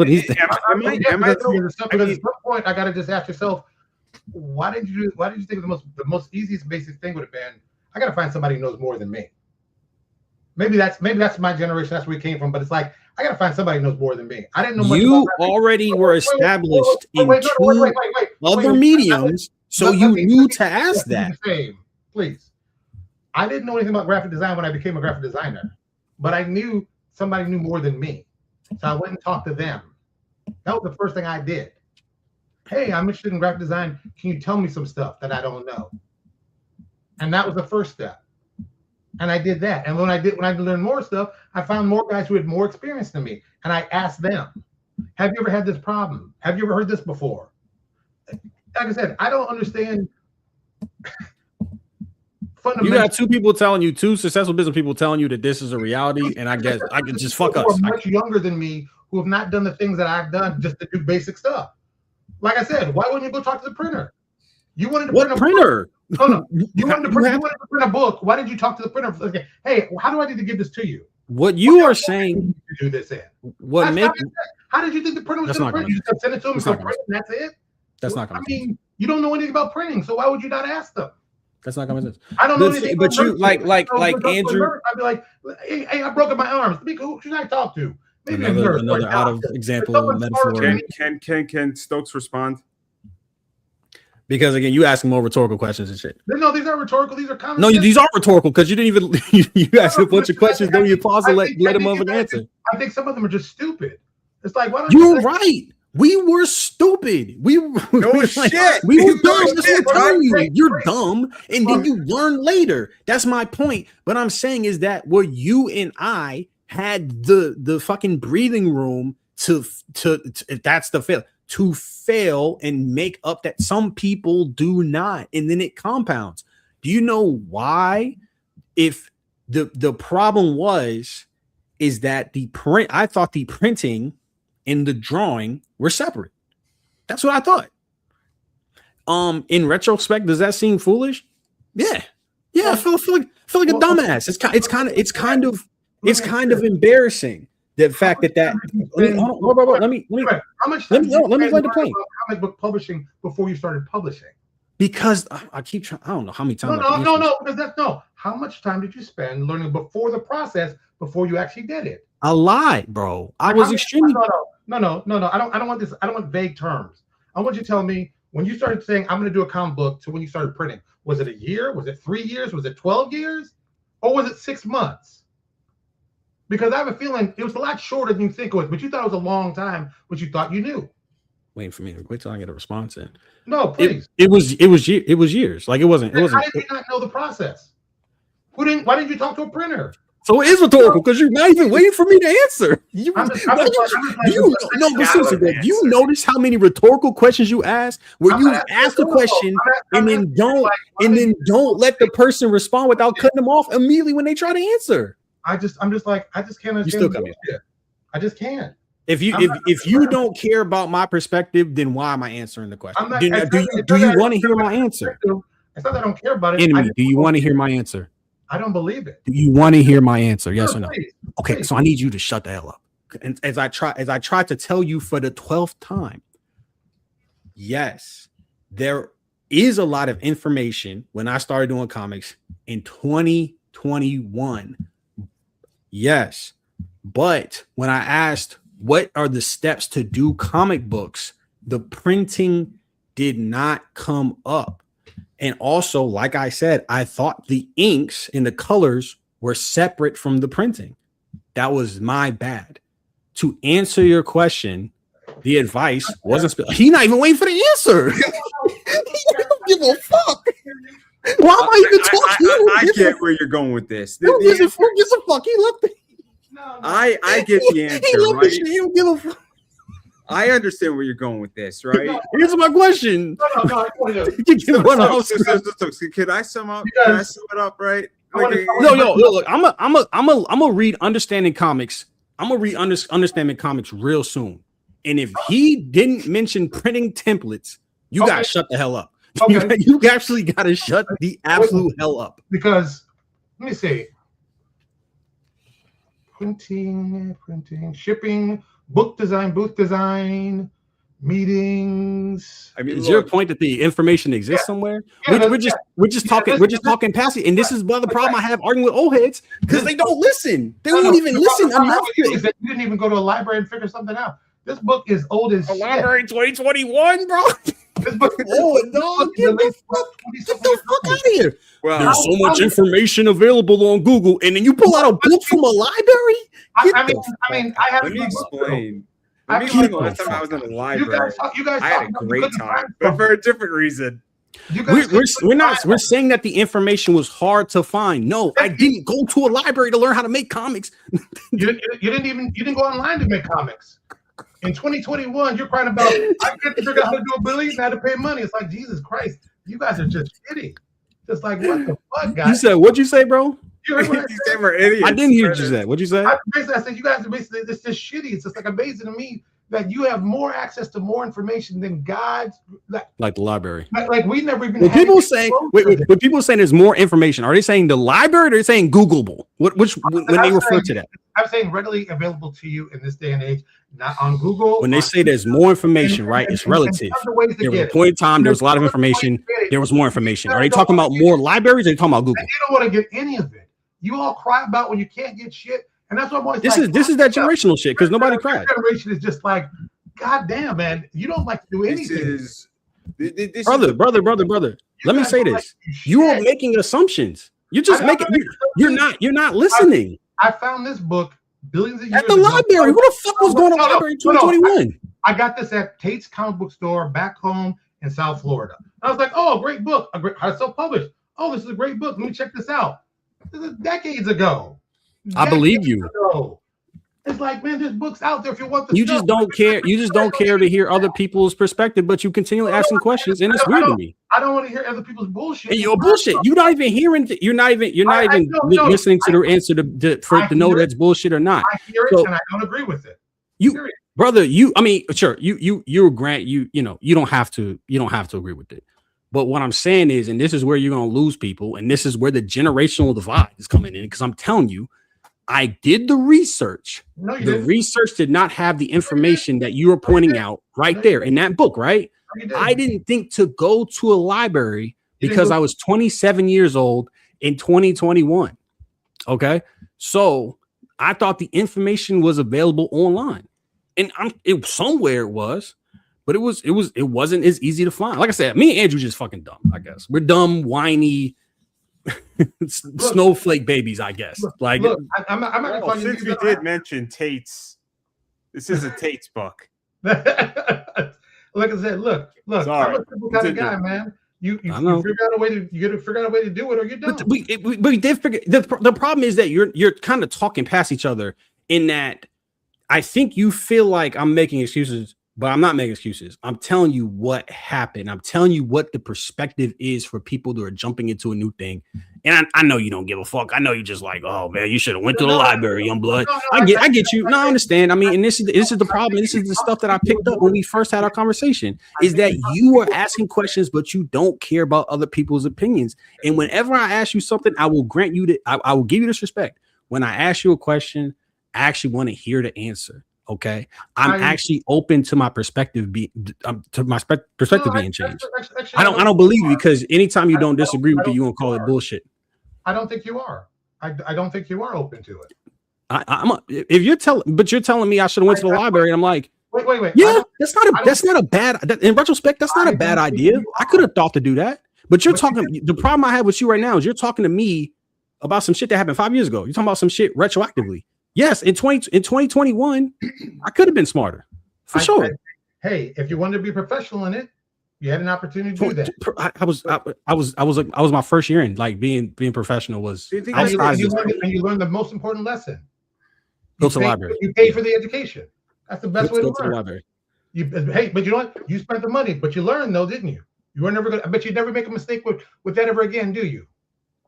B: he's thinking.
C: Am I at some point I gotta just ask yourself, why did you think the most easiest basic thing would have been, I gotta find somebody who knows more than me. Maybe that's my generation, that's where we came from, but it's like, I gotta find somebody who knows more than me. I didn't know much.
B: You already were established in two other mediums, so you knew to ask that.
C: Please. I didn't know anything about graphic design when I became a graphic designer, but I knew somebody knew more than me. So I went and talked to them. That was the first thing I did. Hey, I'm interested in graphic design. Can you tell me some stuff that I don't know? And that was the first step. And I did that. And when I learned more stuff, I found more guys who had more experience than me. And I asked them, have you ever had this problem? Have you ever heard this before? Like I said, I don't understand.
B: You got two successful business people telling you that this is a reality, and I guess I can just fuck up.
C: Much younger than me who have not done the things that I've done just to do basic stuff. Like I said, why wouldn't you go talk to the printer? You wanted to print a
B: printer?
C: No. You wanted to print a book. Why did you talk to the printer? Okay. Hey, how do I need to give this to you?
B: What you are saying?
C: To do this in.
B: How
C: did you think the printer was going to print? You just send it to them and print, and that's it.
B: That's not going to.
C: I mean, you don't know anything about printing, so why would you not ask them?
B: That's not common sense.
C: I don't know anything.
B: But you like Andrew.
C: I'd be like, hey, I broke my arms. Who should I talk to? Maybe
B: another out of example metaphor.
A: Can Stokes respond?
B: Because again, you asking more rhetorical questions and shit.
C: No, these aren't rhetorical. These are common.
B: No, these are rhetorical because you didn't even you asked a bunch of questions. Don't you pause and let them have an answer?
C: I think some of them are just stupid. It's like, why don't
B: you're right. We were stupid. We were dumb. That's what I'm telling you. You're dumb, and then you learn later. That's my point. What I'm saying is that where you and I had the fucking breathing room to that's the fail to fail and make up that some people do not, and then it compounds. Do you know why? If the problem is that I thought the printing and the drawing were separate. That's what I thought. In retrospect, does that seem foolish? Yeah. I feel like a dumbass. It's kind of embarrassing. The fact that let me
C: how much time let me the point. Comic book publishing before you started publishing?
B: Because I keep trying. I don't know how many times.
C: No. How much time did you spend learning before the process before you actually did it?
B: A lot, bro. I was extremely.
C: No. I don't want this. I don't want vague terms. I want you to tell me when you started saying I'm going to do a comic book to when you started printing. Was it a year? Was it 3 years? Was it 12 years? Or was it 6 months? Because I have a feeling it was a lot shorter than you think it was, but you thought it was a long time, but you thought you knew.
B: Waiting for me. Wait till I get a response in.
C: No, please.
B: It was years. Like it wasn't.
C: How did you not know the process? Why didn't you talk to a printer?
B: So it is rhetorical because you're not even waiting for me to answer. Do you notice how many rhetorical questions you ask where you ask the question and then don't let the person respond without cutting them off immediately when they try to answer?
C: I just can't understand. You still coming. I just can't.
B: If you don't care about my perspective, then why am I answering the question? Do you want to hear my answer?
C: It's not that I don't care about it.
B: Enemy, do you want to hear my answer?
C: I don't believe it.
B: Do you want to hear my answer? Yes or no?
C: Please,
B: Okay,
C: please.
B: so I need you to shut the hell up. And as I tried to tell you for the 12th time, yes, there is a lot of information when I started doing comics in 2021. Yes, but when I asked what are the steps to do comic books, the printing did not come up. And also, like I said, I thought the inks and the colors were separate from the printing. That was my bad. To answer your question, the advice wasn't. He's not even waiting for the answer. He don't give a fuck. Why am I even talking?
A: I get where you're going with this.
B: He don't give a fuck. He left it.
A: I get the answer, right?
B: He don't give a fuck.
A: I understand where you're going with this, right?
B: Answer my question.
C: No.
A: Can I sum up? Can I sum it up, right?
B: Look. I'm a read Understanding Comics. I'm gonna read Understanding Comics real soon. And if he didn't mention printing templates, you gotta shut the hell up.
C: Okay.
B: You actually gotta shut the absolute hell up.
C: Because let me see. Printing, shipping, book design, booth design, meetings.
A: I mean,
B: is your point that the information exists somewhere? We're just talking past it, and this is the problem I have arguing with old heads because they don't listen. They won't even listen enough.
C: You didn't even go to a library and figure something out. This book is old as shit.
B: Library 2021, bro.
C: This book is
B: old, dog. Get the fuck out of here.
A: Well,
B: there's so much information available on Google, and then you pull out a book from a library.
C: I mean, I have.
A: Let me explain.
C: I
A: Let me
C: mean,
A: explain the last time I was in the library.
C: You guys
A: I had a great time, but for a different reason.
B: We're saying that the information was hard to find. No, I didn't go to a library to learn how to make comics.
C: You didn't go online to make comics. In 2021, you're crying about I can't figure out how to do a billion and how to pay money. It's like Jesus Christ, you guys are just kidding. Just like what the fuck, guys?
B: You said what'd you say, bro?
C: You heard what I said?
A: We're idiots.
B: I didn't hear what you said. What'd you say?
C: I said you guys are basically it's just shitty. It's just like amazing to me that you have more access to more information than God's
B: like the library.
C: Like we never even.
B: When people say when people saying there's more information, are they saying the library or are they saying Googleable? When they refer to that?
C: I'm saying readily available to you in this day and age, not on Google.
B: When they say there's more information, right? It's relative. There was a point in time, there was a lot of information. There was more information. Are they talking about more libraries or are they talking about Google?
C: You don't want to get any of it. You all cry about when you can't get shit. And that's what I'm always
B: this is that generational shit because nobody cried.
C: Generation is just like, God damn, man, you don't like to do anything.
B: Brother. Let me say this. You are making assumptions. You're just making. You're not listening.
C: I found this book billions of years
B: at the library. What the fuck was going on in the library in 2021?
C: I got this at Tate's comic book store back home in South Florida. I was like, oh, great book. How it's self-published. Oh, this is a great book. Let me check this out. This is decades ago.
B: I believe you.
C: It's like, man, there's books out there if you want.
B: You just don't care. You just don't care to hear other people's perspective, but you continually asking questions, and it's weird to me.
C: I don't want to hear other people's bullshit.
B: And you're bullshit. You're not even hearing. You're not even listening to the answer to know that's bullshit or not.
C: I hear it, and I don't agree with it.
B: Brother. I mean, sure. You grant. You don't have to. You don't have to agree with it. But what I'm saying is, and this is where you're going to lose people, and this is where the generational divide is coming in. Because I'm telling you, I did the research.
C: No,
B: the research did not have the information that you were pointing out right there in that book, right? I didn't think to go to a library because I was 27 years old in 2021. Okay. So I thought the information was available online. And somewhere it was, but it wasn't as easy to find. Like I said, me and Andrew just fucking dumb, I guess. We're dumb, whiny, snowflake babies, I guess. I'm
A: not since we did mention Tate's, this is a Tate's book.
C: Like I said, look.
A: Sorry.
C: I'm a simple kind of guy, man. You figure out a way to do it, or you don't.
B: We did figure. The problem is that you're kind of talking past each other. In that, I think you feel like I'm making excuses, but I'm not making excuses. I'm telling you what happened. I'm telling you what the perspective is for people that are jumping into a new thing. And I know you don't give a fuck. I know you just like, oh man, you should have went to the library, young blood. I get you. No, I understand. I mean, and this is the problem. This is the stuff that I picked up when we first had our conversation, is that you are asking questions, but you don't care about other people's opinions. And whenever I ask you something, I will grant you that I will give you this respect. When I ask you a question, I actually want to hear the answer. Okay, I'm actually open to my perspective being changed. I don't believe you, because anytime you don't disagree with it, you won't call it bullshit.
C: I don't think you are. I don't think you are open to it.
B: If you're telling me I should have went to the library, and I'm like,
C: wait.
B: Yeah, that's not a bad. In retrospect, that's not a bad idea. I could have thought to do that, but you're talking. The problem I have with you right now is you're talking to me about some shit that happened 5 years ago. You're talking about some shit retroactively. Yes, in 2021, I could have been smarter, for sure.
C: Hey, if you wanted to be professional in it, you had an opportunity to do that.
B: I was my first year in, like, being professional was.
C: And you learned the most important lesson.
B: Go to the library.
C: You paid for the education. That's the best way to learn.
B: Go to the library.
C: But you know what? You spent the money, but you learned though, didn't you? You were never gonna. I bet you never make a mistake with that ever again, do you?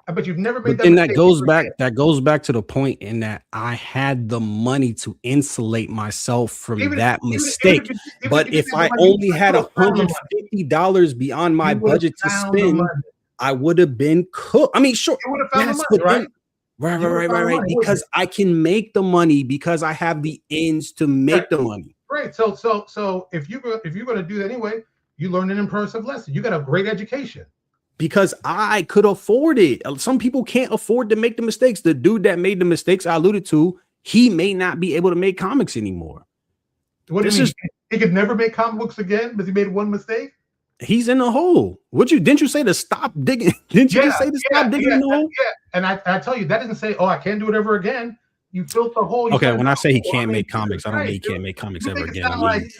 C: I bet you've never made that.
B: And that goes back. That goes back to the point in that I had the money to insulate myself from that mistake. But if I only had $150 beyond my budget to spend, I would have been cooked. I mean, sure.
C: You would have found the money, right?
B: Right. Because I can make the money, because I have the ends to make the money.
C: Right. So if you're going to do that anyway, you learned an impressive lesson. You got a great education.
B: Because I could afford it. Some people can't afford to make the mistakes. The dude that made the mistakes I alluded to, he may not be able to make comics anymore.
C: What do you mean? He could never make comic books again because he made one mistake?
B: He's in the hole. Didn't you say to stop digging? Didn't you just say to stop digging in the hole?
C: Yeah. And I tell you, that doesn't say, oh, I can't do it ever again. You filled the hole.
B: Okay, when I say he can't make comics, I don't mean he can't make comics ever again. I mean,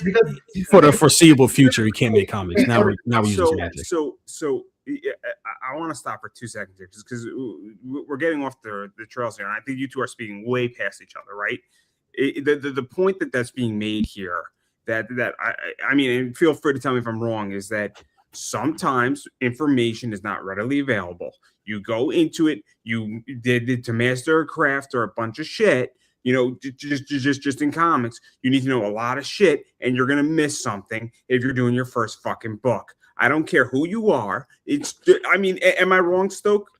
B: for the foreseeable future, he can't make comics. Now we're using magic.
A: So I want to stop for 2 seconds here, just because we're getting off the trails here, and I think you two are speaking way past each other, right? The point that's being made here, that I mean, and feel free to tell me if I'm wrong, is that sometimes information is not readily available. You go into it, you did to master a craft or a bunch of shit. You know, just in comics, you need to know a lot of shit, and you're gonna miss something if you're doing your first fucking book. I don't care who you are. I mean, am I wrong, Stokes?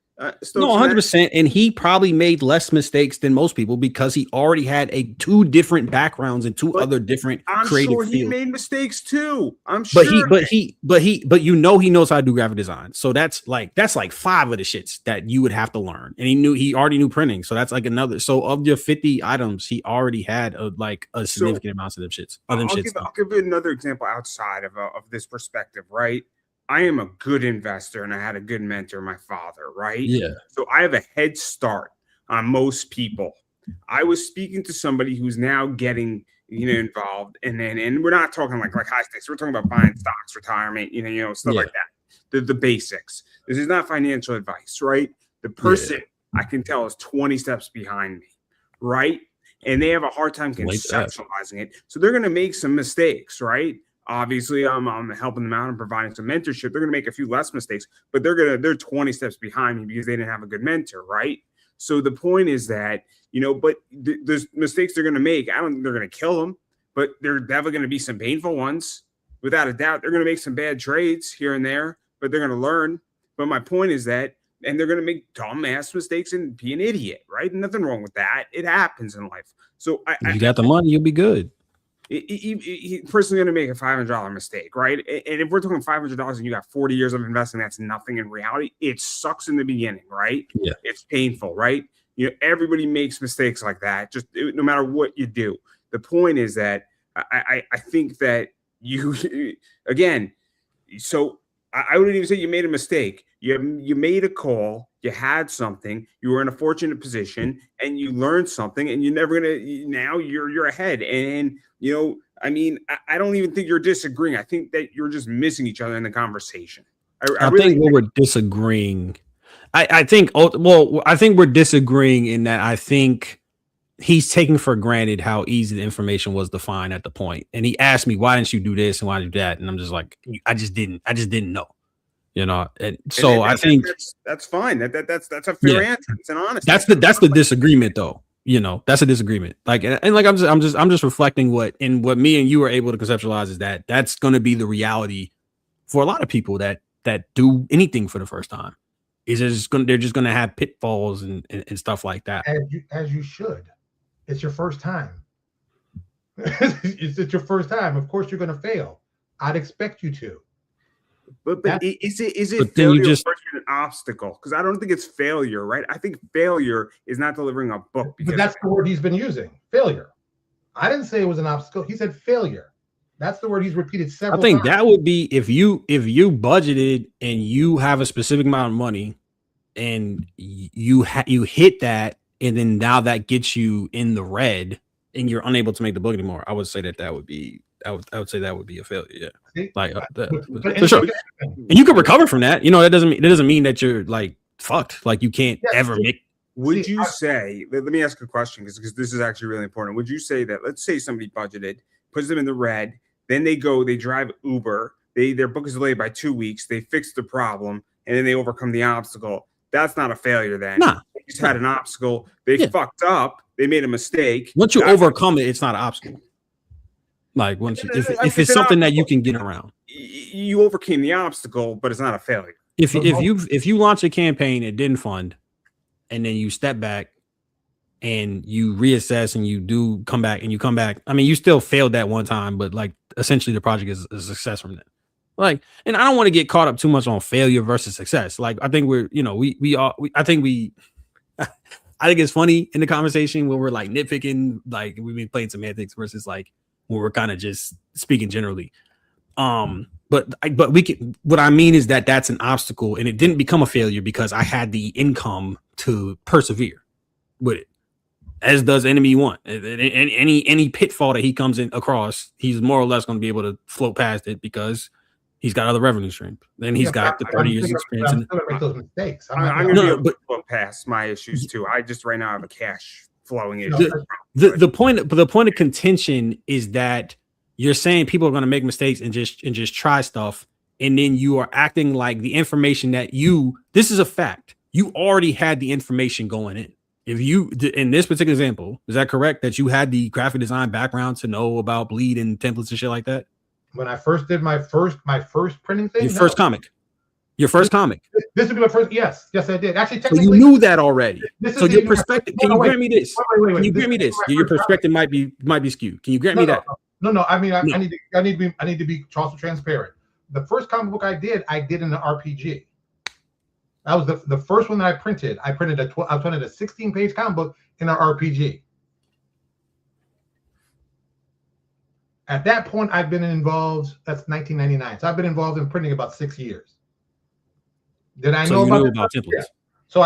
B: No, 100%. And he probably made less mistakes than most people because he already had two different backgrounds and other different creative fields.
A: He made mistakes too. I'm sure.
B: But he knows how to do graphic design. So that's like 5 of the shits that you would have to learn. And he already knew printing. So that's like another. So of your 50 items, he already had a significant amount of them shits. I'll
A: give you another example outside of this perspective, right? I am a good investor, and I had a good mentor, my father, right?
B: Yeah.
A: So I have a head start on most people. I was speaking to somebody who's now getting, involved, and we're not talking like high stakes. We're talking about buying stocks, retirement, stuff like that. The basics. This is not financial advice, right? The person I can tell is 20 steps behind me, right? And they have a hard time conceptualizing it. So they're going to make some mistakes, right? Obviously, I'm helping them out and providing some mentorship. They're going to make a few less mistakes, but they're 20 steps behind me because they didn't have a good mentor, right? So the point is that, but there's mistakes they're going to make. I don't think they're going to kill them, but they're definitely going to be some painful ones. Without a doubt, they're going to make some bad trades here and there, but they're going to learn. But my point is that, and they're going to make dumbass mistakes and be an idiot, right? Nothing wrong with that. It happens in life. So
B: if you got the money, you'll be good.
A: Person's going to make a $500 mistake, right? And if we're talking $500 and you got 40 years of investing, that's nothing in reality. It sucks in the beginning, right?
B: Yeah.
A: It's painful, right? Everybody makes mistakes like that, just no matter what you do. The point is that I think that you, again, so I wouldn't even say you made a mistake. You made a call, you had something, you were in a fortunate position, and you learned something, and now you're ahead. And I mean, I don't even think you're disagreeing. I think that you're just missing each other in the conversation.
B: I think we're disagreeing. I think we're disagreeing in that I think he's taking for granted how easy the information was to find at the point. And he asked me, why didn't you do this and why did you do that? And I'm just like, I just didn't know. You know, and so I think
A: that's fine. That's a fair answer. It's an honest.
B: That's the disagreement, though. You know, that's a disagreement. Like, and like I'm just reflecting what me and you are able to conceptualize is that that's going to be the reality for a lot of people that do anything for the first time. They're just going to have pitfalls and stuff like that.
C: As you should. It's your first time. It's your first time. Of course, you're going to fail. I'd expect you to.
A: But is it failure versus an obstacle? Because I don't think it's failure, right? I think failure is not delivering a book.
C: But that's the word he's been using. Failure. I didn't say it was an obstacle. He said failure. That's the word he's repeated several times. I think
B: that would be if you budgeted and you have a specific amount of money and you hit that, and then now that gets you in the red and you're unable to make the book anymore. I would say that would be. I would say that would be a failure. Yeah,
C: see?
B: Like for sure. And you can recover from that. You know, that doesn't mean that you're like fucked. Like you can't ever make.
A: Would you say? Let me ask a question because this is actually really important. Would you say that? Let's say somebody budgeted, puts them in the red, then they drive Uber. Their book is delayed by 2 weeks. They fix the problem and then they overcome the obstacle. That's not a failure. Then they just had an obstacle. They fucked up. They made a mistake.
B: Once you overcome it, it's not an obstacle. Like once if it's something that you can get around,
A: you overcame the obstacle, but it's not a failure.
B: If you launch a campaign, it didn't fund, and then you step back and you reassess and you do come back and you come back. I mean, you still failed that one time, but like essentially the project is a success from that. Like, and I don't want to get caught up too much on failure versus success. Like, I think I think it's funny in the conversation when we're like nitpicking, like we've been playing semantics versus like when we're kind of just speaking generally. But we can. What I mean is that that's an obstacle, and it didn't become a failure because I had the income to persevere with it. As does enemy one. Any pitfall that he comes in across, he's more or less going to be able to float past it because he's got other revenue streams. Then he's got the 30 years experience.
C: I'm going to make those mistakes.
A: I'm going to be able to float past my issues too. I just right now have a cash flowing issue.
B: The point of contention is that you're saying people are going to make mistakes and just try stuff, and then you are acting like the information that this is a fact. You already had the information going in. If you, in this particular example, is that correct that you had the graphic design background to know about bleed and templates and shit like that?
C: When I first did my first printing thing,
B: your first comic. This
C: would be my first. Yes, I did. Actually,
B: technically, so you knew that already. So your perspective. Can you grant me this?
C: Wait.
B: Can you grant me this? Your perspective might be skewed. Can you grant me that?
C: No. I mean, I need to be also transparent. The first comic book I did in an RPG. That was the first one that I printed. I printed a 16-page comic book in an RPG. At that point, I've been involved. That's 1999. So I've been involved in printing about 6 years. Did I know about templates? Yeah. So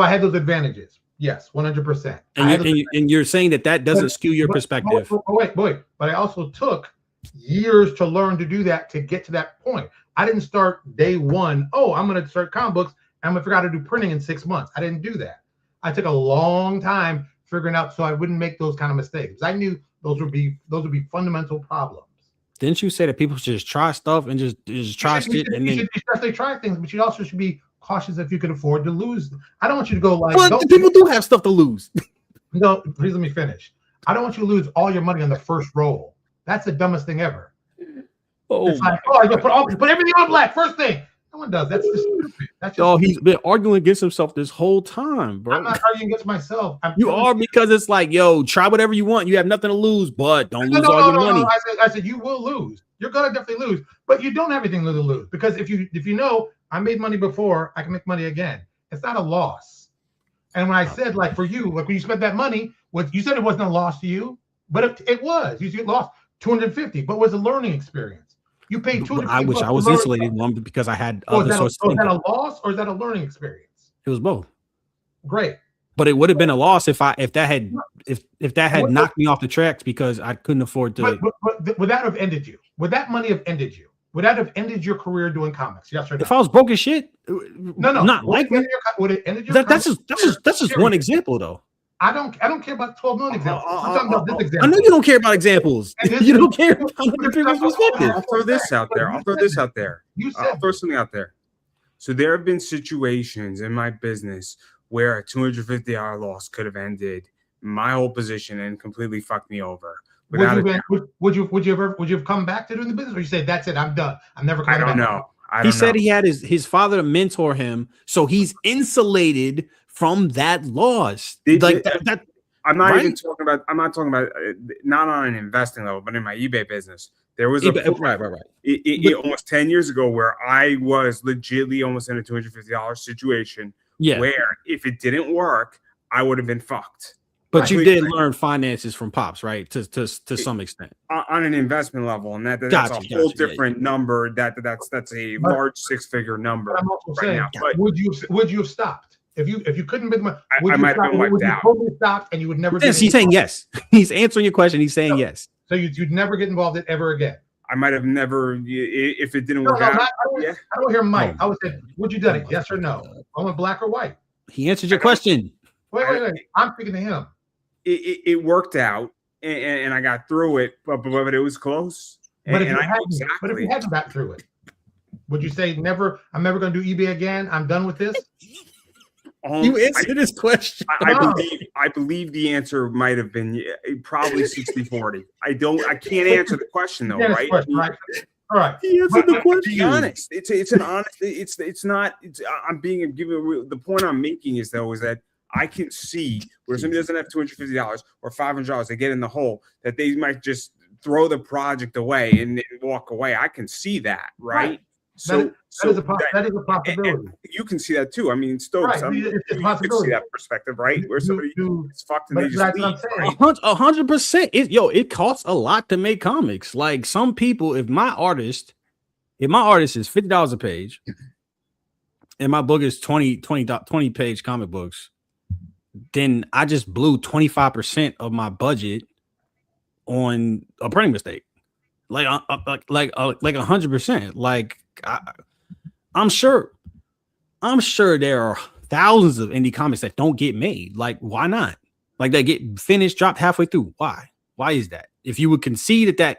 C: I had those advantages. Yes, 100%.
B: And you're saying that doesn't skew your perspective.
C: Wait. But I also took years to learn to do that to get to that point. I didn't start day one. Oh, I'm going to start comic books. I'm going to figure out how to do printing in 6 months. I didn't do that. I took a long time figuring out so I wouldn't make those kind of mistakes. I knew those would be fundamental problems.
B: Didn't you say that people should just try stuff and just try shit? And then
C: they try things, but you also should be cautious if you can afford to lose. I don't want you to go like.
B: Well, people do have stuff to lose.
C: No, please let me finish. I don't want you to lose all your money on the first roll. That's the dumbest thing ever.
B: Oh,
C: it's like, put everything on black first thing. No one does. That's just stupid. That's just
B: he's been arguing against himself this whole time, bro.
C: I'm not arguing against myself.
B: You are, because it's like, yo, try whatever you want. You have nothing to lose, but don't lose all your money.
C: No. I said you will lose. You're gonna definitely lose, but you don't have anything to lose because if you know I made money before, I can make money again. It's not a loss. And when I said like for you, like when you spent that money, you said it wasn't a loss to you, but it was. You lost $250, but it was a learning experience. You paid $250.
B: I wish I was insulated one because I had other sources.
C: So is that a loss or is that a learning experience?
B: It was both.
C: Great.
B: But it would have been a loss if that had knocked me off the tracks because I couldn't afford to.
C: But would that have ended you? Would that money have ended you? Would that have ended your career doing comics? Yes or no?
B: If I was broke as shit, no, not likely.
C: Would it ended your?
B: That's just one example though.
C: I don't care about 12 million examples. I'm talking about this example.
B: I know you don't care about examples. You don't care about other people's perspective.
A: I'll throw this out there.
C: You said,
A: I'll throw something out there. So there have been situations in my business where a $250 loss could have ended my whole position and completely fucked me over.
C: Would you have come back to doing the business, or you say that's it, I'm done, I'm never coming back?
A: I don't know.
B: He said he had his father to mentor him, so he's insulated from that loss.
A: I'm not even talking about. I'm not talking about not on an investing level, but in my eBay business, there was almost 10 years ago where I was legitly almost in a $250 situation.
B: Yeah.
A: Where if it didn't work, I would have been fucked.
B: But you did learn finances from Pops, right? To some extent.
A: On an investment level, and that's a whole different number. That's a large six-figure number.
C: But I'm also
A: right
C: saying,
A: now.
C: would you have stopped if you couldn't make money?
A: I might have been wiped out.
C: Totally stopped, and you would never.
B: Yes, he's saying yes. He's answering your question. He's saying yes.
C: So you'd never get involved in ever again.
A: I might have never, if it didn't work out.
C: I don't hear Mike. I would say, would you done it? Yes or no? I want black or white.
B: He answered your question.
C: Wait. I'm speaking to him.
A: It worked out, and I got through it, but it was close.
C: But if you hadn't got through it, would you say never? I'm never going to do eBay again. I'm done with this.
B: You answered this question.
A: I believe the answer might have been probably 60-40. I can't answer the question though, right?
C: Right. All right.
B: He answered the question.
A: To be honest, it's an honest. It's not. I'm being given. The point I'm making is that I can see where somebody doesn't have $250 or $500, they get in the hole, that they might just throw the project away and walk away. I can see that, right? So
C: that is a possibility.
A: And you can see that too. I mean, Stokes,
C: right.
A: It's a possibility. See that perspective, right? Where somebody is fucked and they just leave.
B: 100%. It costs a lot to make comics. Like some people, if my artist is $50 a page, and my book is 20 page comic books, then I just blew 25% of my budget on a printing mistake, like 100%. Like I'm sure there are thousands of indie comics that don't get made. Like why not? Like they get finished, dropped halfway through. Why is that? If you would concede that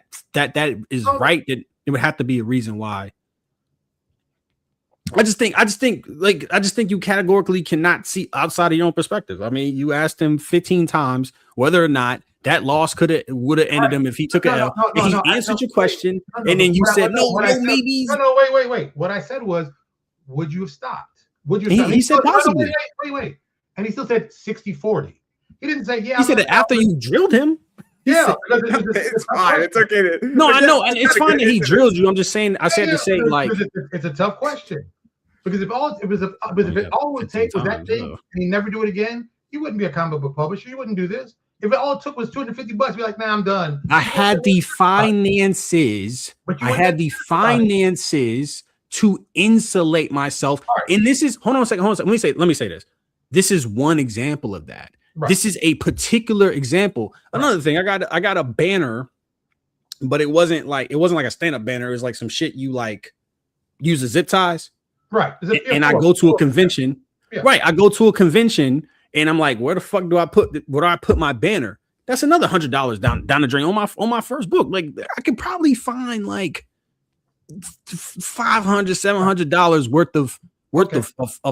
B: is right, then it would have to be a reason why. I just think you categorically cannot see outside of your own perspective. I mean, you asked him 15 times whether or not that loss would have ended him if he took an L. And he answered your question, and then you said maybe.
C: No, wait. What I said was, would you have stopped? Would you?
B: He said possibly.
C: Wait. And he still said 60-40. He didn't say yeah.
B: He said that after you drilled him.
C: Yeah,
A: it's fine. It's okay.
B: No, I know, and it's fine that he drilled you. I'm just saying. I said to say like
C: it's a tough question. Because if all it would take was that thing and he never do it again, you wouldn't be a comic book publisher. You wouldn't do this. If it all it took was $250, be like, nah, I'm done.
B: I had the finances. To insulate myself. Right. And this is hold on a second. Let me say this. This is one example of that. Right. This is a particular example. Right. Another thing, I got a banner, but it wasn't like a stand-up banner. It was like some shit you like use the zip ties.
C: Right.
B: And I go to a convention. Yeah. Right. I go to a convention and I'm like, where the fuck do I put my banner? That's another $100 down the drain on my first book. Like I could probably find like $500, $700 worth of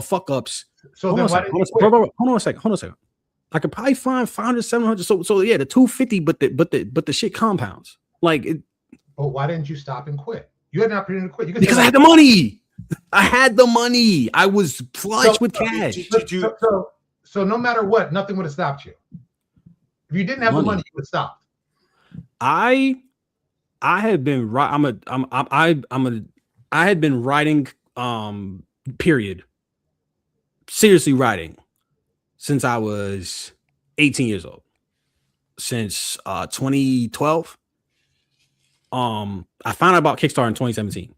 B: fuck ups.
C: So
B: hold on a second. I could probably find 500, 700. So yeah, the 250, but the shit compounds. Like it.
C: But why didn't you stop and quit? You had an opportunity to quit.
B: Because I had the money. I was flush with cash.
C: So no matter what, nothing would have stopped you. If you didn't have the money, you would stop.
B: I had been writing period. Seriously writing since I was 18 years old. Since 2012. I found out about Kickstarter in 2017.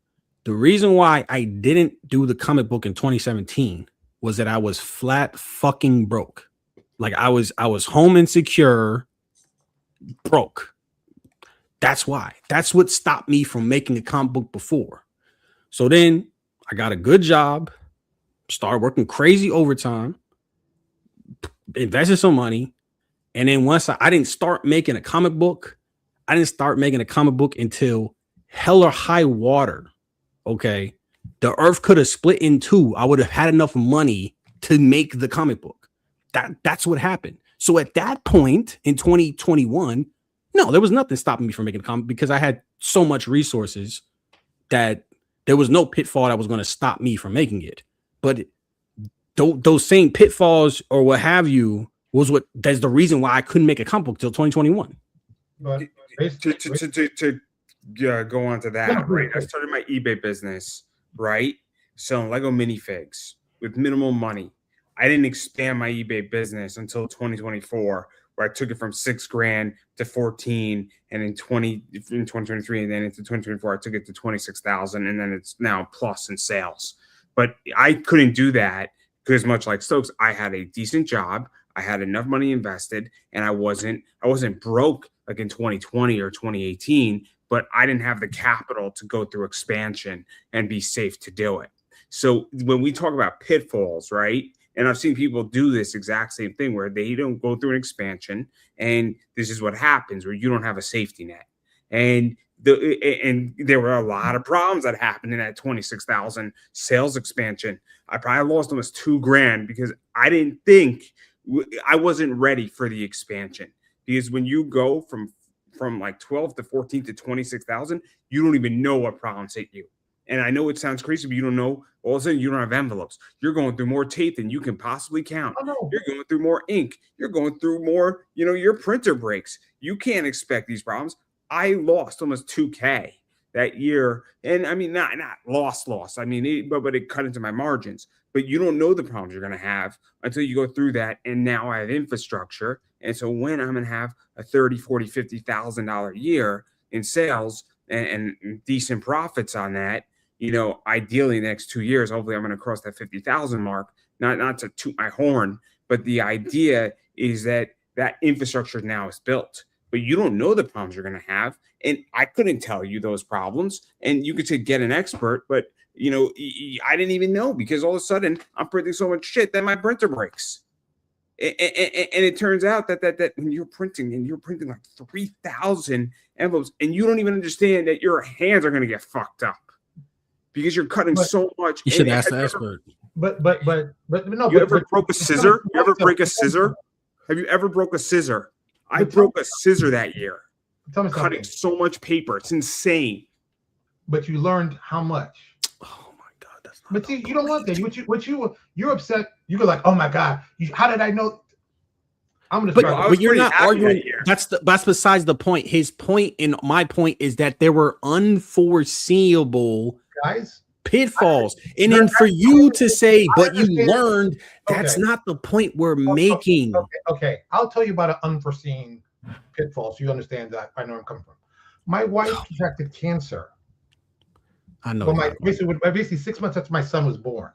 B: The reason why I didn't do the comic book in 2017 was that I was flat fucking broke. Like I was home insecure, broke. That's why. That's what stopped me from making a comic book before. So then I got a good job, started working crazy overtime, invested some money, and then once I didn't start making a comic book, until hell or high water. Okay. the earth could have split in two. I would have had enough money to make the comic book. That's what happened. So at that point in 2021, no, there was nothing stopping me from making a comic because I had so much resources that there was no pitfall that was going to stop me from making it. But those same pitfalls or what have you that's the reason why I couldn't make a comic book till 2021.
C: But
A: to go on to that, right? I started my eBay business, right? Selling Lego minifigs with minimal money. I didn't expand my eBay business until 2024, where I took it from $6,000 to 14, and in 2023, and then into 2024, I took it to 26,000, and then it's now plus in sales. But I couldn't do that because, much like Stokes, I had a decent job, I had enough money invested, and I wasn't broke like in 2020 or 2018. But I didn't have the capital to go through expansion and be safe to do it. So when we talk about pitfalls, right? And I've seen people do this exact same thing where they don't go through an expansion, and this is what happens where you don't have a safety net. And there were a lot of problems that happened in that 26,000 sales expansion. I probably lost almost $2,000 because I didn't think I wasn't ready for the expansion. Because when you go from like 12 to 14 to 26,000, you don't even know what problems hit you. And I know it sounds crazy, but you don't know. All of a sudden, you don't have envelopes. You're going through more tape than you can possibly count.
C: Oh, no.
A: You're going through more ink. You're going through more, your printer breaks. You can't expect these problems. I lost almost $2,000 that year. And I mean, not lost. I mean, but it cut into my margins. But you don't know the problems you're going to have until you go through that. And now I have infrastructure. And so when I'm going to have a $30,000, $40,000, $50,000 year in sales and decent profits on that, ideally the next 2 years, hopefully I'm going to cross that 50,000 mark, not to toot my horn, but the idea is that infrastructure now is built, but you don't know the problems you're going to have. And I couldn't tell you those problems, and you could say, get an expert, but I didn't even know because all of a sudden I'm printing so much shit that my printer breaks. And it turns out that when you're printing like 3,000 envelopes and you don't even understand that your hands are going to get fucked up because you're cutting so much.
B: You should ask the expert.
C: But no.
A: You ever broke a scissor? You ever break a scissor? Have you ever broke a scissor? I broke a scissor that year.
C: Tell me
A: cutting so much paper. It's insane.
C: But you learned how much?
B: Oh my God, that's not.
C: But you don't want that. You're upset. You go like, oh my God, how did I know? I'm gonna.
B: But you're not arguing. That's besides the point. His point and my point is that there were unforeseeable pitfalls, and then for you to say, but you learned, that's not the point we're making.
C: Okay, I'll tell you about an unforeseen pitfall, so you understand that I know where I'm coming from. My wife contracted cancer.
B: I know.
C: Well, basically 6 months after my son was born.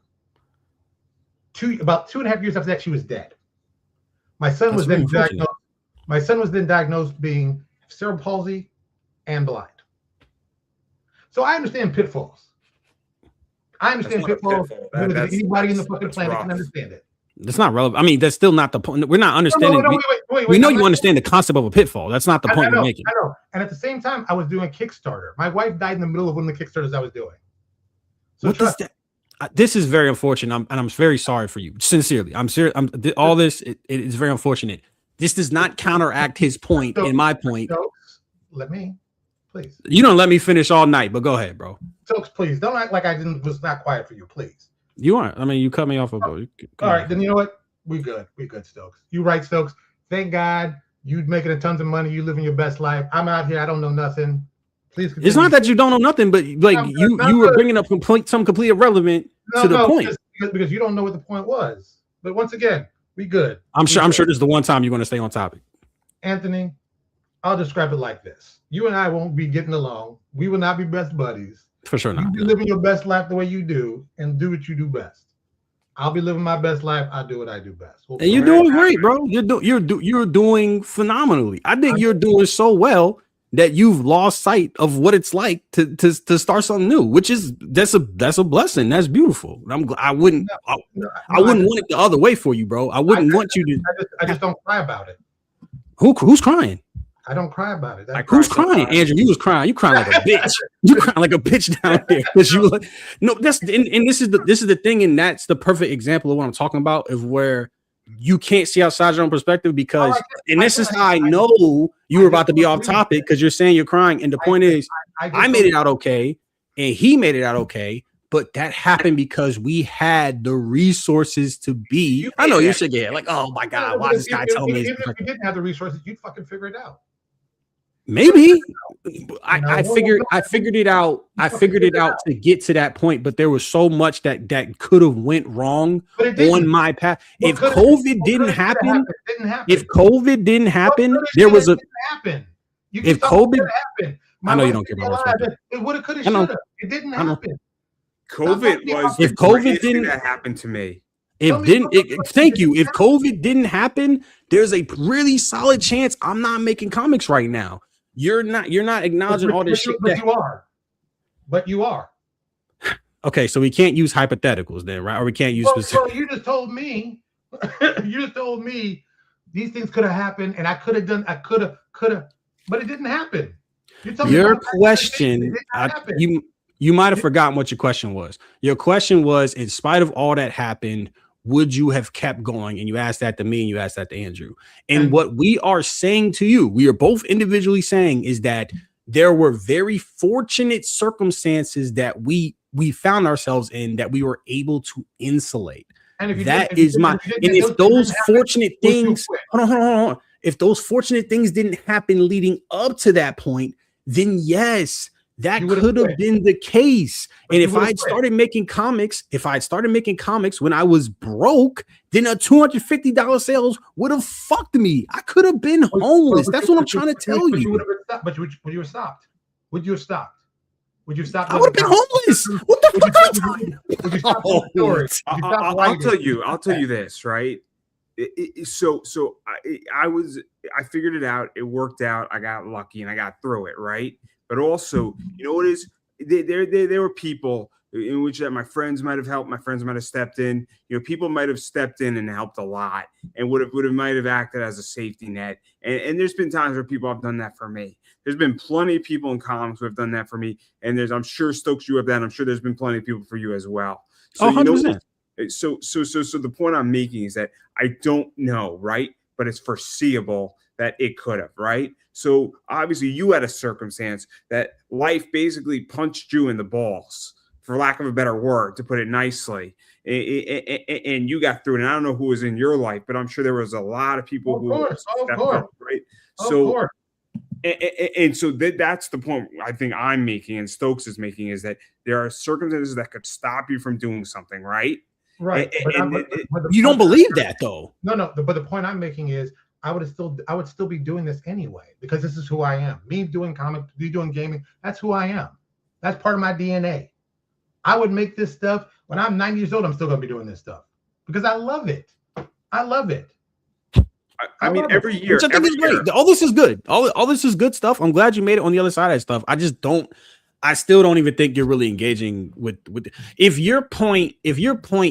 C: About 2.5 years after that, she was dead. My son was then diagnosed. My son was then diagnosed being cerebral palsy and blind. So I understand pitfalls. Pitfalls. Anybody in the fucking planet can understand it.
B: That's not relevant. I mean, that's still not the point. We're not understanding.
C: Wait,
B: we know you understand the concept of a pitfall. That's not the point we're making.
C: I know. And at the same time, I was doing Kickstarter. My wife died in the middle of one of the Kickstarters I was doing. So
B: what does that? This is very unfortunate, and I'm very sorry for you. Sincerely, I'm serious. All this it is very unfortunate. This does not counteract his point and my point.
C: Stokes, let me, please.
B: You don't let me finish all night, but go ahead, bro.
C: Stokes, please don't act like was not quiet for you, please.
B: You aren't. I mean, you cut me off. All
C: right, then you know what? We good, Stokes. You right, Stokes. Thank God you making a tons of money. You living your best life. I'm out here. I don't know nothing. Please continue.
B: It's not that you don't know nothing, but like you were bringing up some completely irrelevant to the point.
C: Because you don't know what the point was. But once again, we good.
B: I'm sure this is the one time you're going to stay on topic.
C: Anthony, I'll describe it like this. You and I won't be getting along. We will not be best buddies.
B: For sure not.
C: You be living your best life the way you do and do what you do best. I'll be living my best life. I do what I do best.
B: And you're doing great, bro. You're doing phenomenally. I think you're doing so well that you've lost sight of what it's like to start something new, which is that's a blessing. That's beautiful. I wouldn't want it the other way for you, bro. I wouldn't want you to.
C: I just don't cry about it.
B: Who's crying?
C: I don't cry about it.
B: Who's crying, Andrew? You was crying. You crying like a bitch. You crying like a bitch down there because you like no. That's and this is the thing, and that's the perfect example of what I'm talking about, of where you can't see outside your own perspective because, and this is how I know you were about to be off topic because you're saying you're crying, and the point is, I made it out okay, and he made it out okay. But that happened because we had the resources to be. I know you should get like, oh my God, why this guy tell me?
C: Even if you didn't have the resources, you'd fucking figure it out.
B: Maybe I figured it out. I figured it out to get to that point, but there was so much that could have went wrong on my path. If COVID didn't happen, there was a. If COVID happened, I know you don't care about that.
C: It would have, could have, should have. It didn't happen.
A: COVID was
B: if COVID didn't
A: happen to me.
B: Thank you. If COVID didn't happen, there's a really solid chance I'm not making comics right now. You're not acknowledging all this shit.
C: But you are.
B: Okay, so we can't use hypotheticals then, right? Or we can't use
C: specific. You just told me. These things could have happened, and I could have done. I could have, but it didn't happen.
B: Your question, you might have forgotten what your question was. Your question was, in spite of all that happened, would you have kept going? And you asked that to me and you asked that to Andrew. And what we are saying to you, we are both individually saying, is that there were very fortunate circumstances that we found ourselves in that we were able to insulate. And if those fortunate things, hold on. If those fortunate things didn't happen leading up to that point, then yes, that could have been the case. And if I started making comics, when I was broke, then a $250 sales would have fucked me. I could have been homeless. That's what I'm trying to tell you.
C: But would you have stopped? Would you have stopped? Would you stop?
B: I would have been homeless. What the fuck are you
A: talking? I'll tell you this, right? So I figured it out. It worked out. I got lucky and I got through it, right? But also, you know what is? There were people in which that my friends might have helped. My friends might have stepped in. You know, people might have stepped in and helped a lot, and might have acted as a safety net. And there's been times where people have done that for me. There's been plenty of people in comics who have done that for me. And I'm sure Stokes, you have that. I'm sure there's been plenty of people for you as well. So
B: 100%.
A: So the point I'm making is that I don't know, right? But it's foreseeable that it could have, right? So obviously you had a circumstance that life basically punched you in the balls, for lack of a better word, to put it nicely. And you got through it. And I don't know who was in your life, but I'm sure there was a lot of people stepped up, right? And so that's the point I think I'm making and Stokes is making, is that there are circumstances that could stop you from doing something, right?
C: Right.
B: But you don't believe that, though.
C: No. But the point I'm making is I would still be doing this anyway, because this is who I am. Me doing comics, me doing gaming, that's who I am. That's part of my DNA. I would make this stuff when I'm 90 years old. I'm still going to be doing this stuff because I love it. I love it.
A: I mean, every year.
B: Which I think is great. All this is good. All this is good stuff. I'm glad you made it on the other side of that stuff. I still don't even think you're really engaging with if your point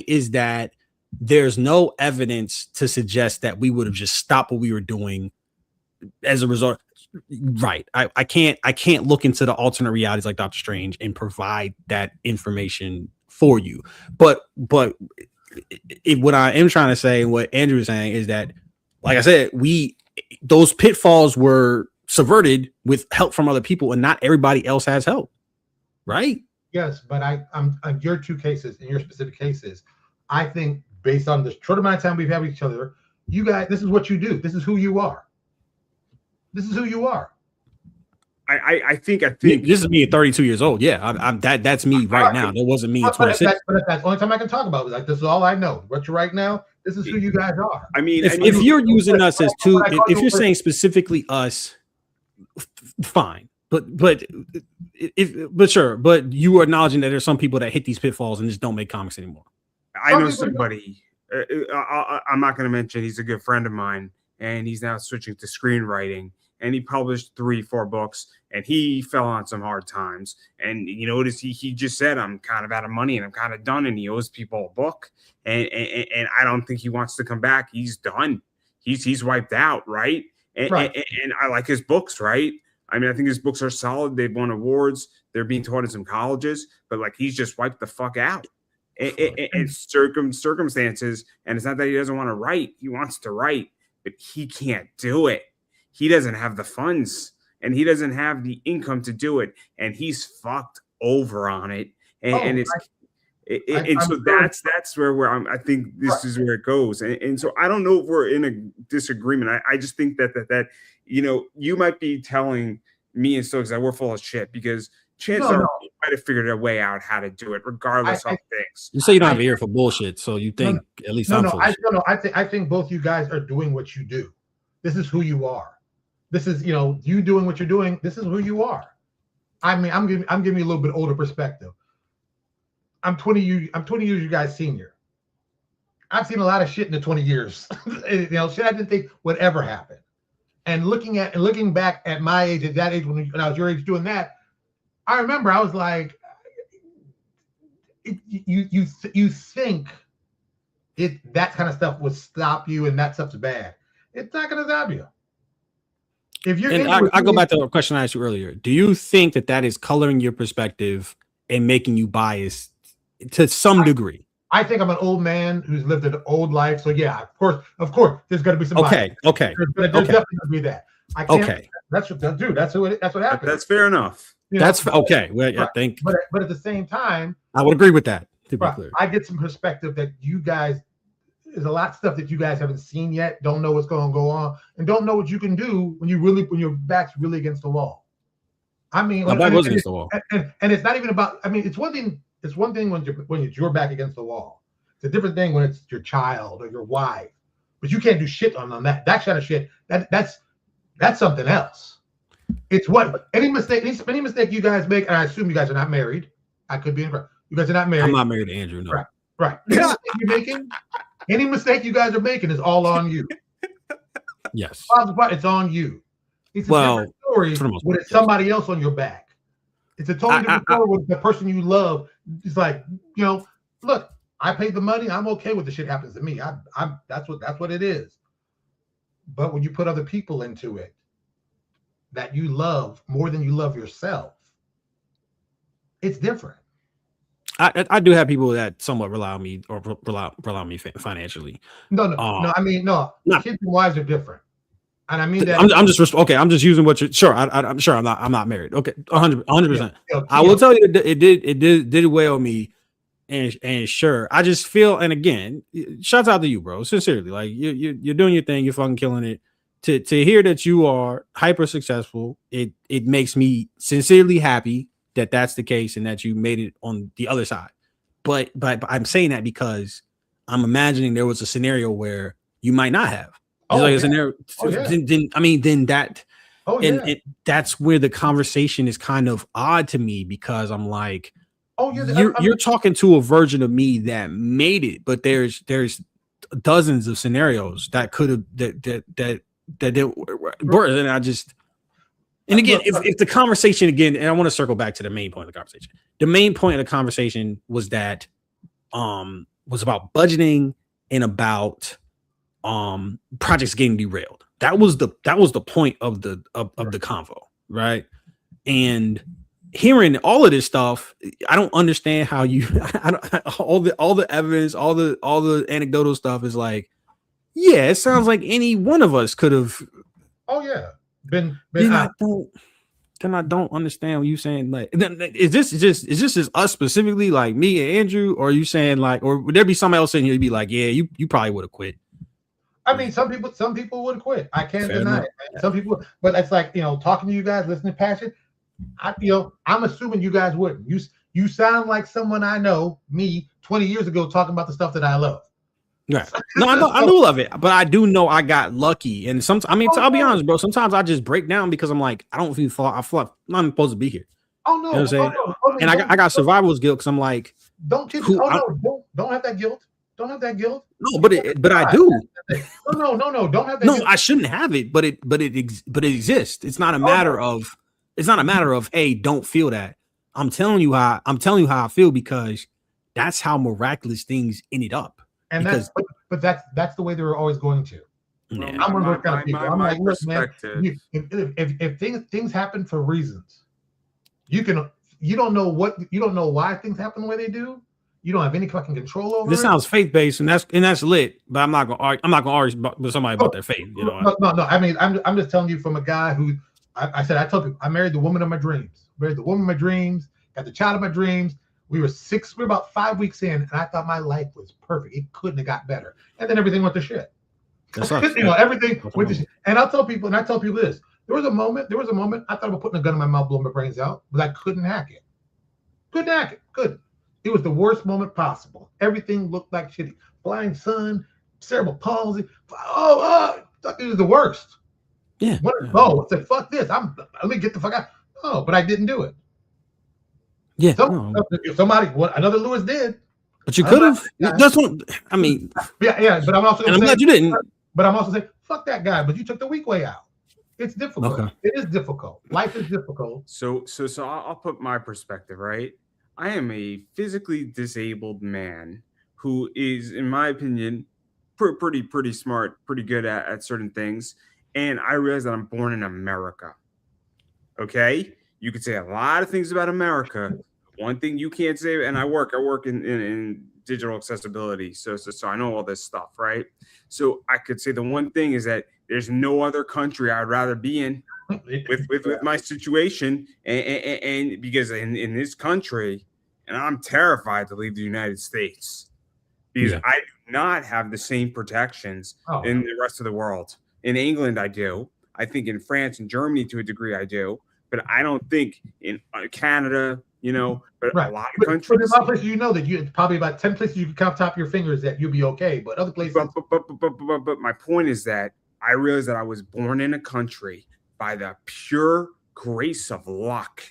B: is that there's no evidence to suggest that we would have just stopped what we were doing as a result. Right. I can't look into the alternate realities like Doctor Strange and provide that information for you. But what I am trying to say, what Andrew is saying, is that, like I said, those pitfalls were subverted with help from other people, and not everybody else has help. Right?
C: Yes, but I'm your two cases, in your specific cases, I think based on the short amount of time we've had with each other, you guys, this is what you do. This is who you are. This is who you are.
A: I think
B: this is me at 32 years old. Yeah, that's me right now. That wasn't me at 26.
C: But that's the only time I can talk about it. Like, this is all I know. But you're right now, this is who you guys are.
A: I mean,
B: if you're using us as two, if you're saying specifically us, fine. But sure. But you are acknowledging that there's some people that hit these pitfalls and just don't make comics anymore.
A: I know somebody. I'm not going to mention. He's a good friend of mine, and he's now switching to screenwriting. And he published 3-4 books, and he fell on some hard times. And you notice he just said, "I'm kind of out of money and I'm kind of done." And he owes people a book, and I don't think he wants to come back. He's done. He's wiped out, right? And I like his books, right? I mean, I think his books are solid. They've won awards. They're being taught in some colleges, but like he's just wiped the fuck out. And circumstances, and it's not that he doesn't want to write. He wants to write, but he can't do it. He doesn't have the funds, and he doesn't have the income to do it, and he's fucked over on it. And so that's where I think this is where it goes. And so I don't know if we're in a disagreement. I just think that you might be telling me and Stokes that we're full of shit because chances are you might have figured a way out how to do it regardless of things.
B: You say you don't have an ear for bullshit, so you think at least I'm full of shit.
C: I think both you guys are doing what you do. This is who you are. This is you doing what you're doing. This is who you are. I mean, I'm giving you a little bit older perspective. I'm 20 years you guys senior. I've seen a lot of shit in the 20 years. Shit I didn't think would ever happen. And looking back at my age, at that age when I was your age doing that, I remember I was like, you think that kind of stuff would stop you and that stuff's bad. It's not going to stop you. If you're,
B: I go back to the question I asked you earlier. Do you think that is coloring your perspective and making you biased to some degree?
C: I think I'm an old man who's lived an old life. So yeah, of course, there's going to be some bias.
B: Okay.
C: There's definitely going to be that. I can't, okay. That's what happens.
A: That's fair enough.
B: That's okay. Well, I think,
C: but at the same time,
B: I would agree with that. To be clear,
C: I get some perspective that you guys. There's a lot of stuff that you guys haven't seen yet. Don't know what's going to go on, and don't know what you can do when your back's really against the wall. I mean,
B: my back was against the wall,
C: and it's not even about. I mean, it's one thing. It's one thing when it's your back against the wall. It's a different thing when it's your child or your wife. But you can't do shit on that. That kind of shit. That's something else. It's what any mistake you guys make, and I assume you guys are not married. I could be incorrect. You guys are not married.
B: I'm not married to Andrew. No.
C: Right. Any mistake you guys are making is all on you.
B: Yes.
C: It's on you. It's a different story when it's somebody else on your back. It's a totally different story with the person you love. It's like, look, I paid the money. I'm okay with the shit happens to me. That's what it is. But when you put other people into it that you love more than you love yourself, it's different.
B: I do have people that somewhat rely on me or rely on me financially.
C: No. I mean, no. Kids and wives are different, and I mean that.
B: I'm just using what you're. Sure, I'm sure I'm not married. Okay, 100%. I will tell you it did weigh on me, and sure, I just feel. And again, shouts out to you, bro. Sincerely, like you're doing your thing. You're fucking killing it. To hear that you are hyper successful, it makes me sincerely happy that that's the case and that you made it on the other side. But I'm saying that because I'm imagining there was a scenario where you might not have. That's where the conversation is kind of odd to me because I'm like, you're talking to a version of me that made it, but there's dozens of scenarios that could have that were, and I just. And again, if the conversation again, and I want to circle back to the main point of the conversation. The main point of the conversation was that was about budgeting and about projects getting derailed. That was the point of the convo, right? And hearing all of this stuff, I don't understand how you all the evidence, all the anecdotal stuff is like, yeah, it sounds like any one of us could have.
C: Oh yeah. Then
B: I don't understand what you saying. Like, is this just us specifically, like me and Andrew, or are you saying like, or would there be somebody else in here? You'd be like, yeah, you probably would have quit.
C: I mean, some people would quit. I can't deny it. Man. Some people, but it's like talking to you guys, listening to Passion. I'm assuming you guys wouldn't. You sound like someone I know, me 20 years ago, talking about the stuff that I love.
B: Right. No, I do love it, but I do know I got lucky. And I'll be honest, bro. Sometimes I just break down because I'm like, I feel like I'm not supposed to be here.
C: Oh no!
B: You know what I'm saying? And I got survival's guilt because I'm like,
C: don't have that guilt. Don't have that guilt.
B: No, but I do.
C: No, don't have that.
B: No,
C: guilt.
B: I shouldn't have it, but it exists. It's not a matter of. It's not a matter of, hey, don't feel that. I'm telling you how I feel because that's how miraculous things ended up.
C: And that's the way they were always going to.
B: Yeah.
C: I'm one of those kind of people. I'm
A: my
C: like, look, man,
A: perspective.
C: if things happen for reasons, you don't know why things happen the way they do. You don't have any fucking control over
B: This
C: it.
B: sounds faith based, and that's lit. But I'm not gonna argue with somebody about their faith. You know,
C: No. I mean, I'm just telling you from a guy who I told people I married the woman of my dreams. Married the woman of my dreams. Got the child of my dreams. We were about 5 weeks in, and I thought my life was perfect. It couldn't have got better. And then everything went to shit.
B: that sucks.
C: Everything went to shit. And I tell people this. There was a moment I thought about putting a gun in my mouth, blowing my brains out, but I couldn't hack it. Couldn't. It was the worst moment possible. Everything looked like shitty. Blind sun, cerebral palsy. It was the worst.
B: Yeah.
C: I said, fuck this. Let me get the fuck out. Oh, but I didn't do it.
B: Yeah.
C: Another Lewis did.
B: But you could have. That's what I mean.
C: Yeah. But I'm also
B: and I'm glad you didn't.
C: But I'm also saying, fuck that guy. But you took the weak way out. It's difficult.
B: Okay.
C: It is difficult. Life is difficult.
A: So I'll put my perspective, right? I am a physically disabled man who is, in my opinion, pretty smart, pretty good at certain things. And I realize that I'm born in America. Okay? You could say a lot of things about America. One thing you can't say, and I work in digital accessibility. So I know all this stuff, right? So I could say the one thing is that there's no other country I'd rather be in with my situation, and because in this country, and I'm terrified to leave the United States because I do not have the same protections in the rest of the world. In England, I do. I think in France and Germany to a degree, I do. But I don't think in Canada, but a lot of countries.
C: But in a lot of places, that you probably about 10 places you can count top of your fingers that you'll be okay. But other places.
A: But my point is that I realized that I was born in a country by the pure grace of luck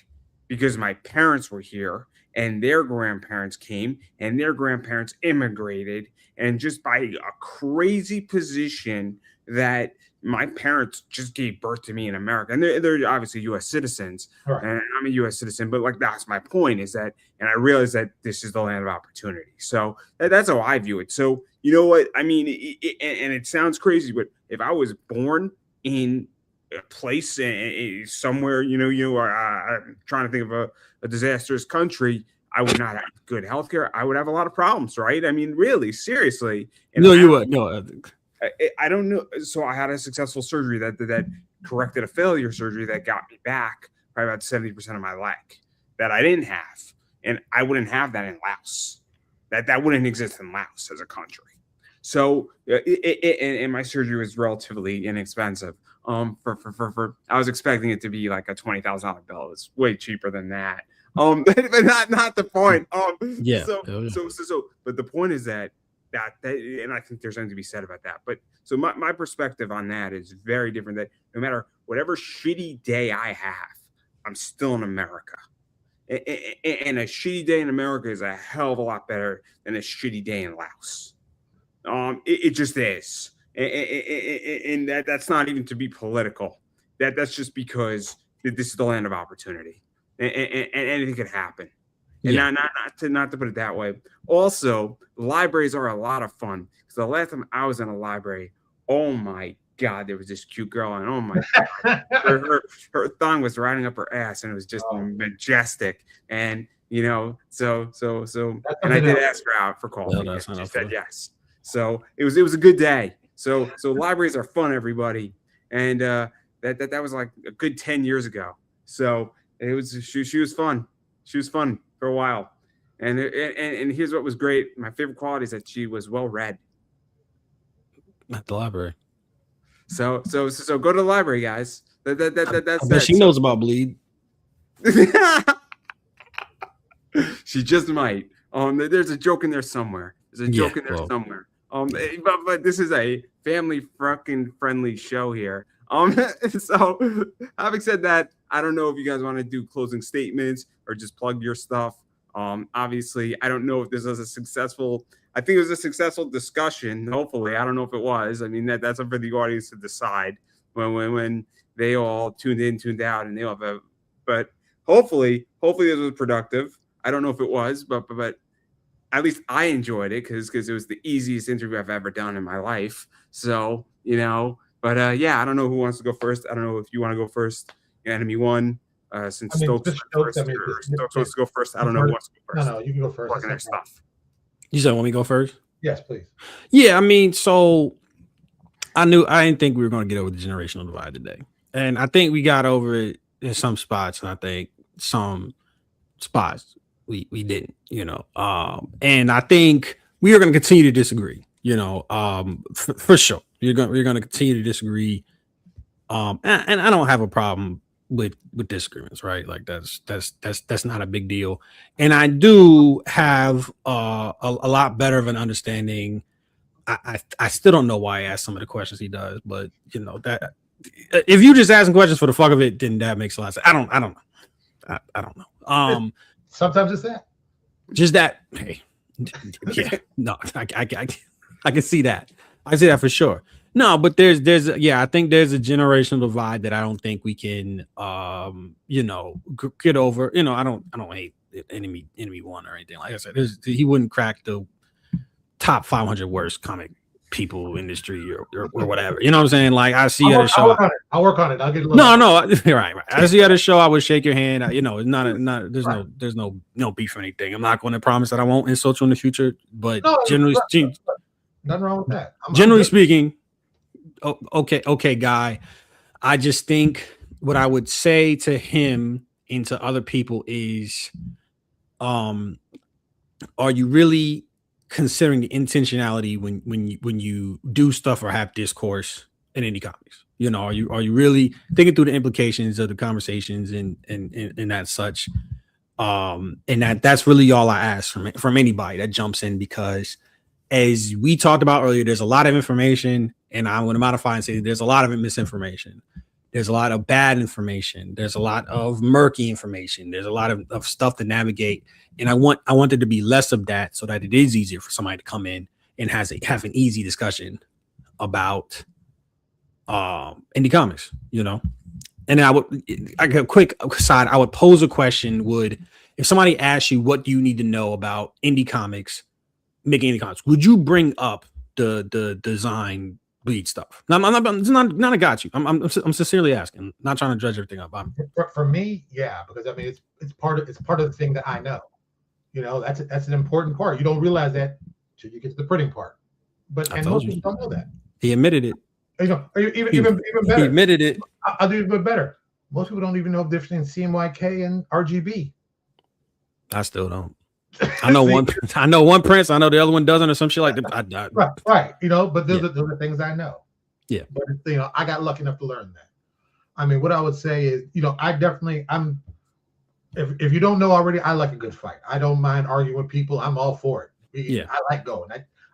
A: because my parents were here and their grandparents came and their grandparents immigrated, and just by a crazy position that my parents just gave birth to me in America, and they're obviously U.S. citizens, and I'm a U.S. citizen. But that's my point is that, and I realized that this is the land of opportunity. So that's how I view it. So you know what I mean, and it sounds crazy, but if I was born in a place somewhere, I'm trying to think of a disastrous country, I would not have good healthcare. I would have a lot of problems, right? I mean, really, seriously. And
B: you would. No.
A: I don't know. So I had a successful surgery that corrected a failure surgery that got me back probably about 70% of my leg that I didn't have. And I wouldn't have that in Laos. That wouldn't exist in Laos as a country. So and my surgery was relatively inexpensive. I was expecting it to be like a $20,000 bill. It's way cheaper than that. But not the point. But the point is that and I think there's something to be said about that. But so my perspective on that is very different. That no matter whatever shitty day I have, I'm still in America. And a shitty day in America is a hell of a lot better than a shitty day in Laos. It just is. And that's not even to be political. That's just because this is the land of opportunity. And anything could happen. And not to put it that way. Also, libraries are a lot of fun. Because the last time I was in a library, oh my God, there was this cute girl, and oh my God, her thong was riding up her ass, and it was just majestic. And so and I did ask her out for coffee. And she said yes. So it was a good day. So libraries are fun, everybody. And that was like a good 10 years ago. So it was she was fun. She was fun for a while. And here's what was great. My favorite quality is that she was well read.
B: At the library.
A: So go to the library, guys. That's
B: she knows about bleed.
A: She just might. There's a joke in there somewhere. Somewhere. But this is a family fucking friendly show here. So having said that, I don't know if you guys want to do closing statements or just plug your stuff. Obviously, I don't know if this was a successful. I think it was a successful discussion. Hopefully, I don't know if it was. I mean, that's up for the audience to decide when they all tuned in, tuned out, and they all have but hopefully this was productive. I don't know if it was, but at least I enjoyed it because it was the easiest interview I've ever done in my life. So, but yeah, I don't know who wants to go first. I don't know if you want to go first. Enemy one, since
C: I mean,
A: Stokes went
C: Stokes,
A: first, or Stokes wants to go first. I don't know who wants to go first.
C: No, you can go first.
A: Plugging their stuff.
B: You said want me to go first?
C: Yes, please.
B: Yeah, I mean, so I didn't think we were going to get over the generational divide today, and I think we got over it in some spots, and I think some spots we didn't, and I think we are going to continue to disagree, for sure. We're going to continue to disagree, and I don't have a problem with disagreements, right? Like that's not a big deal, and I do have a lot better of an understanding. I still don't know why I asked some of the questions he does, but that if you just asking questions for the fuck of it, then that makes a lot of sense. I don't know. I don't know.
C: Sometimes it's that.
B: Just that. Hey, yeah, no, I can see that. I see that for sure. No, but I think there's a generational divide that I don't think we can, get over. I don't hate enemy one or anything. Like I said, he wouldn't crack the top 500 worst comic people industry or whatever. You know what I'm saying? Like I see you at a show.
C: I'll work on it. I'll get a
B: little. No, right. I see you at a show. I would shake your hand. It's not. There's no beef or anything. I'm not going to promise that I won't insult you in the future. But generally,
C: nothing wrong with that.
B: Generally speaking, okay, guy. I just think what I would say to him and to other people is, are you really considering the intentionality when you do stuff or have discourse in any comics? Are you really thinking through the implications of the conversations and that such? And that's really all I ask from anybody that jumps in, because as we talked about earlier, there's a lot of information, and I want to modify and say there's a lot of misinformation. There's a lot of bad information. There's a lot of murky information. There's a lot of stuff to navigate. And I want there to be less of that, so that it is easier for somebody to come in and have an easy discussion about indie comics, And I got a quick aside. I would pose a question: if somebody asks you what do you need to know about indie comics, making indie comics, would you bring up the design bleed stuff? I'm not I got you. I'm sincerely asking, not trying to judge everything up.
C: For me, yeah, because I mean it's part of the thing that I know. That's an important part. You don't realize that until you get to the printing part. But most people don't know that.
B: He admitted it.
C: Even better.
B: He admitted it.
C: I'll do it even better. Most people don't even know the difference between CMYK and RGB.
B: I still don't. I know one. I know one Prince. I know the other one doesn't, or some shit like that.
C: Right. But those are things I know.
B: Yeah.
C: But I got lucky enough to learn that. I mean, what I would say is, if you don't know already, I like a good fight. I don't mind arguing with people. I'm all for it.
B: Yeah.
C: I like going.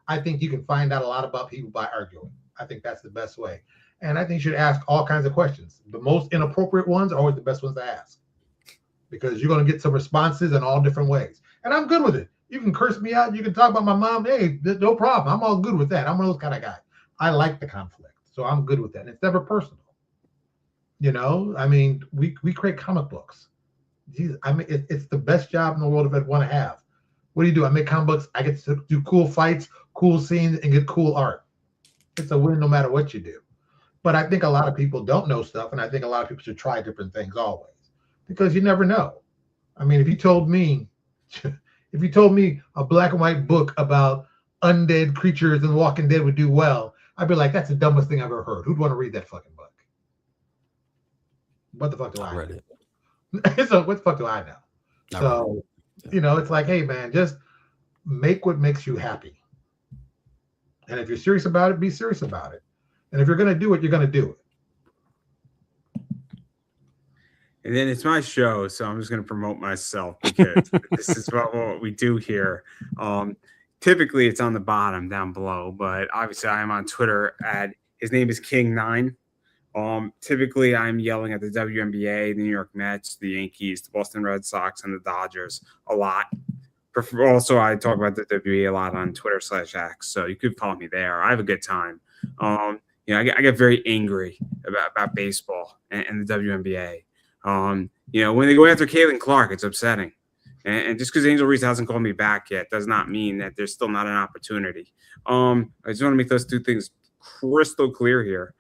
C: I think you can find out a lot about people by arguing. I think that's the best way. And I think you should ask all kinds of questions. The most inappropriate ones are always the best ones to ask, because you're going to get some responses in all different ways. And I'm good with it. You can curse me out. You can talk about my mom. Hey, no problem. I'm all good with that. I'm one of those kind of guys. I like the conflict. So I'm good with that. And it's never personal. I mean, we create comic books. Jesus, I mean, it's the best job in the world if I'd want to have. What do? I make comic books. I get to do cool fights, cool scenes, and get cool art. It's a win no matter what you do. But I think a lot of people don't know stuff, and I think a lot of people should try different things always, because you never know. I mean, if you told me a black and white book about undead creatures and The Walking Dead would do well, I'd be like, that's the dumbest thing I've ever heard. Who'd want to read that fucking book? What the fuck do I know? So what the fuck do I know? It's like, hey man, just make what makes you happy. And if you're serious about it, be serious about it. And if you're gonna do it, you're gonna do it.
A: And then it's my show, so I'm just going to promote myself, because this is what we do here. Typically, it's on the bottom down below, but obviously, I am on Twitter his name is King9. Typically, I'm yelling at the WNBA, the New York Mets, the Yankees, the Boston Red Sox, and the Dodgers a lot. Also, I talk about the WWE a lot on Twitter/X, so you could follow me there. I have a good time. I get very angry about baseball and the WNBA. When they go after Caitlin Clark, it's upsetting. And just because Angel Reese hasn't called me back yet does not mean that there's still not an opportunity. I just want to make those two things crystal clear here.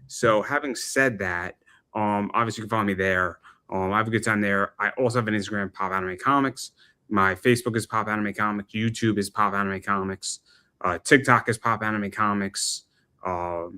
A: So having said that, obviously you can follow me there. I have a good time there. I also have an Instagram, Pop Anime Comics. My Facebook is Pop Anime Comics. YouTube is Pop Anime Comics. TikTok is Pop Anime Comics. I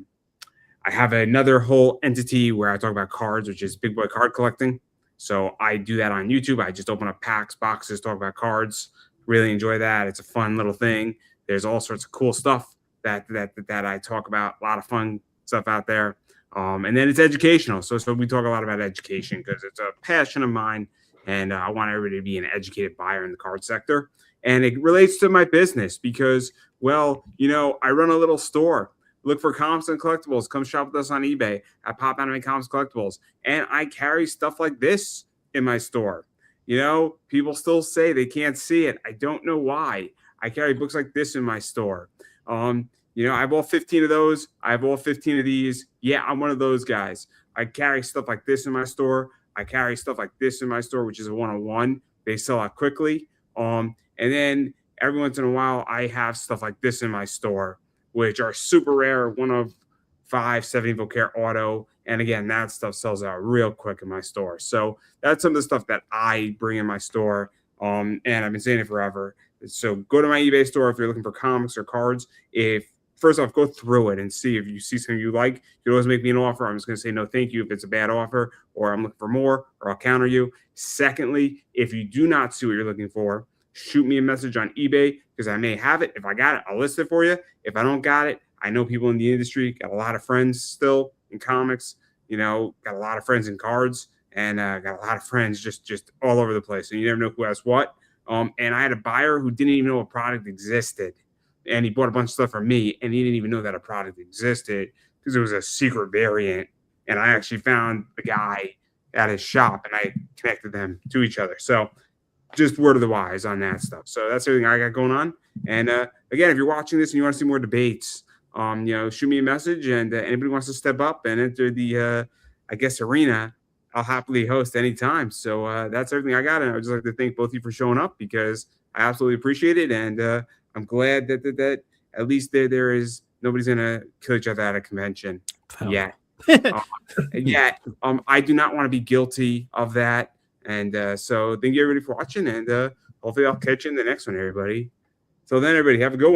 A: have another whole entity where I talk about cards, which is Big Boy Card Collecting. So I do that on YouTube. I just open up packs, boxes, talk about cards. Really enjoy that. It's a fun little thing. There's all sorts of cool stuff that I talk about. A lot of fun stuff out there. And then it's educational. So we talk a lot about education because it's a passion of mine, and I want everybody to be an educated buyer in the card sector. And it relates to my business because, well, I run a little store. Look for comics and collectibles. Come shop with us on eBay at Pop Anime Comics Collectibles. And I carry stuff like this in my store. People still say they can't see it. I don't know why. I carry books like this in my store. I have all 15 of those. I have all 15 of these. Yeah, I'm one of those guys. I carry stuff like this in my store. I carry stuff like this in my store, which is a 101. They sell out quickly. And then every once in a while, I have stuff like this in my store, which are super rare, 1 of 5, 70 care auto. And again, that stuff sells out real quick in my store. So that's some of the stuff that I bring in my store. And I've been saying it forever. So go to my eBay store if you're looking for comics or cards. First off, go through it and see if you see something you like. You can always make me an offer. I'm just going to say no thank you if it's a bad offer, or I'm looking for more, or I'll counter you. Secondly, if you do not see what you're looking for, shoot me a message on eBay because I may have it. If I got it, I'll list it for you. If I don't got it, I know people in the industry, got a lot of friends still in comics, got a lot of friends in cards, and got a lot of friends just all over the place. And you never know who has what. And I had a buyer who didn't even know a product existed. And he bought a bunch of stuff from me, and he didn't even know that a product existed because it was a secret variant. And I actually found the guy at his shop, and I connected them to each other. So just word of the wise on that stuff. So that's everything I got going on. And again, if you're watching this and you want to see more debates, shoot me a message. And anybody wants to step up and enter the, arena, I'll happily host anytime. So that's everything I got. And I would just like to thank both of you for showing up because I absolutely appreciate it. And I'm glad that at least there is nobody's going to kill each other at a convention yet. I do not want to be guilty of that. And so thank you everybody for watching, and hopefully I'll catch you in the next one, everybody. So then, everybody, have a good one.